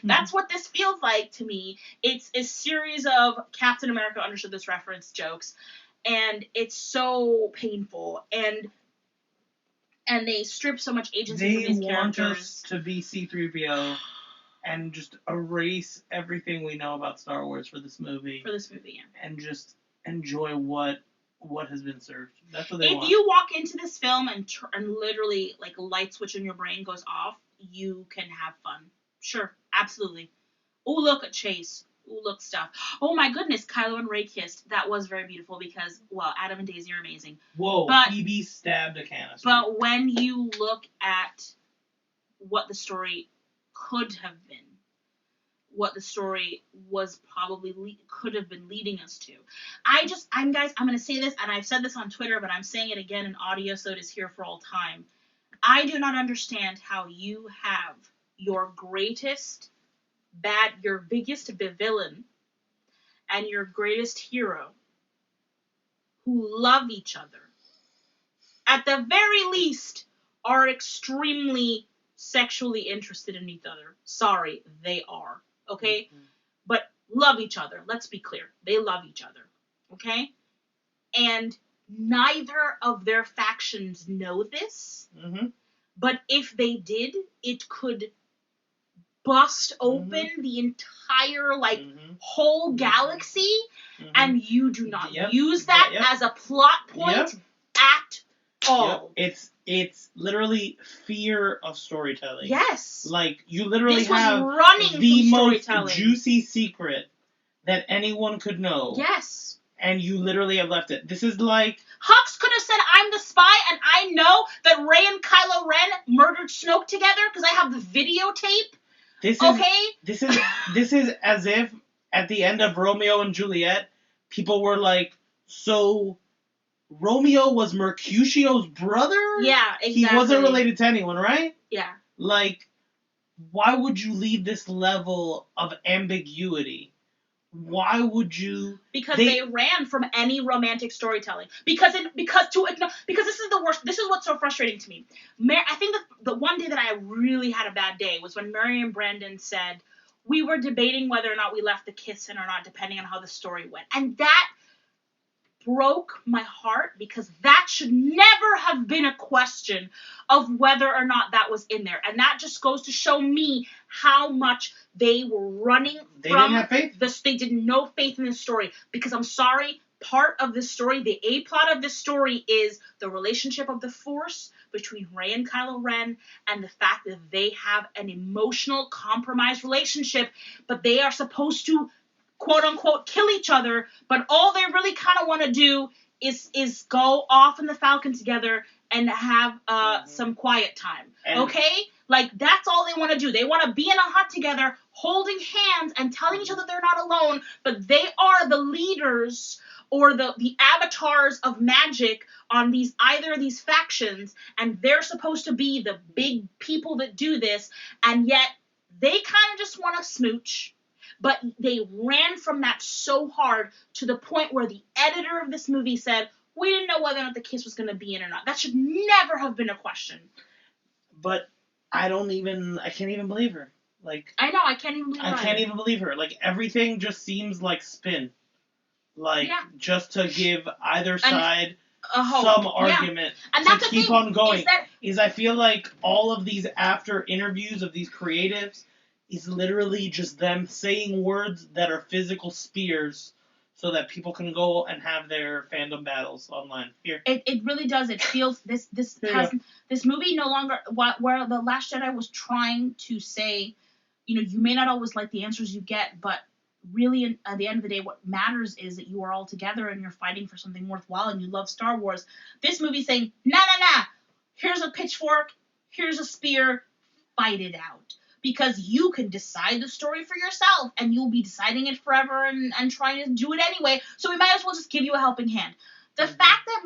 S1: That's what this feels like to me. It's a series of Captain America understood this reference jokes, and it's so painful, and they strip so much agency from these
S3: They want
S1: characters.
S3: us to be C-3PO and just erase everything we know about Star Wars for this movie.
S1: Yeah.
S3: And just enjoy what has been served. That's what they want.
S1: If you walk into this film and literally, like, a light switch in your brain goes off, you can have fun. Sure, absolutely. Oh, look, a chase. Oh, look, stuff. Oh, my goodness, Kylo and Rey kissed. That was very beautiful because, well, Adam and Daisy are amazing.
S3: Whoa,
S1: but,
S3: BB stabbed a canister.
S1: But when you look at what the story could have been, what the story was probably could have been leading us to. I'm going to say this, and I've said this on Twitter, but I'm saying it again in audio so it is here for all time. I do not understand how you have your biggest villain and your greatest hero who love each other, at the very least, are extremely sexually interested in each other. Sorry, they are. Okay? Mm-hmm. But love each other. Let's be clear. They love each other. Okay? And neither of their factions know this.
S3: Mm-hmm.
S1: But if they did, it could bust open the entire, whole galaxy, and you do not use that as a plot point at all.
S3: It's literally fear of storytelling.
S1: Yes.
S3: Like, you literally
S1: this was
S3: have
S1: running
S3: the most
S1: storytelling.
S3: Juicy secret that anyone could know.
S1: Yes.
S3: And you literally have left it. This is like...
S1: Hux could have said, I'm the spy, and I know that Rey and Kylo Ren murdered Snoke together because I have the videotape.
S3: This is as if at the end of Romeo and Juliet, people were like, so Romeo was Mercutio's brother?
S1: Yeah, exactly.
S3: He wasn't related to anyone, right?
S1: Yeah.
S3: Like, why would you leave this level of ambiguity? Why would you?
S1: Because they ran from any romantic storytelling. Because this is the worst. This is what's so frustrating to me. I think the one day that I really had a bad day was when Mary and Brandon said we were debating whether or not we left the kiss in or not, depending on how the story went, and that broke my heart because that should never have been a question of whether or not that was in there. And that just goes to show me how much they were running
S3: They didn't have faith?
S1: They did no faith in this story. Because I'm sorry, part of this story, the A-plot of this story is the relationship of the Force between Rey and Kylo Ren and the fact that they have an emotional, compromised relationship, but they are supposed to quote-unquote kill each other, but all they really kind of want to do is go off in the Falcon together and have some quiet time. Okay? Like, that's all they want to do. They want to be in a hut together, holding hands and telling each other they're not alone, but they are the leaders or the avatars of magic on either of these factions, and they're supposed to be the big people that do this, and yet they kind of just want to smooch. But they ran from that so hard to the point where the editor of this movie said, we didn't know whether or not the kiss was going to be in or not. That should never have been a question.
S3: But I can't even believe her. Like,
S1: I know, I can't even believe her.
S3: I can't even believe her. Like, everything just seems like spin. Like, just to give either side
S1: a hope.
S3: some
S1: Yeah.
S3: argument
S1: And
S3: to
S1: that's the
S3: keep
S1: thing,
S3: on going.
S1: is
S3: I feel like all of these after interviews of these creatives is literally just them saying words that are physical spears so that people can go and have their fandom battles online. Here.
S1: It really does. It feels this movie no longer where The Last Jedi was trying to say, you may not always like the answers you get, but really at the end of the day, what matters is that you are all together and you're fighting for something worthwhile and you love Star Wars. This movie's saying, nah, here's a pitchfork, here's a spear, fight it out. Because you can decide the story for yourself, and you'll be deciding it forever and trying to do it anyway. So we might as well just give you a helping hand. The fact that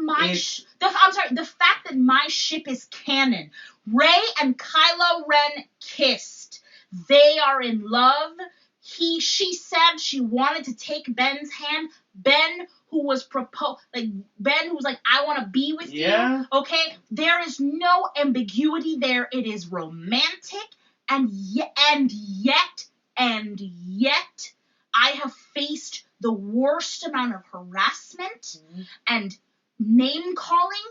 S1: the fact that my ship is canon. Rey and Kylo Ren kissed. They are in love. She said she wanted to take Ben's hand. Ben, who was like, I want to be with you. Okay, there is no ambiguity there. It is romantic. And yet, I have faced the worst amount of harassment and name calling.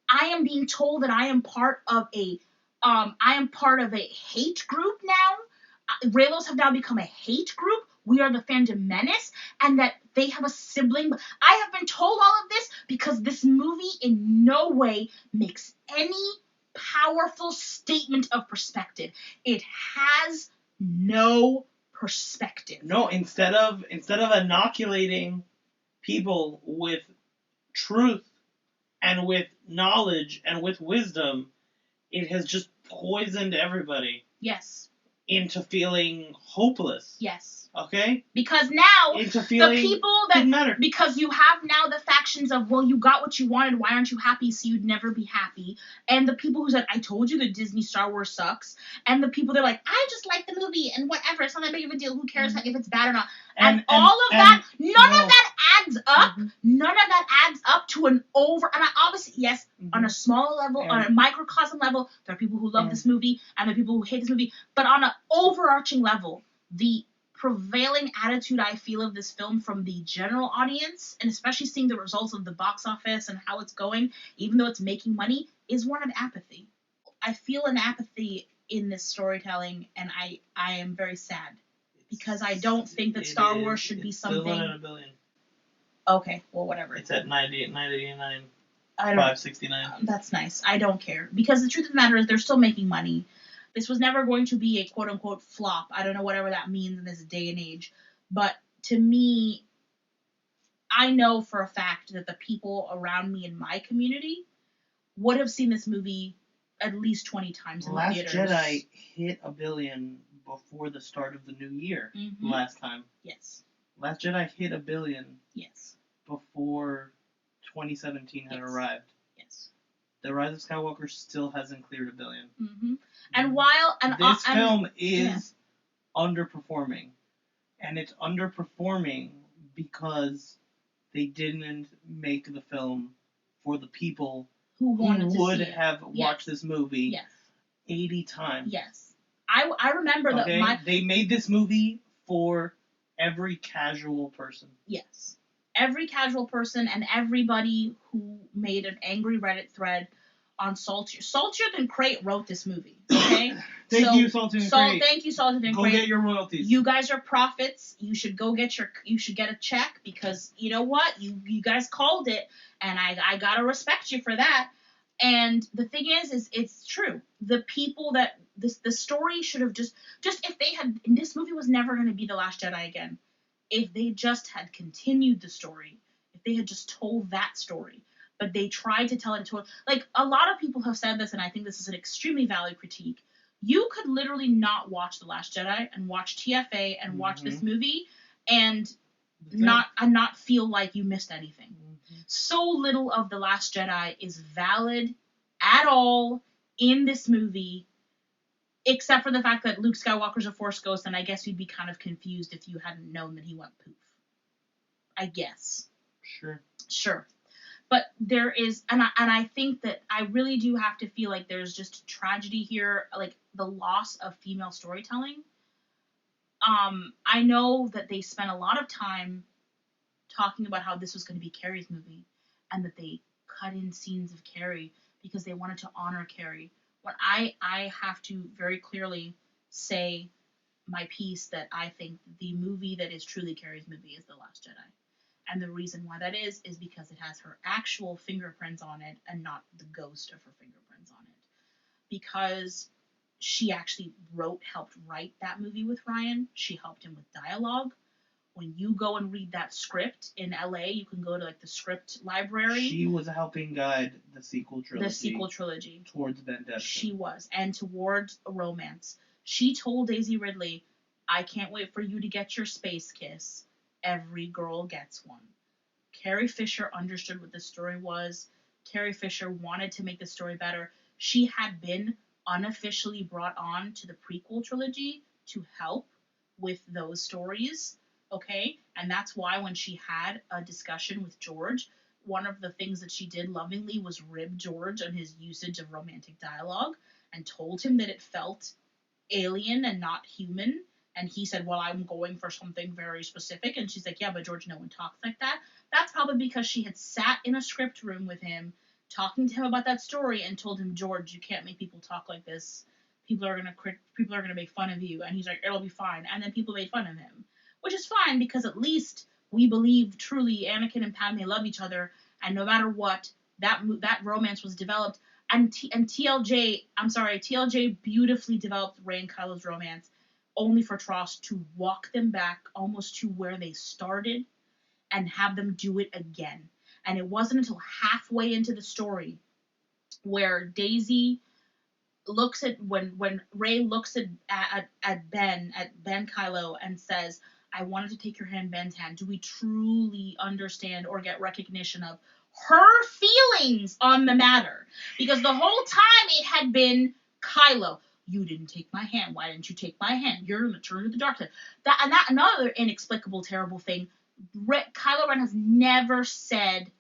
S1: I am being told that I am part of a hate group now. Reylos have now become a hate group. We are the Fandom Menace, and that they have a sibling. I have been told all of this because this movie in no way makes any powerful statement of perspective. It has no perspective.
S3: No, instead of inoculating people with truth and with knowledge and with wisdom, it has just poisoned everybody.
S1: Yes.
S3: Into feeling hopeless.
S1: Yes.
S3: Okay?
S1: Because now,
S3: into feeling
S1: the people that, because you have now the factions of, well, you got what you wanted, why aren't you happy, so you'd never be happy, and the people who said, I told you that Disney Star Wars sucks, and the people that are like, I just like the movie, and whatever, it's not that big of a deal, who cares if it's bad or not, and all of that, none of that adds up, none of that adds up to an and obviously, yes, on a smaller level, on a microcosm level, there are people who love this movie, and there are people who hate this movie, but on an overarching level, the prevailing attitude I feel of this film from the general audience, and especially seeing the results of the box office and how it's going, even though it's making money, is one of apathy. I feel an apathy in this storytelling, and I am very sad because I don't think that Star Wars should be something.
S2: Still not at $1 billion.
S1: Okay, well, whatever.
S2: It's at 989,
S1: 569. That's nice. I don't care because the truth of the matter is they're still making money. This was never going to be a quote-unquote flop. I don't know whatever that means in this day and age. But to me, I know for a fact that the people around me in my community would have seen this movie at least 20 times in the theaters.
S3: Last Jedi hit $1 billion before the start of the new year last time.
S1: Yes.
S3: Last Jedi hit $1 billion before 2017 had arrived.
S1: Yes.
S3: The Rise of Skywalker still hasn't cleared $1 billion.
S1: And while
S3: this film is underperforming, and it's underperforming because they didn't make the film for the people who would have watched this movie 80 times.
S1: Yes, I remember that
S3: they made this movie for every casual person.
S1: Yes, every casual person and everybody who made an angry Reddit thread on Saltier. Saltier than Crate wrote this movie. Okay.
S3: Thank you, Saltier and Crate.
S1: Thank you, Saltier and Crate.
S3: Go get your royalties.
S1: You guys are prophets. You should go get you should get a check because you know what? You guys called it, and I gotta respect you for that. And the thing is it's true. The people that the story should have just if they had, and this movie was never going to be The Last Jedi again. If they just had continued the story, if they had just told that story. But they tried to tell it to, like, a lot of people have said this, and I think this is an extremely valid critique. You could literally not watch The Last Jedi and watch TFA and watch this movie and not feel like you missed anything. So little of The Last Jedi is valid at all in this movie, except for the fact that Luke Skywalker's a Force ghost, and I guess you'd be kind of confused if you hadn't known that he went poof. I guess. Sure. But there is, and I think that I really do have to feel like there's just tragedy here, like the loss of female storytelling. I know that they spent a lot of time talking about how this was going to be Carrie's movie, and that they cut in scenes of Carrie because they wanted to honor Carrie. When I have to very clearly say my piece that I think the movie that is truly Carrie's movie is The Last Jedi. And the reason why that is because it has her actual fingerprints on it and not the ghost of her fingerprints on it. Because she actually helped write that movie with Ryan. She helped him with dialogue. When you go and read that script in LA, you can go to like the script library.
S3: She was helping guide the sequel trilogy. Towards Vendetta.
S1: She was. And towards a romance. She told Daisy Ridley, I can't wait for you to get your space kiss. Every girl gets one. Carrie Fisher understood what the story was. Carrie Fisher wanted to make the story better. She had been unofficially brought on to the prequel trilogy to help with those stories, okay? And that's why when she had a discussion with George, one of the things that she did lovingly was rib George on his usage of romantic dialogue and told him that it felt alien and not human. And he said, well, I'm going for something very specific. And she's like, yeah, but George, no one talks like that. That's probably because she had sat in a script room with him, talking to him about that story, and told him, George, you can't make people talk like this. People are gonna make fun of you. And he's like, it'll be fine. And then people made fun of him, which is fine because at least we believe truly Anakin and Padme love each other, and no matter what, that romance was developed. And TLJ beautifully developed Rey and Kylo's romance, only for Tross to walk them back almost to where they started and have them do it again. And it wasn't until halfway into the story where Daisy looks at when Rey looks at Ben Kylo and says, I wanted to take your hand, Ben's hand. Do we truly understand or get recognition of her feelings on the matter? Because the whole time it had been Kylo. You didn't take my hand. Why didn't you take my hand? You're going to turn to the dark side. That another inexplicable, terrible thing. Kylo Ren has never said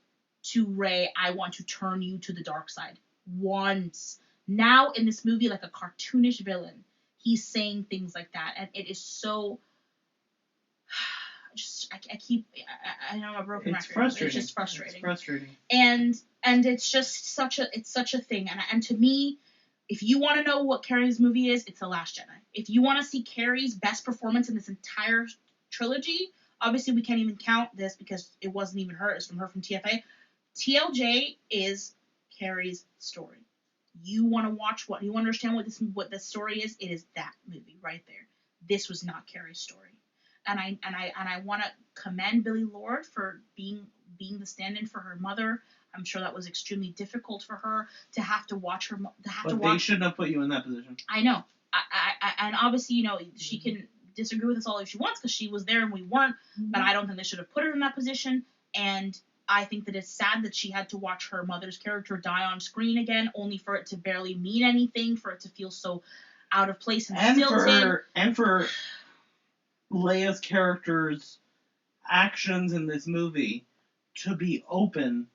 S1: to Rey, I want to turn you to the dark side. Once. Now in this movie, like a cartoonish villain, he's saying things like that. And it is so... I know I'm a broken record.
S3: Frustrating.
S1: It's just frustrating.
S3: It's frustrating.
S1: And it's just such a thing. And to me, if you want to know what Carrie's movie is, it's The Last Jedi. If you want to see Carrie's best performance in this entire trilogy, obviously we can't even count this because it wasn't even her. It's from her from TFA. TLJ is Carrie's story. You want to watch what you understand what this story is? It is that movie right there. This was not Carrie's story. And I want to commend Billie Lourd for being the stand-in for her mother. I'm sure that was extremely difficult for her to have to watch her.
S3: They shouldn't have put you in that position.
S1: I know. And obviously, she can disagree with us all if she wants because she was there and we weren't. But I don't think they should have put her in that position. And I think that it's sad that she had to watch her mother's character die on screen again, only for it to barely mean anything, for it to feel so out of place and stilted.
S3: And for Leia's character's actions in this movie to be open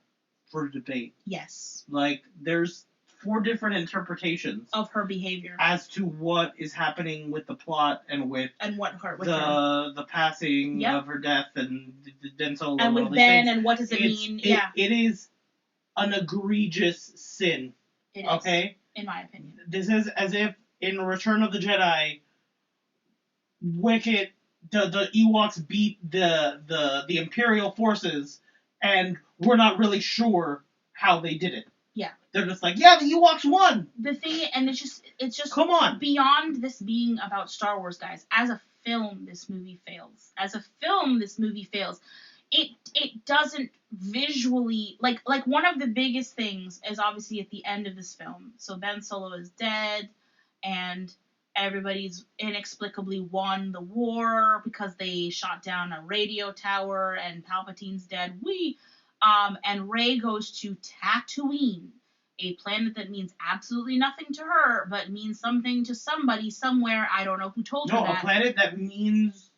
S3: for debate.
S1: Yes.
S3: Like, there's 4 different interpretations
S1: of her behavior
S3: as to what is happening with the plot and with
S1: the
S3: passing of her death and Den Solo
S1: and with Ben and what does it mean?
S3: It is an egregious sin.
S1: It
S3: is, okay?
S1: In my opinion.
S3: This is as if in Return of the Jedi, Wicket, the Ewoks beat the Imperial forces, and we're not really sure how they did it.
S1: Yeah.
S3: They're just like, yeah, the Ewoks won.
S1: The thing, and it's just
S3: come on.
S1: Beyond this being about Star Wars, guys, as a film, this movie fails. It doesn't visually, like one of the biggest things is obviously at the end of this film. So Ben Solo is dead, and everybody's inexplicably won the war because they shot down a radio tower, and Palpatine's dead. And Rey goes to Tatooine, a planet that means absolutely nothing to her, but means something to somebody somewhere. I don't know who told her that.
S3: No, a planet that means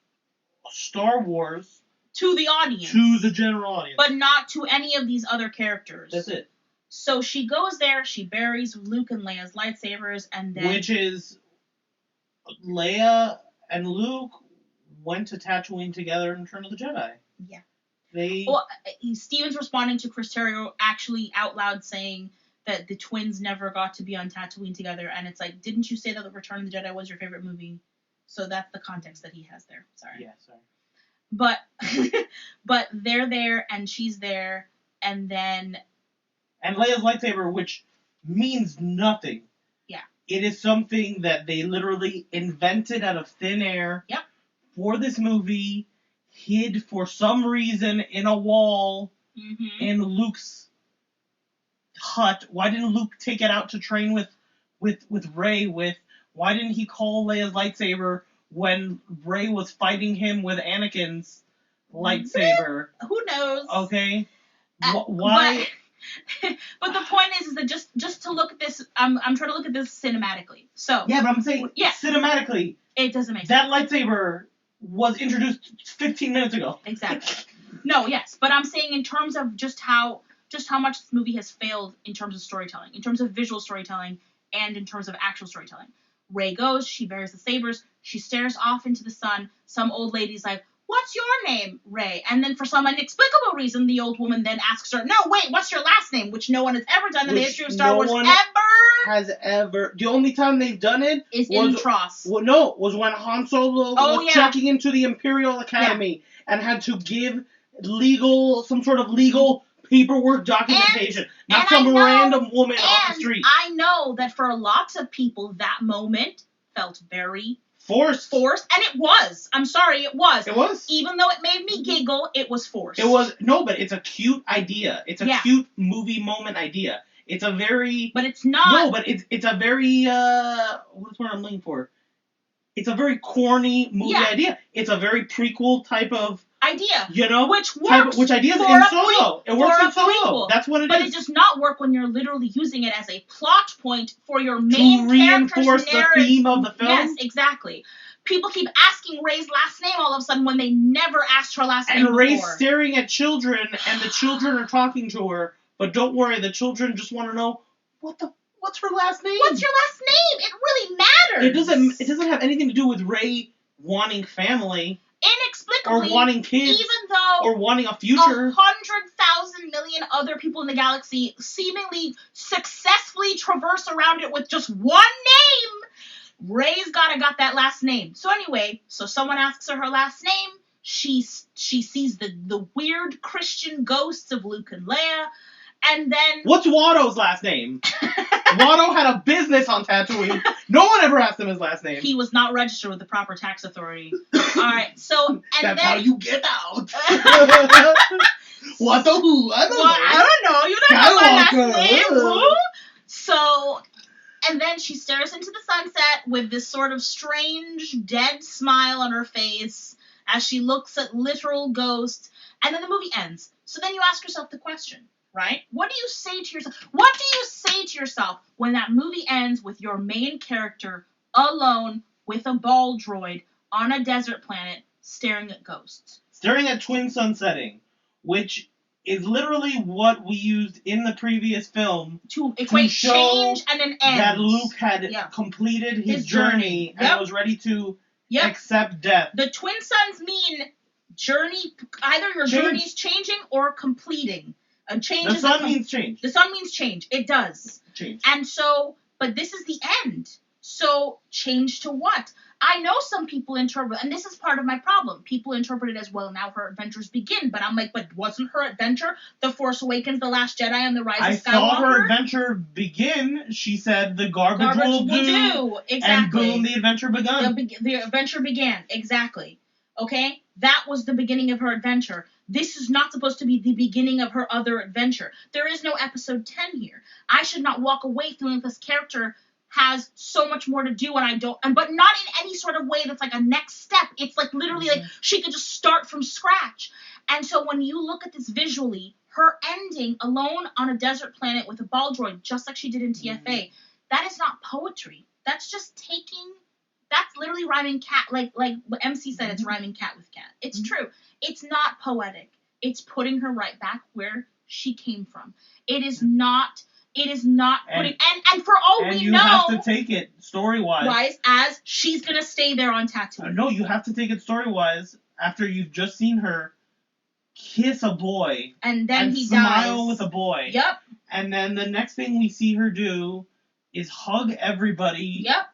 S3: Star Wars.
S1: To the audience.
S3: To the general audience.
S1: But not to any of these other characters.
S3: That's it.
S1: So she goes there, she buries Luke and Leia's lightsabers, and then...
S3: Which is... Leia and Luke went to Tatooine together in Return of the Jedi.
S1: Yeah. Steven's responding to Chris Terrio actually out loud saying that the twins never got to be on Tatooine together, and it's like, didn't you say that The Return of the Jedi was your favorite movie? So that's the context that he has there. Sorry.
S2: Yeah, sorry.
S1: But they're there, and she's there, and then...
S3: And Leia's lightsaber, which means nothing.
S1: Yeah.
S3: It is something that they literally invented out of thin air.
S1: Yep.
S3: For this movie, hid for some reason in a wall in Luke's hut. Why didn't Luke take it out to train with Rey with? Why didn't he call Leia's lightsaber when Rey was fighting him with Anakin's lightsaber?
S1: Who knows?
S3: Okay. Why?
S1: But the point is that just to look at this, I'm trying to look at this cinematically. So
S3: yeah, but I'm saying cinematically,
S1: it doesn't make
S3: that
S1: sense.
S3: lightsaber was introduced 15 minutes ago.
S1: Exactly. No, yes, but I'm saying in terms of just how much this movie has failed in terms of storytelling, in terms of visual storytelling, and in terms of actual storytelling. Rey goes, she bears the sabers, she stares off into the sun. Some old lady's like, "What's your name, Rey?" And then for some inexplicable reason, the old woman then asks her, "No, wait, what's your last name?" Which no one has ever done in the history of Star Wars ever.
S3: The only time they've done it
S1: is in Tross.
S3: Was when Han Solo was checking into the Imperial Academy and had to give some sort of legal paperwork documentation, not some random woman off the street.
S1: I know that for lots of people, that moment felt very
S3: forced,
S1: and it was. I'm sorry, it was.
S3: It was.
S1: Even though it made me giggle, it was forced.
S3: It was but it's a cute idea. It's a cute movie moment idea. It's a very.
S1: But it's not.
S3: No, but it's a very what's what I'm looking for? It's a very corny movie idea. It's a very prequel type of
S1: idea.
S3: You know,
S1: which works.
S3: Which ideas in Solo? It works in Solo. That's what it is.
S1: But it does not work when you're literally using it as a plot point for your main
S3: to reinforce the theme of the film.
S1: Yes, exactly. People keep asking Rey's last name all of a sudden when they never asked her last name before.
S3: And Rey's staring at children, and the children are talking to her. But don't worry, the children just want to know what's her last name.
S1: What's your last name? It really matters.
S3: It doesn't have anything to do with Rey wanting family.
S1: Inexplicably,
S3: or wanting kids,
S1: even though
S3: or wanting a future,
S1: 100,000 million other people in the galaxy seemingly successfully traverse around it with just one name, Rey's got that last name. So anyway, someone asks her last name. She sees the weird Christian ghosts of Luke and Leia, and then
S3: what's Watto's last name? Watto had a business on Tatooine. No one ever asked him his last name.
S1: He was not registered with the proper tax authority. All right, so
S3: that's how you get out. Watto who? I
S1: don't know. You don't know my last name. Who? So, and then she stares into the sunset with this sort of strange, dead smile on her face as she looks at literal ghosts, and then the movie ends. So then you ask yourself the question. Right? What do you say to yourself? What do you say to yourself when that movie ends with your main character alone with a ball droid on a desert planet staring at ghosts?
S3: Staring at twin sunsetting, which is literally what we used in the previous film
S1: to equate
S3: show
S1: change and an end.
S3: That Luke had completed his journey and was ready to accept death.
S1: The twin suns mean journey. Either your journey's changing or completing.
S3: The sun means change.
S1: The sun means change. It does.
S3: Change.
S1: And so, but this is the end. So, change to what? I know some people interpret, and this is part of my problem. People interpret it as, well, now her adventures begin. But I'm like, but wasn't her adventure The Force Awakens, The Last Jedi, and The Rise of Skywalker?
S3: I saw her adventure begin. She said the garbage will do.
S1: Exactly.
S3: And boom, the adventure began.
S1: The adventure began. Exactly. Okay? That was the beginning of her adventure. This is not supposed to be the beginning of her other adventure. There is no episode 10 here. I should not walk away feeling this character has so much more to do, and I don't, but not in any sort of way that's like a next step. It's like literally like she could just start from scratch. And so when you look at this visually, her ending alone on a desert planet with a ball droid, just like she did in TFA, that is not poetry. That's just that's literally rhyming cat, like what MC said, it's rhyming cat with cat. It's true. It's not poetic. It's putting her right back where she came from. It is not putting, and for all we know,
S3: you have to take it story-wise
S1: as she's gonna stay there on Tatooine.
S3: No, you have to take it story-wise after you've just seen her kiss a boy
S1: And then
S3: and
S1: he
S3: smile
S1: dies.
S3: with a boy.
S1: Yep.
S3: And then the next thing we see her do is hug everybody.
S1: Yep.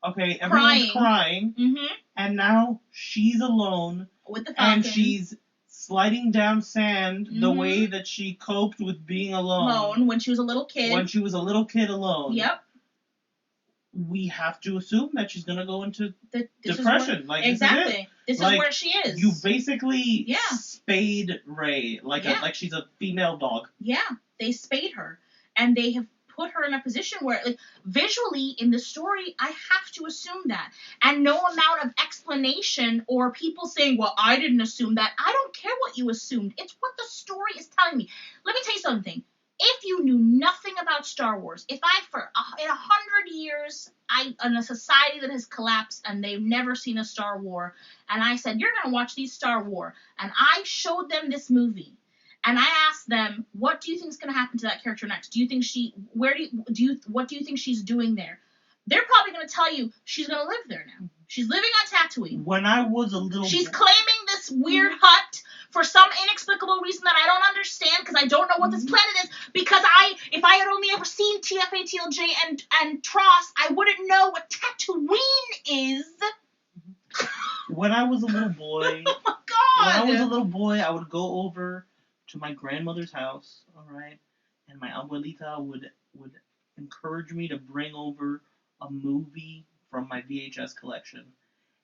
S3: Okay, everyone's crying.
S1: Mm-hmm.
S3: And now she's alone.
S1: With the Falcon.
S3: And she's sliding down sand the
S1: Mm-hmm.
S3: way that she coped with being alone.
S1: When she was a little kid.
S3: When she was a little kid alone.
S1: Yep.
S3: We have to assume that she's going to go into depression.
S1: Exactly. This is where she is.
S3: You basically spayed Rey like she's a female dog.
S1: Yeah, they spayed her. And they have put her in a position where, like, visually in the story, I have to assume that. And no amount of explanation or people saying, well, I didn't assume that. I don't care what you assumed. It's what the story is telling me. Let me tell you something. If you knew nothing about Star Wars, if I, in 100 years, in a society that has collapsed and they've never seen a Star War, and I said, you're going to watch these Star Wars, and I showed them this movie, and I asked them, what do you think is going to happen to that character next? Do you think what do you think she's doing there? They're probably going to tell you she's going to live there now. She's living on Tatooine.
S3: When I was a little
S1: She's claiming this weird hut for some inexplicable reason that I don't understand because I don't know what this planet is. Because if I had only ever seen TFATLJ and Tross, I wouldn't know what Tatooine is.
S3: When I was a little boy,
S1: oh my God!
S3: When I was a little boy, I would go over to my grandmother's house, all right, and my abuelita would encourage me to bring over a movie from my VHS collection.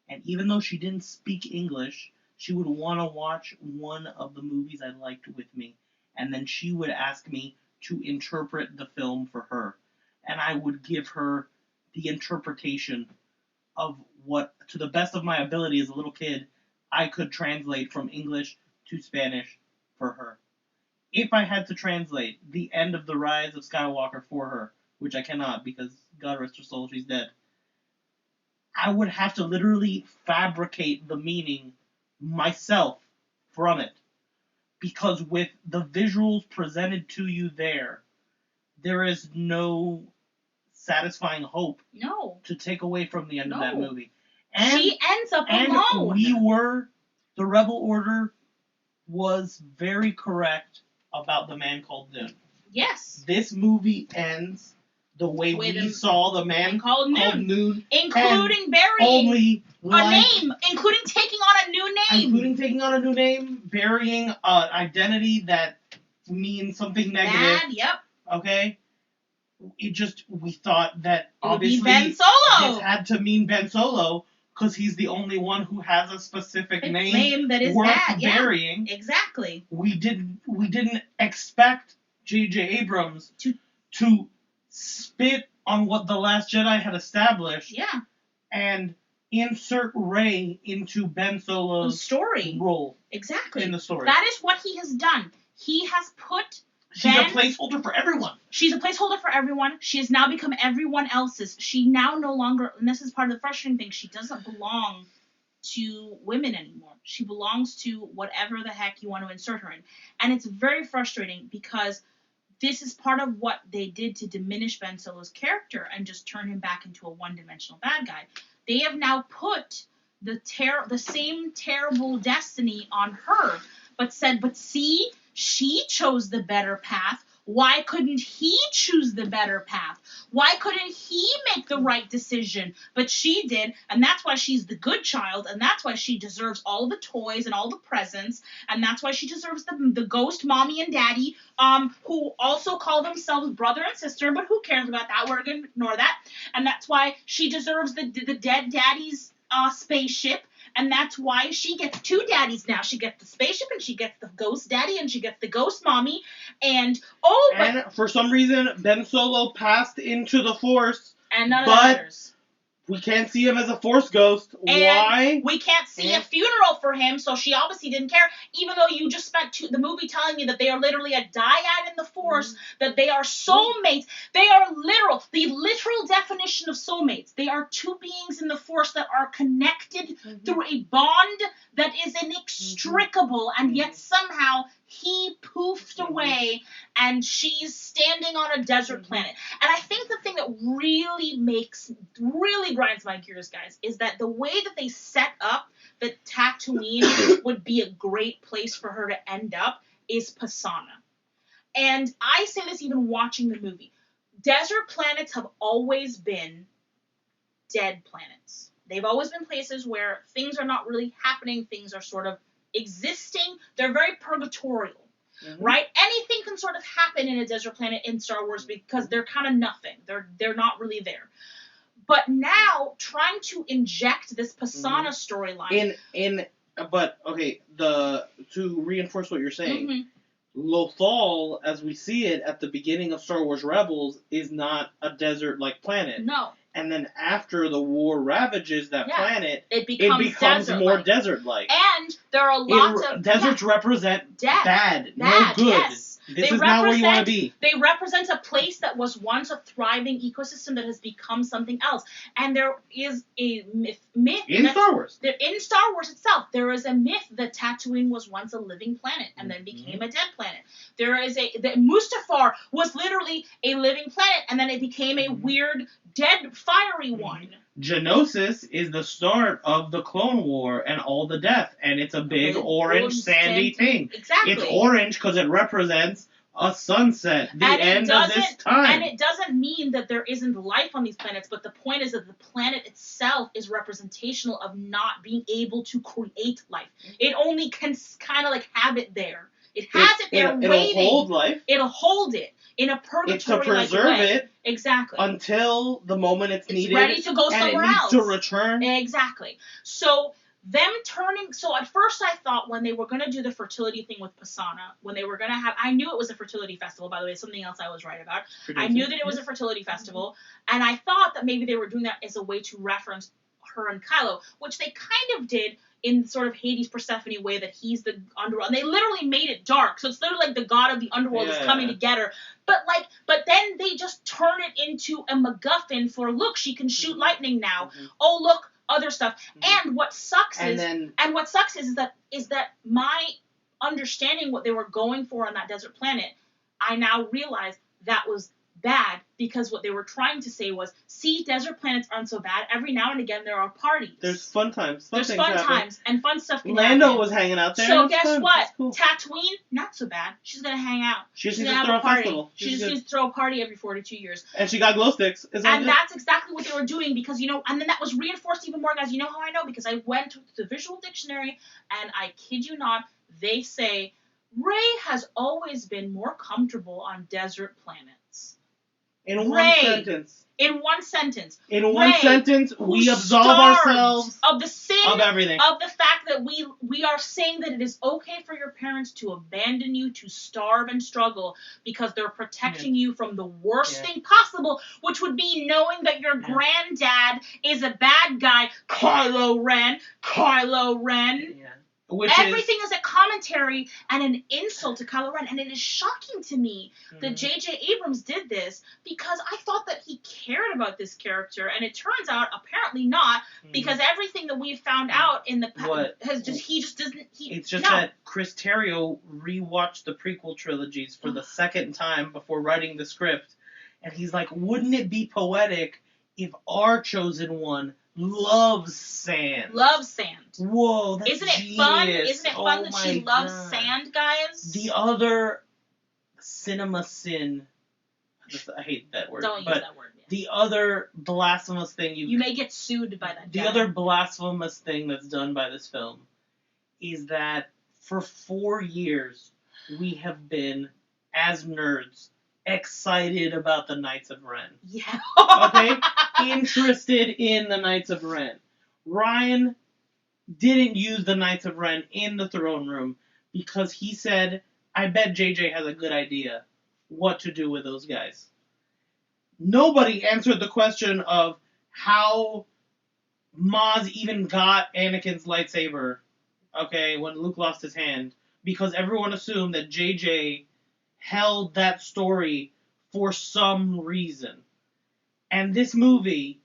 S3: And even though she didn't speak English, she would want to watch one of the movies I liked with me. And then she would ask me to interpret the film for her. And I would give her the interpretation of what, to the best of my ability as a little kid, I could translate from English to Spanish for her. If I had to translate the end of the Rise of Skywalker for her, which I cannot because, God rest her soul, she's dead, I would have to literally fabricate the meaning myself from it. Because with the visuals presented to you there is no satisfying hope to take away from the end of that movie. And
S1: she ends up alone.
S3: The Rebel Order was very correct about the man called Dune.
S1: Yes.
S3: This movie ends the way we saw the man called Noon.
S1: Including burying a name. Including taking on a new name.
S3: Burying an identity that means something negative.
S1: Bad, yep.
S3: Okay? We thought that obviously
S1: Ben Solo.
S3: This had to mean Ben Solo because he's the only one who has a specific name
S1: that is
S3: worth
S1: bad.
S3: burying.
S1: Yeah, exactly.
S3: We didn't expect J.J. Abrams to spit on what The Last Jedi had established.
S1: Yeah.
S3: And insert Rey into Ben Solo's
S1: story
S3: role.
S1: Exactly.
S3: In the story.
S1: That is what he has done. He has put
S3: She's a placeholder for everyone.
S1: She's a placeholder for everyone. She has now become everyone else's. She now no longer, and this is part of the frustrating thing, she doesn't belong to women anymore. She belongs to whatever the heck you want to insert her in. And it's very frustrating because this is part of what they did to diminish Ben Solo's character and just turn him back into a one-dimensional bad guy. They have now put the same terrible destiny on her, but see, she chose the better path. Why couldn't he choose the better path? Why couldn't he make the right decision? But she did, and that's why she's the good child, and that's why she deserves all the toys and all the presents, and that's why she deserves the ghost mommy and daddy, who also call themselves brother and sister, but who cares about that? We're going to ignore that. And that's why she deserves the dead daddy's spaceship. And that's why she gets two daddies now. She gets the spaceship, and she gets the ghost daddy, and she gets the ghost mommy. And
S3: for some reason, Ben Solo passed into the Force.
S1: And none of that matters.
S3: We can't see him as a Force ghost.
S1: And
S3: why?
S1: We can't see a funeral for him, so she obviously didn't care. Even though you just spent the movie telling me that they are literally a dyad in the Force, that they are soulmates. They are the literal definition of soulmates. They are two beings in the Force that are connected through a bond that is inextricable, and yet somehow he poofed away, and she's standing on a desert planet. And I think the thing that really grinds my gears, guys, is that the way that they set up that Tatooine would be a great place for her to end up is Pasana. And I say this even watching the movie. Desert planets have always been dead planets. They've always been places where things are not really happening, things are sort of existing. They're very purgatorial, right? Anything can sort of happen in a desert planet in Star Wars because they're kind of nothing. They're not really there. But now, trying to inject this Pasana storyline...
S3: to reinforce what you're saying, Lothal, as we see it at the beginning of Star Wars Rebels, is not a desert-like planet.
S1: No.
S3: And then after the war ravages that planet,
S1: it becomes
S3: more desert-like.
S1: And there are lots of...
S3: Deserts represent bad, no good.
S1: Yes.
S3: This is not where you want to be.
S1: They represent a place that was once a thriving ecosystem that has become something else. And there is a myth
S3: in Star Wars.
S1: In Star Wars itself, there is a myth that Tatooine was once a living planet and then became a dead planet. There is that Mustafar was literally a living planet and then it became a weird, dead, fiery one.
S3: Geonosis is the start of the Clone War and all the death, and it's a big orange sandy thing.
S1: Exactly.
S3: It's orange because it represents a sunset, the end of this time.
S1: And it doesn't mean that there isn't life on these planets, but the point is that the planet itself is representational of not being able to create life. It only can kind of like have it there. It has it there waiting.
S3: It'll hold life.
S1: It'll hold it in a purgatory-like way.
S3: It's to preserve it.
S1: Exactly.
S3: Until the moment it's needed.
S1: It's ready to go somewhere else.
S3: And it needs to return.
S1: Exactly. So them turning... So at first I thought when they were going to do the fertility thing with Pasana, when they were going to have... I knew it was a fertility festival, by the way, something else I was right about. I knew that it was a fertility festival, and I thought that maybe they were doing that as a way to reference her and Kylo, which they kind of did in sort of Hades Persephone way, that he's the underworld. And they literally made it dark, so it's literally like the god of the underworld is coming to get her. But then they just turn it into a MacGuffin for, look, she can shoot lightning now. Oh, look, other stuff. And what sucks is that my understanding what they were going for on that desert planet, I now realize that was bad, because what they were trying to say was, see, desert planets aren't so bad. Every now and again there are parties.
S3: There's fun times.
S1: There's fun times and fun stuff can
S3: Lando
S1: happen.
S3: was hanging out there.
S1: So guess
S3: fun.
S1: what?
S3: Cool.
S1: Tatooine, not so bad. She's gonna hang out.
S3: She's
S1: gonna
S3: just
S1: have a party.
S3: Festival.
S1: She just needs to throw a party every 42 years.
S3: And she got glow sticks.
S1: And that's exactly what they were doing, because, you know, and then that was reinforced even more, guys. You know how I know? Because I went to the visual dictionary, and I kid you not, they say Rey has always been more comfortable on desert planets.
S3: In one sentence.
S1: In one sentence.
S3: In one sentence, we absolve ourselves
S1: of the sin
S3: of everything.
S1: Of the fact that we are saying that it is okay for your parents to abandon you, to starve and struggle, because they're protecting you from the worst thing possible, which would be knowing that your granddad is a bad guy, Kylo Ren.
S3: Yeah.
S1: Everything is a commentary and an insult to Kylo Ren, and it is shocking to me that J.J. Abrams did this, because I thought that he cared about this character, and it turns out apparently not, because everything that we've found out in the past he just doesn't.
S3: It's just that Chris Terrio rewatched the prequel trilogies for the second time before writing the script, and he's like, wouldn't it be poetic if our chosen one loves sand?
S1: Loves sand.
S3: Whoa, that's
S1: Isn't it
S3: genius.
S1: fun? Isn't it fun that she loves
S3: God.
S1: sand, guys?
S3: The other cinema sin, I hate that word.
S1: Don't use that word. Yeah.
S3: The other blasphemous thing
S1: you may get sued by that.
S3: The other blasphemous thing that's done by this film is that for 4 years we have been, as nerds, excited about the Knights of Ren.
S1: Yeah.
S3: Okay? Interested in the Knights of Ren. Ryan didn't use the Knights of Ren in the throne room because he said, I bet JJ has a good idea what to do with those guys. Nobody answered the question of how Maz even got Anakin's lightsaber, okay, when Luke lost his hand, because everyone assumed that JJ held that story for some reason. And this movie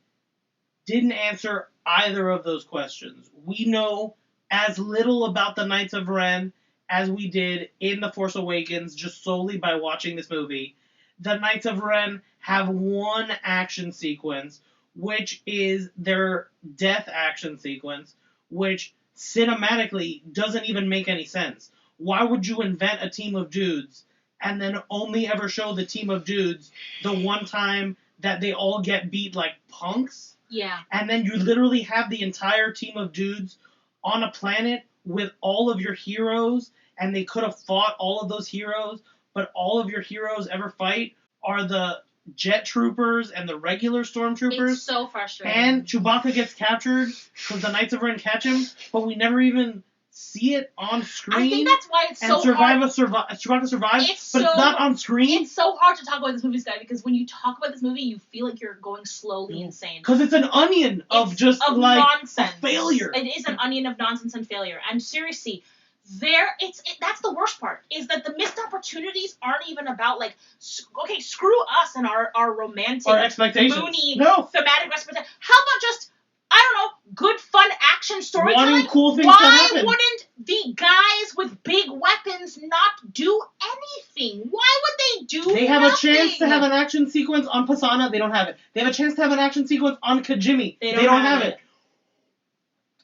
S3: didn't answer either of those questions. We know as little about the Knights of Ren
S4: as we did in The Force Awakens just solely by watching this movie. The Knights of Ren have one action sequence, which is their death action sequence, which cinematically doesn't even make any sense. Why would you invent a team of dudes and then only ever show the team of dudes the one time that they all get beat like punks?
S1: Yeah.
S4: And then you literally have the entire team of dudes on a planet with all of your heroes, and they could have fought all of those heroes, but all of your heroes ever fight are the jet troopers and the regular stormtroopers.
S1: It's so frustrating.
S4: And Chewbacca gets captured because the Knights of Ren catch him, but we never even see it on screen.
S1: I think that's why it's so hard.
S4: Chewbacca survives, but it's not on screen.
S1: It's so hard to talk about this movie, Sky, because when you talk about this movie, you feel like you're going slowly insane.
S4: Because it's an onion of
S1: nonsense.
S4: Failure.
S1: It is an onion of nonsense and failure. And seriously, that's the worst part, is that the missed opportunities aren't even about, like, okay, screw us and our romantic,
S4: our expectations.
S1: Moony, thematic expectations. How about just, I don't know, good, fun action storytelling?
S4: Wanting cool things to happen.
S1: Why wouldn't the guys with big weapons not do anything? Why would they do
S4: They have
S1: nothing?
S4: a chance to have an action sequence on Pasana. They don't have it. They have a chance to have an action sequence on Kajimi. They don't have it.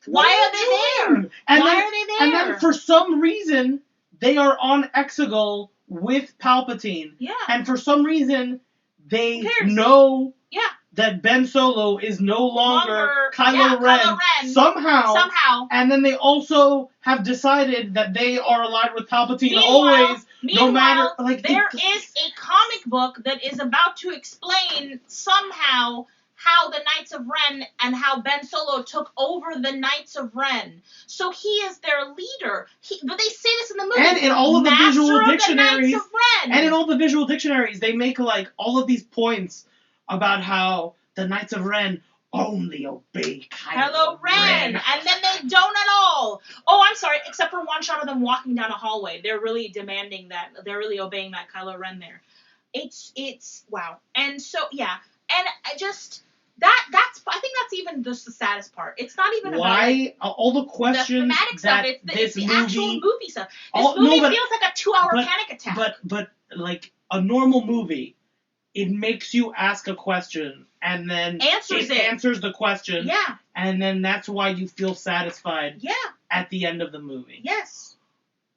S1: Why are they there? Why are they there?
S4: And then for some reason, they are on Exegol with Palpatine.
S1: Yeah.
S4: And for some reason, they know
S1: Yeah.
S4: that Ben Solo is no longer Kylo Ren. Somehow. And then they also have decided that they are allied with Palpatine always, no matter. Like,
S1: there is a comic book that is about to explain somehow how the Knights of Ren and how Ben Solo took over the Knights of Ren. So he is their leader. But they say this in the movie.
S4: And in all of the visual dictionaries,
S1: the Knights of Ren.
S4: And in all the visual dictionaries, they make like all of these points about how the Knights of Ren only obey Kylo Ren.
S1: And then they don't at all. Oh, I'm sorry, except for one shot of them walking down a hallway. They're really demanding that. They're really obeying that Kylo Ren there. It's wow. And so, yeah. And I just... I think that's even just the saddest part. It's not even
S4: about all the questions
S1: the thematic
S4: that
S1: stuff.
S4: It's
S1: the actual movie stuff. This movie feels like a 2-hour panic attack.
S4: But like a normal movie, it makes you ask a question and then answers the question.
S1: Yeah.
S4: And then that's why you feel satisfied.
S1: Yeah.
S4: At the end of the movie.
S1: Yes.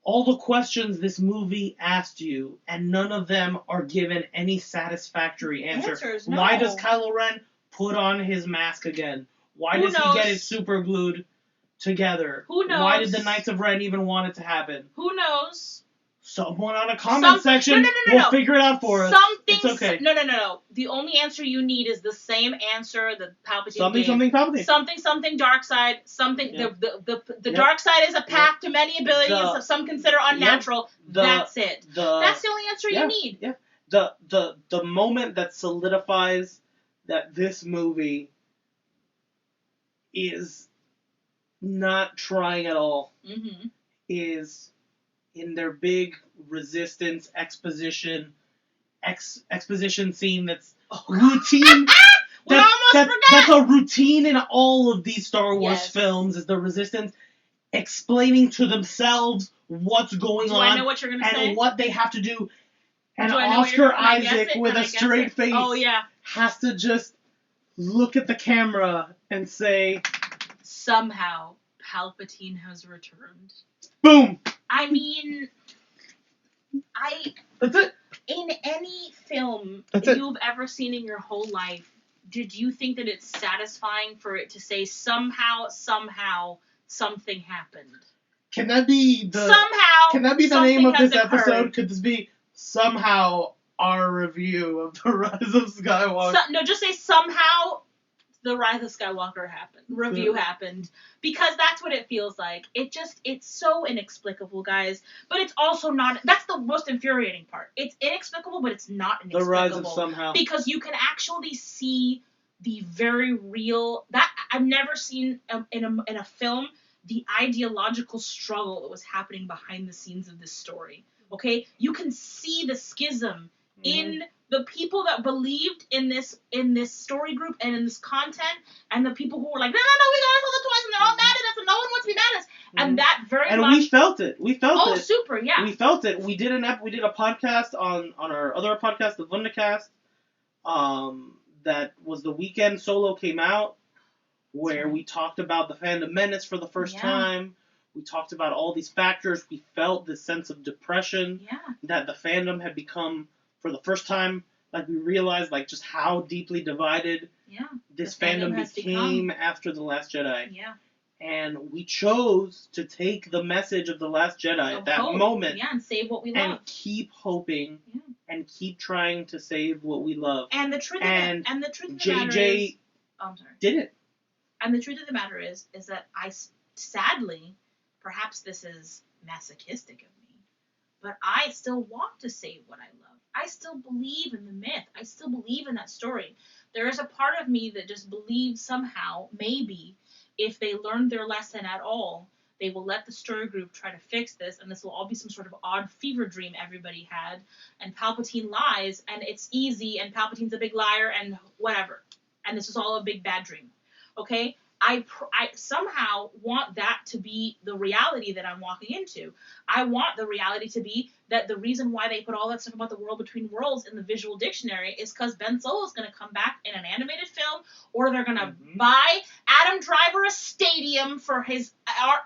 S4: All the questions this movie asked you, and none of them are given any satisfactory answers.
S1: No.
S4: Why does Kylo Ren put on his mask again? Why does he get it super glued together?
S1: Who knows?
S4: Why did the Knights of Ren even want it to happen?
S1: Who knows?
S4: Someone on a comment section will figure it out for us. It's okay.
S1: No. The only answer you need is the same answer that Palpatine gave.
S4: Something Palpatine.
S1: Something dark side. Something.
S4: Yeah.
S1: The dark side is a path to many abilities some consider unnatural. That's it. That's the only answer you need.
S4: Yeah. The moment that solidifies that this movie is not trying at all is in their big resistance exposition scene that's routine. That's a routine in all of these Star Wars films, is the resistance explaining to themselves what's going on.
S1: I know what you're gonna say?
S4: And what they have to do. And Oscar Isaac with a straight face has to just look at the camera and say,
S1: somehow Palpatine has returned.
S4: Boom!
S1: I mean,
S4: That's it.
S1: In any film you've ever seen in your whole life, did you think that it's satisfying for it to say somehow something happened?
S4: Can that be the name of this episode? Could this be somehow our review of the Rise of Skywalker?
S1: No, just say somehow the Rise of Skywalker happened. Review happened. Because that's what it feels like. It's so inexplicable, guys. But it's also not, that's the most infuriating part. It's inexplicable, but it's not inexplicable.
S4: The Rise of somehow.
S1: Because you can actually see the very real, that I've never seen in a film, the ideological struggle that was happening behind the scenes of this story. Okay? You can see the schism in the people that believed in this story group and in this content, and the people who were like, no, we gotta sell the toys, and they're all mad at us, and no one wants to be mad at us. And that very
S4: and
S1: much...
S4: we felt it. We felt it.
S1: Oh, super, yeah.
S4: We felt it. We did a podcast on our other podcast, the Vundacast. That was the weekend Solo came out, where we talked about the fandom menace for the first time. We talked about all these factors. We felt this sense of depression that the fandom had become for the first time. Like, we realized, like, just how deeply divided this fandom became after The Last Jedi.
S1: Yeah.
S4: And we chose to take the message of The Last Jedi at that moment.
S1: Yeah, and save what we love.
S4: And keep hoping and keep trying to save what we love.
S1: And the truth of the matter is... Oh, I'm sorry.
S4: Did it.
S1: And the truth of the matter is that I, sadly, perhaps this is masochistic of me, but I still want to save what I love. I still believe in the myth. I still believe in that story. There is a part of me that just believes somehow, maybe, if they learned their lesson at all, they will let the story group try to fix this, and this will all be some sort of odd fever dream everybody had, and Palpatine lies, and it's easy, and Palpatine's a big liar, and whatever. And this is all a big bad dream. Okay? I somehow want that to be the reality that I'm walking into. I want the reality to be that the reason why they put all that stuff about the world between worlds in the visual dictionary is because Ben Solo is going to come back in an animated film, or they're going to buy Adam Driver a stadium for his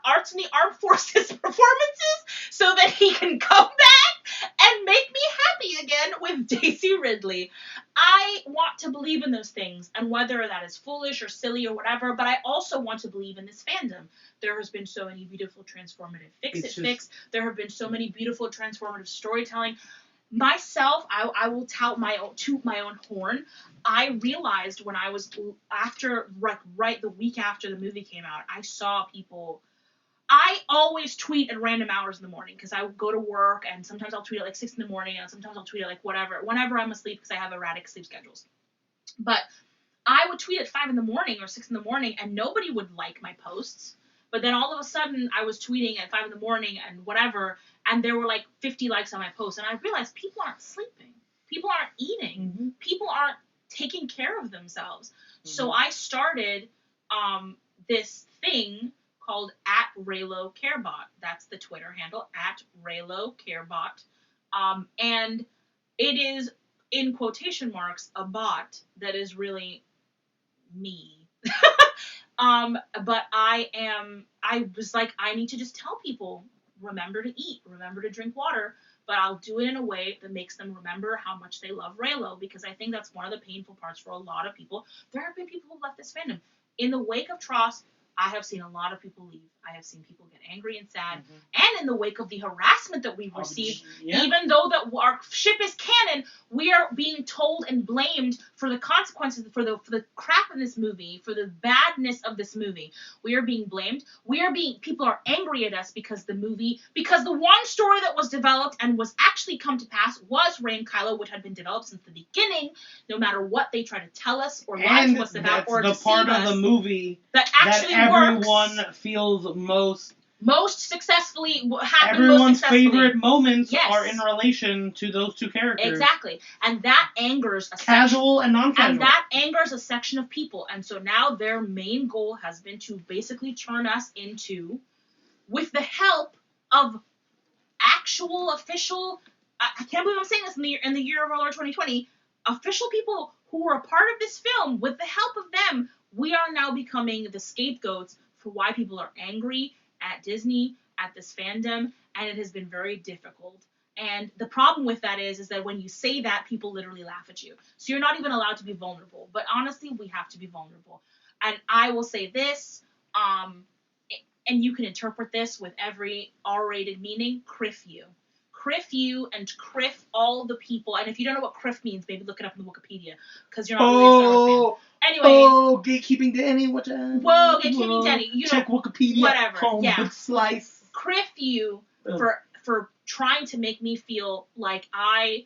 S1: Arts in the Armed Forces performances so that he can come back and make me happy again with Daisy Ridley. I want to believe in those things, and whether that is foolish or silly or whatever, but I also want to believe in this fandom. There has been so many beautiful transformative fix. There have been so many beautiful transformative storytelling. Myself, I will toot my own horn. I realized when I was right the week after the movie came out, I saw people. I always tweet at random hours in the morning because I would go to work, and sometimes I'll tweet at like 6 in the morning, and sometimes I'll tweet at like whenever I'm asleep because I have erratic sleep schedules. But I would tweet at 5 in the morning or 6 in the morning, and nobody would like my posts. But then all of a sudden, I was tweeting at 5 in the morning and whatever, and there were like 50 likes on my post, and I realized people aren't sleeping, people aren't eating, people aren't taking care of themselves. So I started this thing called @RayloCarebot. That's the Twitter handle, @RayloCarebot. And it is, in quotation marks, a bot that is really me. But I was like, I need to just tell people, remember to eat, remember to drink water, but I'll do it in a way that makes them remember how much they love Raylo, because I think that's one of the painful parts for a lot of people. There have been people who left this fandom. In the wake of Tross, I have seen a lot of people leave. I have seen people get angry and sad. And in the wake of the harassment that we've received, even though that our ship is canon, we are being told and blamed for the consequences, for the crap in this movie, for the badness of this movie. We are being blamed. People are angry at us because the one story that was developed and was actually come to pass was Rey and Kylo, which had been developed since the beginning, no matter what they try to tell us or lie to us about or deceive us.
S4: And that's the part of the movie
S1: that actually
S4: everyone
S1: works.
S4: Feels most
S1: successfully
S4: everyone's favorite moments are in relation to those two characters.
S1: Exactly. And that angers
S4: casual and non-casual.
S1: And that angers a section of people. And so now their main goal has been to basically turn us into, with the help of actual official, I can't believe I'm saying this in the year of our Lord 2020, official people who were a part of this film, with the help of them, we are now becoming the scapegoats for why people are angry at Disney, at this fandom, and it has been very difficult. And the problem with that is that when you say that, people literally laugh at you. So you're not even allowed to be vulnerable. But honestly, we have to be vulnerable. And I will say this, and you can interpret this with every R-rated meaning, criff you. Criff you and criff all the people. And if you don't know what criff means, maybe look it up in the Wikipedia, because you're not really a Star Wars fan. Anyway.
S4: Gatekeeping Danny, what?
S1: Whoa, Gatekeeping Danny. You
S4: check
S1: know,
S4: Wikipedia.
S1: Whatever.
S4: Slice.
S1: Criff you for trying to make me feel like I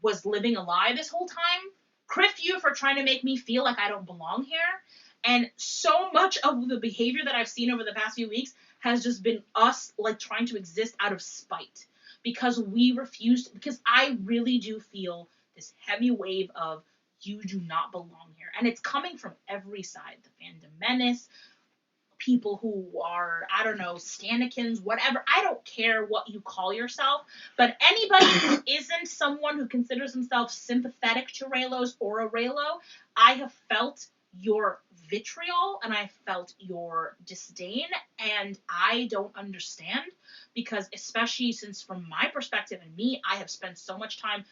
S1: was living a lie this whole time. Criff you for trying to make me feel like I don't belong here. And so much of the behavior that I've seen over the past few weeks has just been us like trying to exist out of spite. Because we refused, because I really do feel this heavy wave of you do not belong here. And it's coming from every side. The fandom menace, people who are, I don't know, Stanikins, whatever. I don't care what you call yourself, but anybody who isn't someone who considers themselves sympathetic to Reylos or a Reylo, I have felt your vitriol and I felt your disdain, and I don't understand, because especially since from my perspective and me, I have spent so much time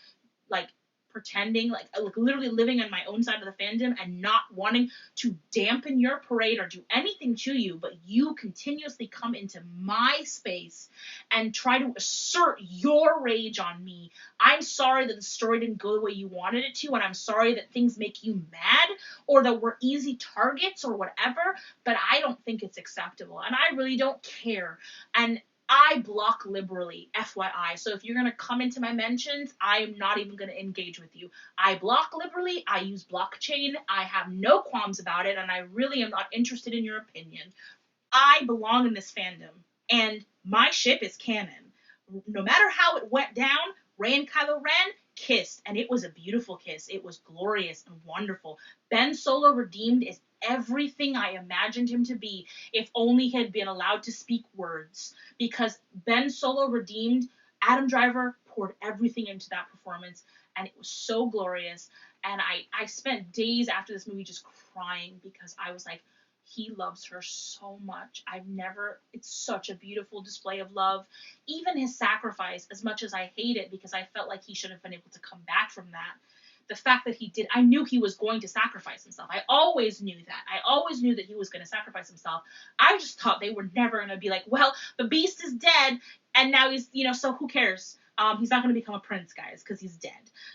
S1: like pretending, like literally living on my own side of the fandom and not wanting to dampen your parade or do anything to you, but you continuously come into my space and try to assert your rage on me. I'm sorry that the story didn't go the way you wanted it to, and I'm sorry that things make you mad or that we're easy targets or whatever, but I don't think it's acceptable, and I really don't care. And I block liberally, FYI. So if you're going to come into my mentions, I'm not even going to engage with you. I block liberally. I use blockchain. I have no qualms about it, and I really am not interested in your opinion. I belong in this fandom, and my ship is canon. No matter how it went down, Rey and Kylo Ren kissed, and it was a beautiful kiss. It was glorious and wonderful. Ben Solo redeemed is everything I imagined him to be, if only he had been allowed to speak words. Because Ben Solo redeemed, Adam Driver poured everything into that performance, and it was so glorious. And I spent days after this movie just crying, because I was like, he loves her so much. It's such a beautiful display of love. Even his sacrifice, as much as I hate it, because I felt like he should have been able to come back from that. The fact that he did, I knew he was going to sacrifice himself. I always knew that. I always knew that he was going to sacrifice himself. I just thought they were never going to be like, well, the beast is dead, and now he's, so who cares? He's not going to become a prince, guys, because he's dead.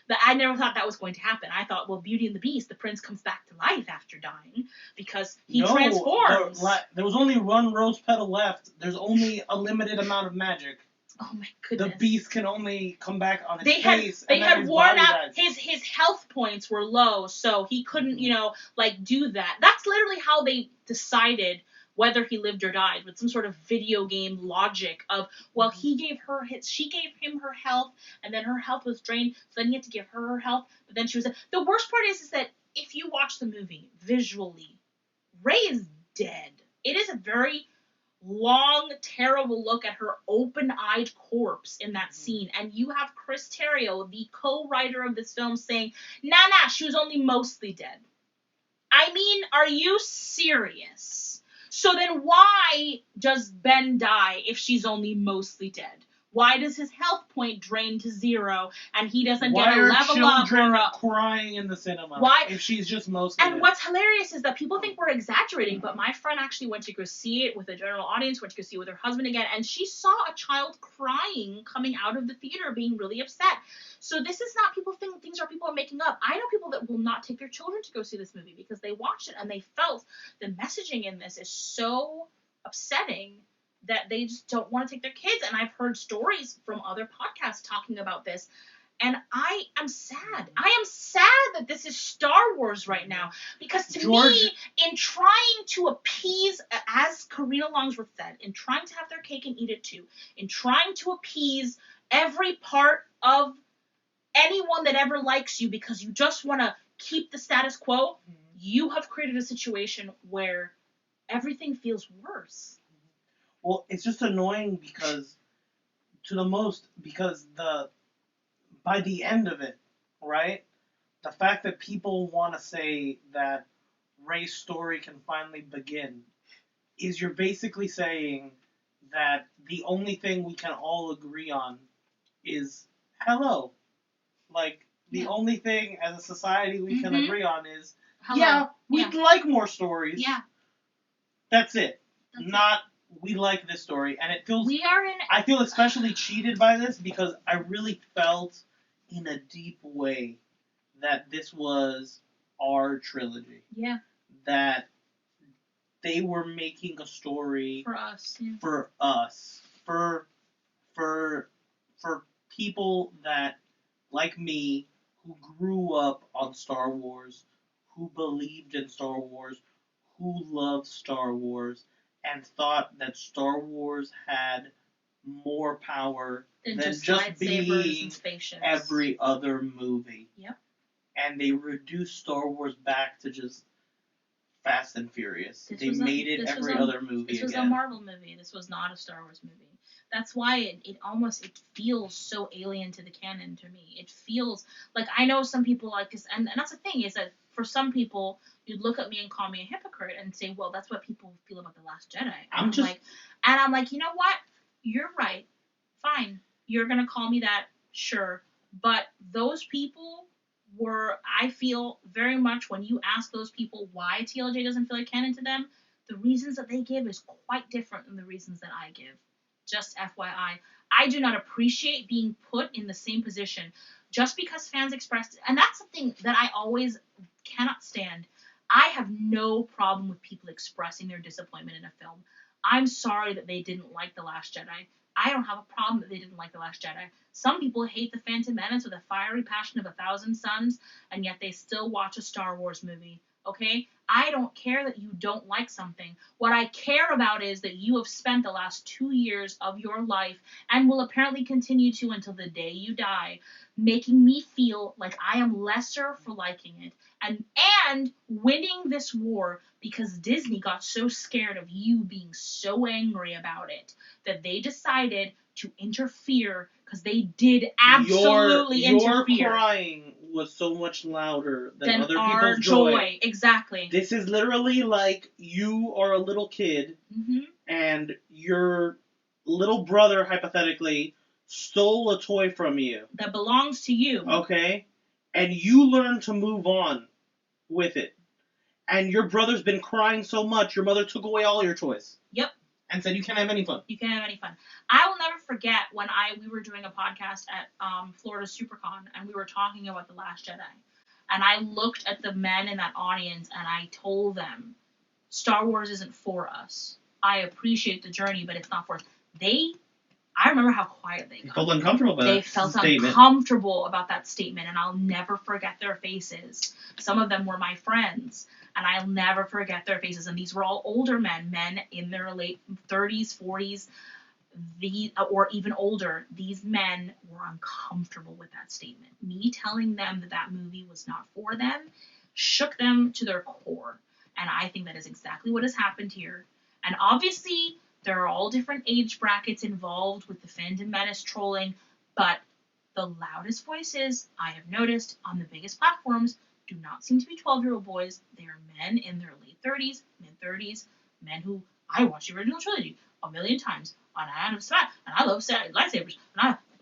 S1: But I never thought that was going to happen. I thought, well, Beauty and the Beast, the prince comes back to life after dying, because he transforms.
S4: There was only one rose petal left. There's only a limited amount of magic.
S1: Oh my goodness.
S4: The beast can only come back on his face.
S1: They had worn out, his health points were low, so he couldn't, do that. That's literally how they decided whether he lived or died, with some sort of video game logic of, well, she gave him her health, and then her health was drained, so then he had to give her health, but then she was... The worst part is that if you watch the movie visually, Rey is dead. It is a very long, terrible look at her open-eyed corpse in that scene, and you have Chris Terrio, the co-writer of this film, saying, nah, she was only mostly dead. I mean, are you serious? So then why does Ben die if she's only mostly dead? Why does his health point drain to 0 and he doesn't get a level up?
S4: Why are children crying in the cinema?
S1: Why?
S4: If she's just mostly dead?
S1: And what's hilarious is that people think we're exaggerating, but my friend actually went to go see it with a general audience, went to go see it with her husband again, and she saw a child crying coming out of the theater being really upset. So this is not people think things are people are making up. I know people that will not take their children to go see this movie because they watched it and they felt the messaging in this is so upsetting that they just don't want to take their kids. And I've heard stories from other podcasts talking about this. And I am sad. I am sad that this is Star Wars right now. Because to me, in trying to appease, as Karina Longsworth said, in trying to have their cake and eat it too, in trying to appease every part of anyone that ever likes you because you just want to keep the status quo, you have created a situation where everything feels worse.
S4: Well, it's just annoying because by the end of it, right? The fact that people want to say that Rey's story can finally begin is you're basically saying that the only thing we can all agree on is hello. Like, the only thing as a society we can agree on is, hello. We'd like more stories.
S1: Yeah.
S4: That's it. We like this story, and it feels...
S1: I
S4: feel especially cheated by this because I really felt in a deep way that this was our trilogy.
S1: Yeah.
S4: That they were making a story...
S1: For us. Yeah.
S4: For us. For people that, like me, who grew up on Star Wars, who believed in Star Wars, who loved Star Wars, and thought that Star Wars had more power than just being every other movie.
S1: Yep.
S4: And they reduced Star Wars back to just
S3: Fast and Furious.
S1: This
S3: They
S1: was
S3: made it every other movie
S1: This was a
S3: again.
S1: Marvel movie. This was not a Star Wars movie. That's why it feels so alien to the canon to me. It feels like, I know some people like this, and that's the thing, is that for some people, you'd look at me and call me a hypocrite and say, well, that's what people feel about The Last Jedi. And I'm like, you know what? You're right. Fine. You're gonna call me that, sure. But those people were, I feel very much, when you ask those people why TLJ doesn't feel like canon to them, the reasons that they give is quite different than the reasons that I give. Just FYI. I do not appreciate being put in the same position just because fans expressed, and that's the thing that I always cannot stand. I have no problem with people expressing their disappointment in a film. I'm sorry that they didn't like The Last Jedi. I don't have a problem that they didn't like The Last Jedi. Some people hate The Phantom Menace with a fiery passion of 1,000 suns, and yet they still watch a Star Wars movie. Okay? I don't care that you don't like something. What I care about is that you have spent the last 2 years of your life, and will apparently continue to until the day you die, making me feel like I am lesser for liking it. And winning this war because Disney got so scared of you being so angry about it that they decided to interfere, because they did absolutely interfere.
S3: Your crying was so much louder than other
S1: our
S3: people's joy.
S1: Exactly.
S3: This is literally like you are a little kid, and your little brother, hypothetically, stole a toy from you.
S1: That belongs to you.
S3: Okay? And you learn to move on with it. And your brother's been crying so much, your mother took away all your toys.
S1: Yep.
S3: And said you can't have any fun.
S1: You can't have any fun. I will never forget when we were doing a podcast at Florida SuperCon, and we were talking about The Last Jedi. And I looked at the men in that audience, and I told them, Star Wars isn't for us. I appreciate the journey, but it's not for us. I remember how quiet they got.
S3: They felt uncomfortable about
S1: They felt uncomfortable about that statement, and I'll never forget their faces. Some of them were my friends, and I'll never forget their faces. And these were all older men in their late 30s, 40s, or even older. These men were uncomfortable with that statement. Me telling them that movie was not for them shook them to their core. And I think that is exactly what has happened here. And obviously, there are all different age brackets involved with the Phantom Menace trolling, but the loudest voices I have noticed on the biggest platforms do not seem to be 12-year-old boys. They are men in their late 30s, mid-30s, men who, I watched the original trilogy a million times, and I love lightsabers.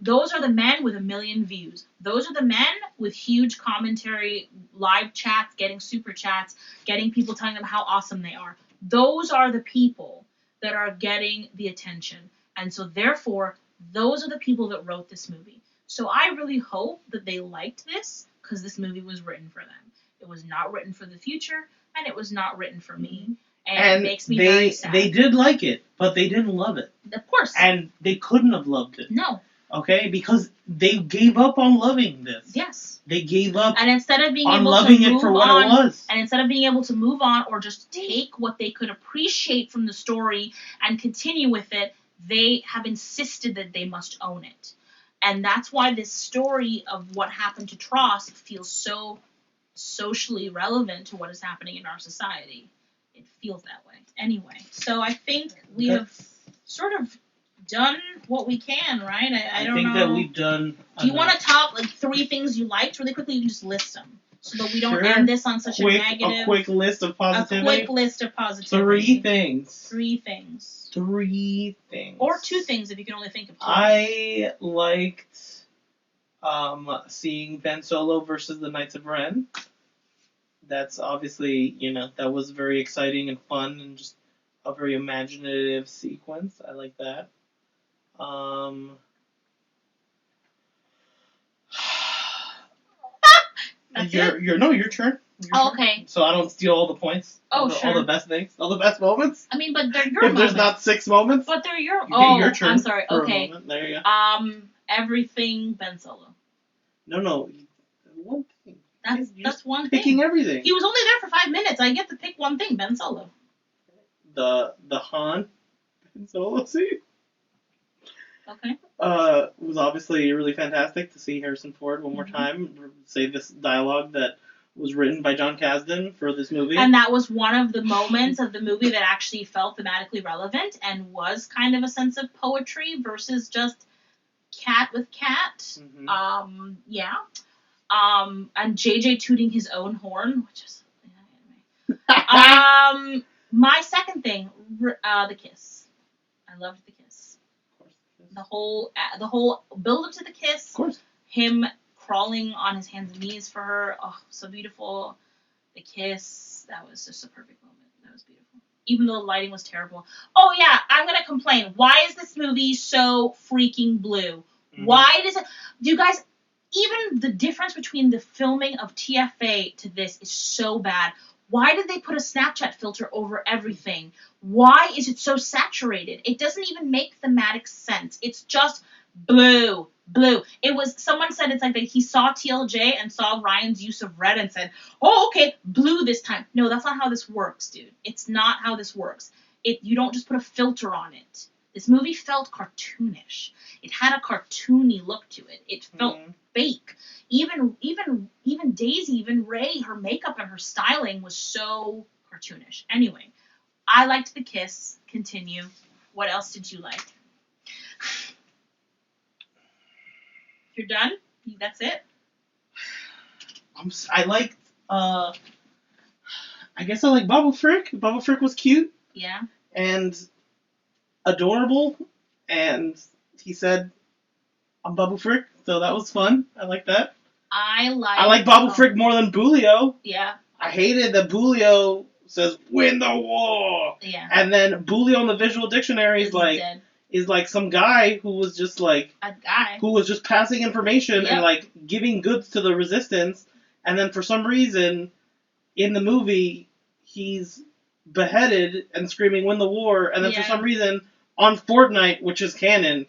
S1: Those are the men with 1 million views. Those are the men with huge commentary, live chats, getting super chats, getting people telling them how awesome they are. Those are the people that are getting the attention. And so therefore, those are the people that wrote this movie. So I really hope that they liked this, because this movie was written for them. It was not written for the future, and it was not written for me. And it makes me very sad.
S3: They did like it, but they didn't love it.
S1: Of course.
S3: And they couldn't have loved it.
S1: No.
S3: Okay? Because they gave up on loving this.
S1: Yes.
S3: They gave up
S1: and instead of being
S3: on
S1: able
S3: loving
S1: to move
S3: it for what
S1: on,
S3: it was.
S1: And instead of being able to move on or just take what they could appreciate from the story and continue with it, they have insisted that they must own it. And that's why this story of what happened to Tross feels so socially relevant to what is happening in our society. It feels that way. Anyway, so I think we have sort of done what we can, right? I don't know.
S3: I think that we've done.
S1: Do you want to top 3 things you liked really quickly? You can just list them so that we don't end this on such a negative.
S3: A quick list of positivity.
S1: A quick list of positivity.
S3: 3 things.
S1: 3 things.
S3: 3 things.
S1: Or 2 things if you can only think of 2.
S3: I liked seeing Ben Solo versus the Knights of Ren. That's obviously, that was very exciting and fun and just a very imaginative sequence. I like that. Your turn.
S1: Okay.
S3: So I don't steal all the points.
S1: Sure.
S3: All the best things. All the best moments.
S1: I mean, but they're your
S3: moments. If there's not 6 moments.
S1: But they're your...
S3: your turn.
S1: I'm sorry. Okay.
S3: There you go.
S1: Everything Ben Solo.
S3: No. One thing.
S1: That's one thing.
S3: Picking everything.
S1: He was only there for 5 minutes. I get to pick one thing, Ben Solo.
S3: The Han Ben Solo scene.
S1: Okay.
S3: Was obviously really fantastic to see Harrison Ford one more time say this dialogue that
S4: was written by John Kasdan for this movie.
S1: And that was one of the moments of the movie that actually felt thematically relevant and was kind of a sense of poetry versus just cat with cat.
S4: Mm-hmm.
S1: And JJ tooting his own horn, which is my second thing, the kiss. I loved the kiss.
S4: Of course.
S1: The whole build up to the kiss.
S4: Of course.
S1: Him crawling on his hands and knees for her. Oh, so beautiful. The kiss. That was just a perfect moment. That was beautiful. Even though the lighting was terrible. Oh yeah, I'm gonna complain. Why is this movie so freaking blue? Mm-hmm. Why does it? Do you guys? Even the difference between the filming of TFA to this is so bad. Why did they put a Snapchat filter over everything? Why is it so saturated? It doesn't even make thematic sense. It's just blue. It was, someone said it's like that he saw TLJ and saw Ryan's use of red and said, oh, okay, blue this time. No, that's not how this works, dude. It's not how this works. You don't just put a filter on it. This movie felt cartoonish. It had a cartoony look to it. It felt fake. Even Daisy, even Ray, her makeup and her styling was so cartoonish. Anyway, I liked the kiss. Continue. What else did you like? You're done? That's it?
S4: I liked, I guess I like Babu Frick. Babu Frick was cute.
S1: Yeah.
S4: And adorable. And he said, I'm Babu Frick, so that was fun. I like that. I like Babu Frick more than Boolio.
S1: Yeah.
S4: I hated that Boolio says, win the war!
S1: Yeah.
S4: And then Boolio in the visual dictionary is like some guy who was just like...
S1: A guy.
S4: Who was just passing information and like giving goods to the resistance. And then for some reason, in the movie, he's beheaded and screaming, win the war. And then for some reason, on Fortnite, which is canon,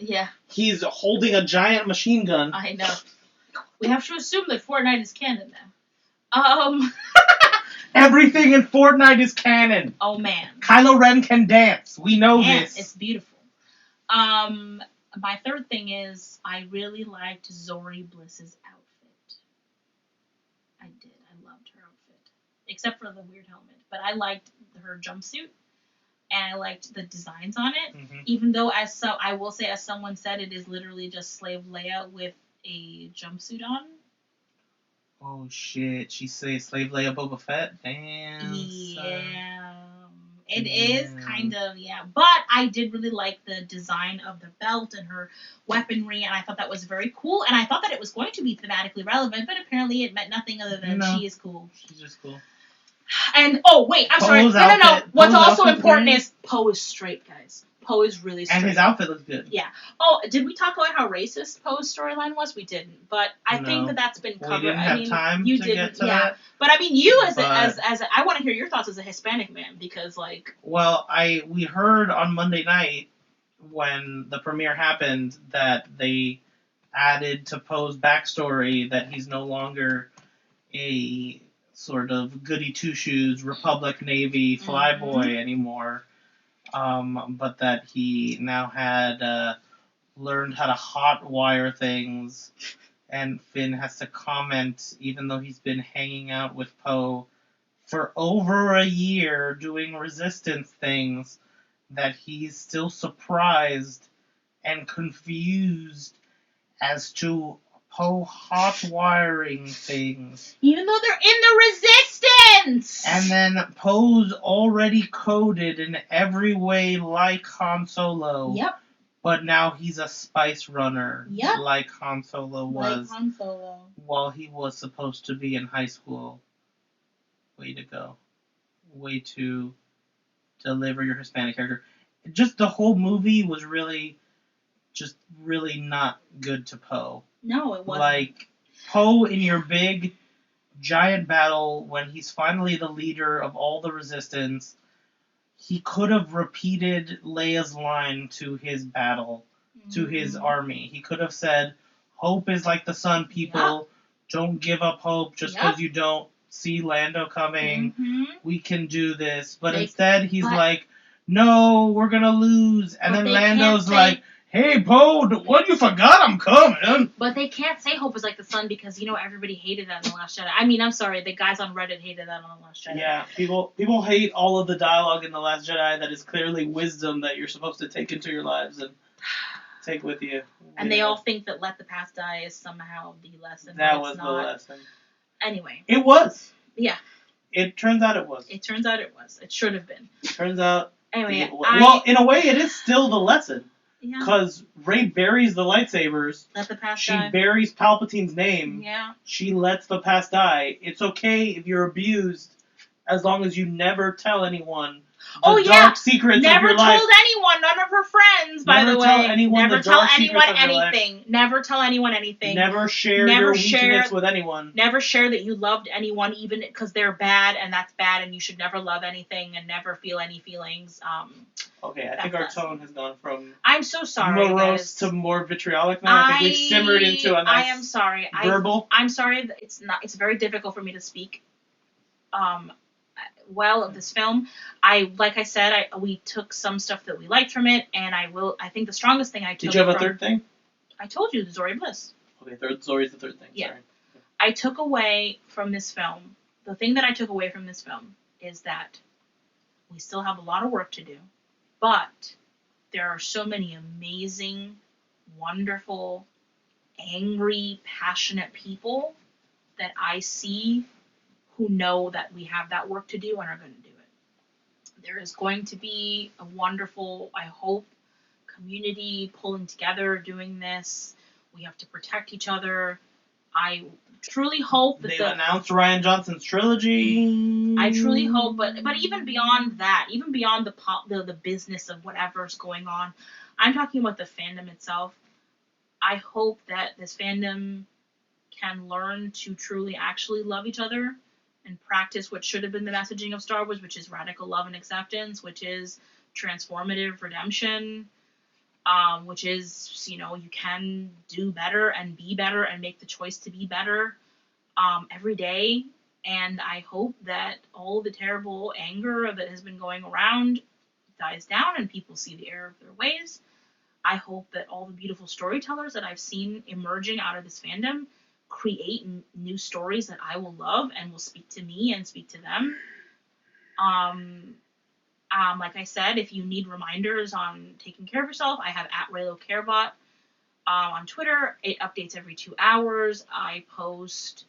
S4: he's holding a giant machine gun.
S1: I know. We have to assume that Fortnite is canon now.
S4: Everything in Fortnite is canon.
S1: Oh, man.
S4: Kylo Ren can dance. We know this.
S1: It's beautiful. My third thing is I really liked Zori Bliss's outfit. I did. I loved her outfit. Except for the weird helmet. But I liked her jumpsuit. And I liked the designs on it. Mm-hmm. Even though, I will say, as someone said, it is literally just Slave Leia with a jumpsuit on.
S4: Oh shit, she says Slave Leia Boba Fett? Damn.
S1: Yeah. It is kind of, But I did really like the design of the belt and her weaponry, and I thought that was very cool, and I thought that it was going to be thematically relevant, but apparently it meant nothing other than she is cool.
S4: She's just cool.
S1: And, I'm sorry. No. What's also important is Poe is straight, guys. Poe is really straight.
S4: And his outfit looks good.
S1: Yeah. Oh, did we talk about how racist Poe's storyline was? We didn't. But I think that's been covered.
S4: We didn't have time to get to that.
S1: But I mean, you as I want to hear your thoughts as a Hispanic man because like.
S4: Well, we heard on Monday night when the premiere happened that they added to Poe's backstory that he's no longer a sort of goody two shoes Republic Navy flyboy anymore. But that he now had learned how to hot wire things, and Finn has to comment, even though he's been hanging out with Poe for over a year doing resistance things, that he's still surprised and confused as to Poe hot wiring things.
S1: Even though they're in the resistance!
S4: And then Poe's already coded in every way like Han Solo.
S1: Yep.
S4: But now he's a spice runner.
S1: Yep.
S4: Like Han Solo was.
S1: Like Han Solo.
S4: While he was supposed to be in high school. Way to go. Way to deliver your Hispanic character. Just the whole movie was really not good to Poe.
S1: No, it wasn't.
S4: Like, Poe in your big, giant battle, when he's finally the leader of all the resistance, he could have repeated Leia's line to his battle, to his army. He could have said, hope is like the sun, people. Don't give up hope just because you don't see Lando coming. We can do this. But instead, he's like, no, we're going to lose. And then Lando's like, Hey, Poe, what, you forgot I'm coming?
S1: But they can't say Hope is like the sun because, everybody hated that in The Last Jedi. I mean, I'm sorry, the guys on Reddit hated that on The Last Jedi.
S4: Yeah, people hate all of the dialogue in The Last Jedi that is clearly wisdom that you're supposed to take into your lives and take with you.
S1: And they all think that let the past die is somehow the lesson.
S4: That was the lesson.
S1: Anyway.
S4: It was.
S1: Yeah.
S4: It turns out it was.
S1: It turns out it was. It should have been.
S4: Turns out.
S1: Anyway,
S4: well, in a way, it is still the lesson.
S1: Yeah.
S4: Because Rey buries the lightsabers.
S1: Let the past
S4: she
S1: die.
S4: buries Palpatine's name.
S1: Yeah.
S4: She lets the past die. It's okay if you're abused, as long as you never tell anyone the dark secrets
S1: Never
S4: of your life.
S1: told anyone, none of her friends, by the way. Never tell anyone anything. Never tell anyone anything.
S4: Never share your weakness with anyone.
S1: Never share that you loved anyone, even because they're bad, and that's bad, and you should never love anything and never feel any feelings.
S4: Okay, I think our tone has gone from
S1: I'm so sorry,
S4: morose
S1: guys.
S4: to more vitriolic now. I think we've simmered into a nice
S1: I am sorry.
S4: verbal.
S1: I'm sorry that it's very difficult for me to speak well of this film. Like I said, we took some stuff that we liked from it, and I think the strongest thing I took.
S4: Did you have a third thing?
S1: I told you, the Zori Bliss.
S4: Okay, Zori's the third thing.
S1: Yeah.
S4: Sorry.
S1: I took away from this film, the thing that I took away from this film is that we still have a lot of work to do, but there are so many amazing, wonderful, angry, passionate people that I see who know that we have that work to do and are going to do it. There is going to be a wonderful, I hope, community pulling together doing this. We have to protect each other. I truly hope that
S4: they've announced Rian Johnson's trilogy.
S1: I truly hope, but even beyond that, even beyond the business of whatever's going on, I'm talking about the fandom itself. I hope that this fandom can learn to truly actually love each other and practice what should have been the messaging of Star Wars, which is radical love and acceptance, which is transformative redemption, which is, you can do better and be better and make the choice to be better every day. And I hope that all the terrible anger that has been going around dies down and people see the error of their ways. I hope that all the beautiful storytellers that I've seen emerging out of this fandom create new stories that I will love and will speak to me and speak to them. Like I said, if you need reminders on taking care of yourself, I have @RayloCareBot on Twitter. It updates every 2 hours. I post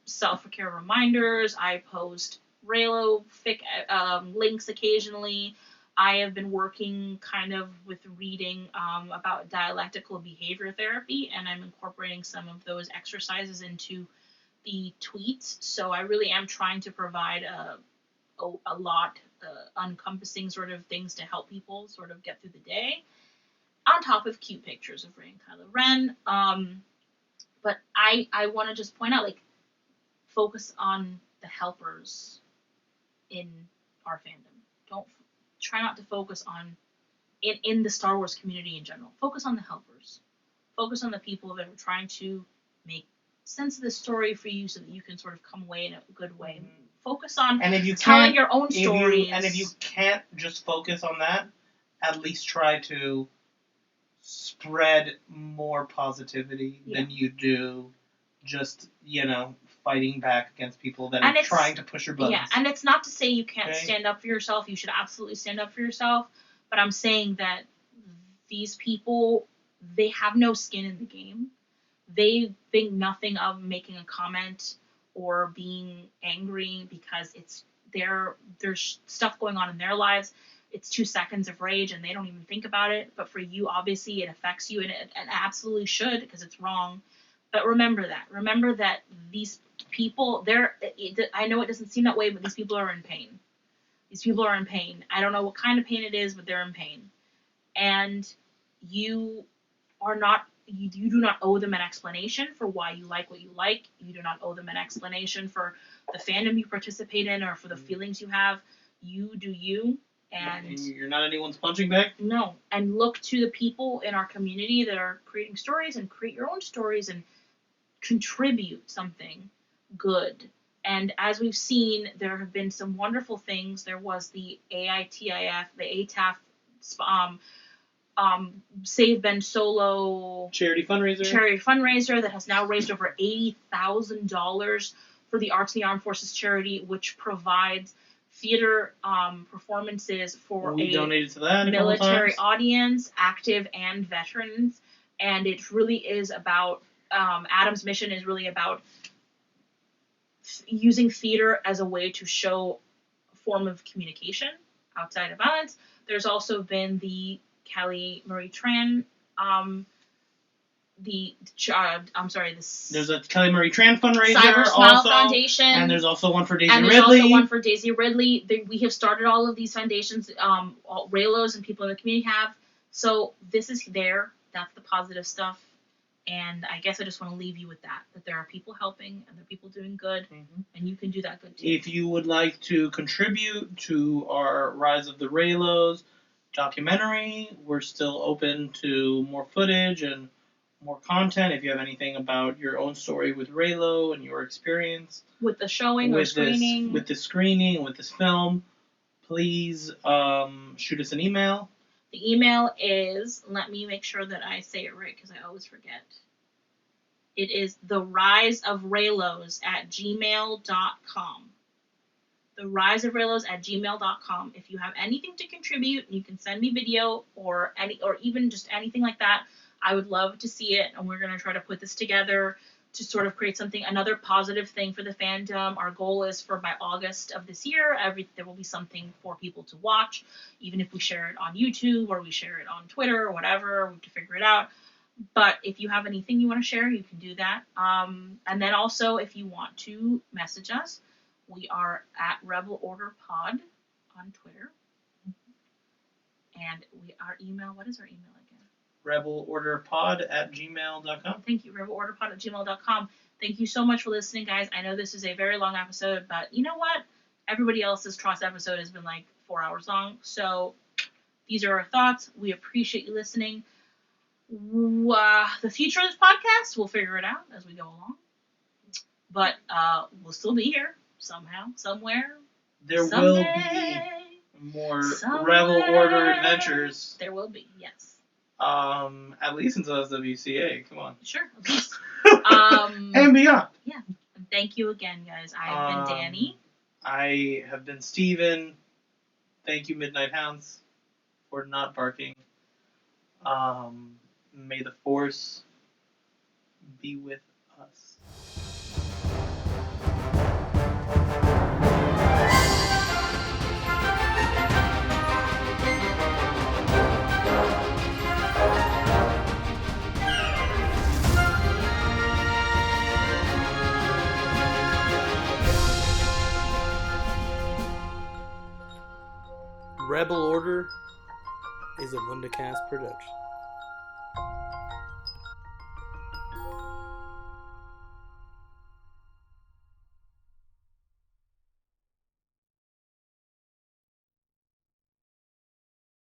S1: self-care reminders. I post Raylo fic links occasionally. I have been working kind of with reading about dialectical behavior therapy, and I'm incorporating some of those exercises into the tweets. So I really am trying to provide a lot encompassing sort of things to help people sort of get through the day, on top of cute pictures of Rey and Kylo Ren. But I want to just point out, focus on the helpers in our fandom. Try not to focus on in the Star Wars community in general. Focus on the helpers. Focus on the people that are trying to make sense of the story for you so that you can sort of come away in a good way. Focus on telling your own stories.
S4: And if you can't just focus on that, at least try to spread more positivity than you do just, fighting back against people that are trying to push your buttons.
S1: Yeah, and it's not to say you can't stand up for yourself. You should absolutely stand up for yourself. But I'm saying that these people, they have no skin in the game. They think nothing of making a comment or being angry because there's stuff going on in their lives. It's 2 seconds of rage and they don't even think about it. But for you, obviously, it affects you, and it absolutely should, because it's wrong. But remember that these people, I know it doesn't seem that way, but these people are in pain. These people are in pain. I don't know what kind of pain it is, but they're in pain. And you do not owe them an explanation for why you like what you like. You do not owe them an explanation for the fandom you participate in or for the feelings you have. You do you. And
S4: you're not anyone's punching bag?
S1: No. And look to the people in our community that are creating stories, and create your own stories and contribute something good. And as we've seen, there have been some wonderful things. There was the AITIF, the ATAF Save Ben Solo
S4: Charity fundraiser
S1: that has now raised over $80,000 for the Arts in the Armed Forces charity, which provides theater performances for
S4: We
S1: a
S4: donated to that a
S1: military
S4: couple times.
S1: audience, active and veterans, and it really is about Adam's mission is really about using theater as a way to show a form of communication outside of violence. There's also been the Kelly Marie Tran,
S4: There's a Kelly Marie Tran fundraiser
S1: Cyber Smile
S4: also,
S1: Foundation,
S4: and there's also one for Daisy
S1: and there's
S4: Ridley.
S1: also one for Daisy Ridley. We have started all of these foundations, Raylos and people in the community have. So this is there. That's the positive stuff. And I guess I just want to leave you with that there are people helping and there are people doing good, and you can do that good too.
S4: If you would like to contribute to our Rise of the Raylos documentary, we're still open to more footage and more content. If you have anything about your own story with Raylo and your experience
S1: with the showing or screening,
S4: with this film, please shoot us an email.
S1: The email is, let me make sure that I say it right because I always forget. It is theriseofraylos@gmail.com. Theriseofraylos@gmail.com. If you have anything to contribute, you can send me video or even just anything like that. I would love to see it, and we're going to try to put this together to sort of create another positive thing for the fandom. Our goal is for by August of this year, there will be something for people to watch, even if we share it on YouTube or we share it on Twitter or whatever. We have to figure it out. But if you have anything you want to share, you can do that. And then also, if you want to message us, we are at Rebel Order Pod on Twitter. And our email, what is our email again?
S4: rebelorderpod@gmail.com.
S1: Thank you, rebelorderpod@gmail.com. Thank you so much for listening, guys. I know this is a very long episode, but you know what? Everybody else's Tross episode has been like 4 hours long. So these are our thoughts. We appreciate you listening. The future of this podcast, we'll figure it out as we go along. But we'll still be here somehow, somewhere.
S4: There
S1: someday,
S4: will be more Rebel Order adventures.
S1: There will be, yes.
S4: At least until SWCA. Come on.
S1: Sure, at least.
S4: And beyond.
S1: Yeah. Thank you again, guys. I've been Danny.
S4: I have been Steven. Thank you, Midnight Hounds, for not barking. May the Force be with us.
S6: Rebel Order is a Vundacast production.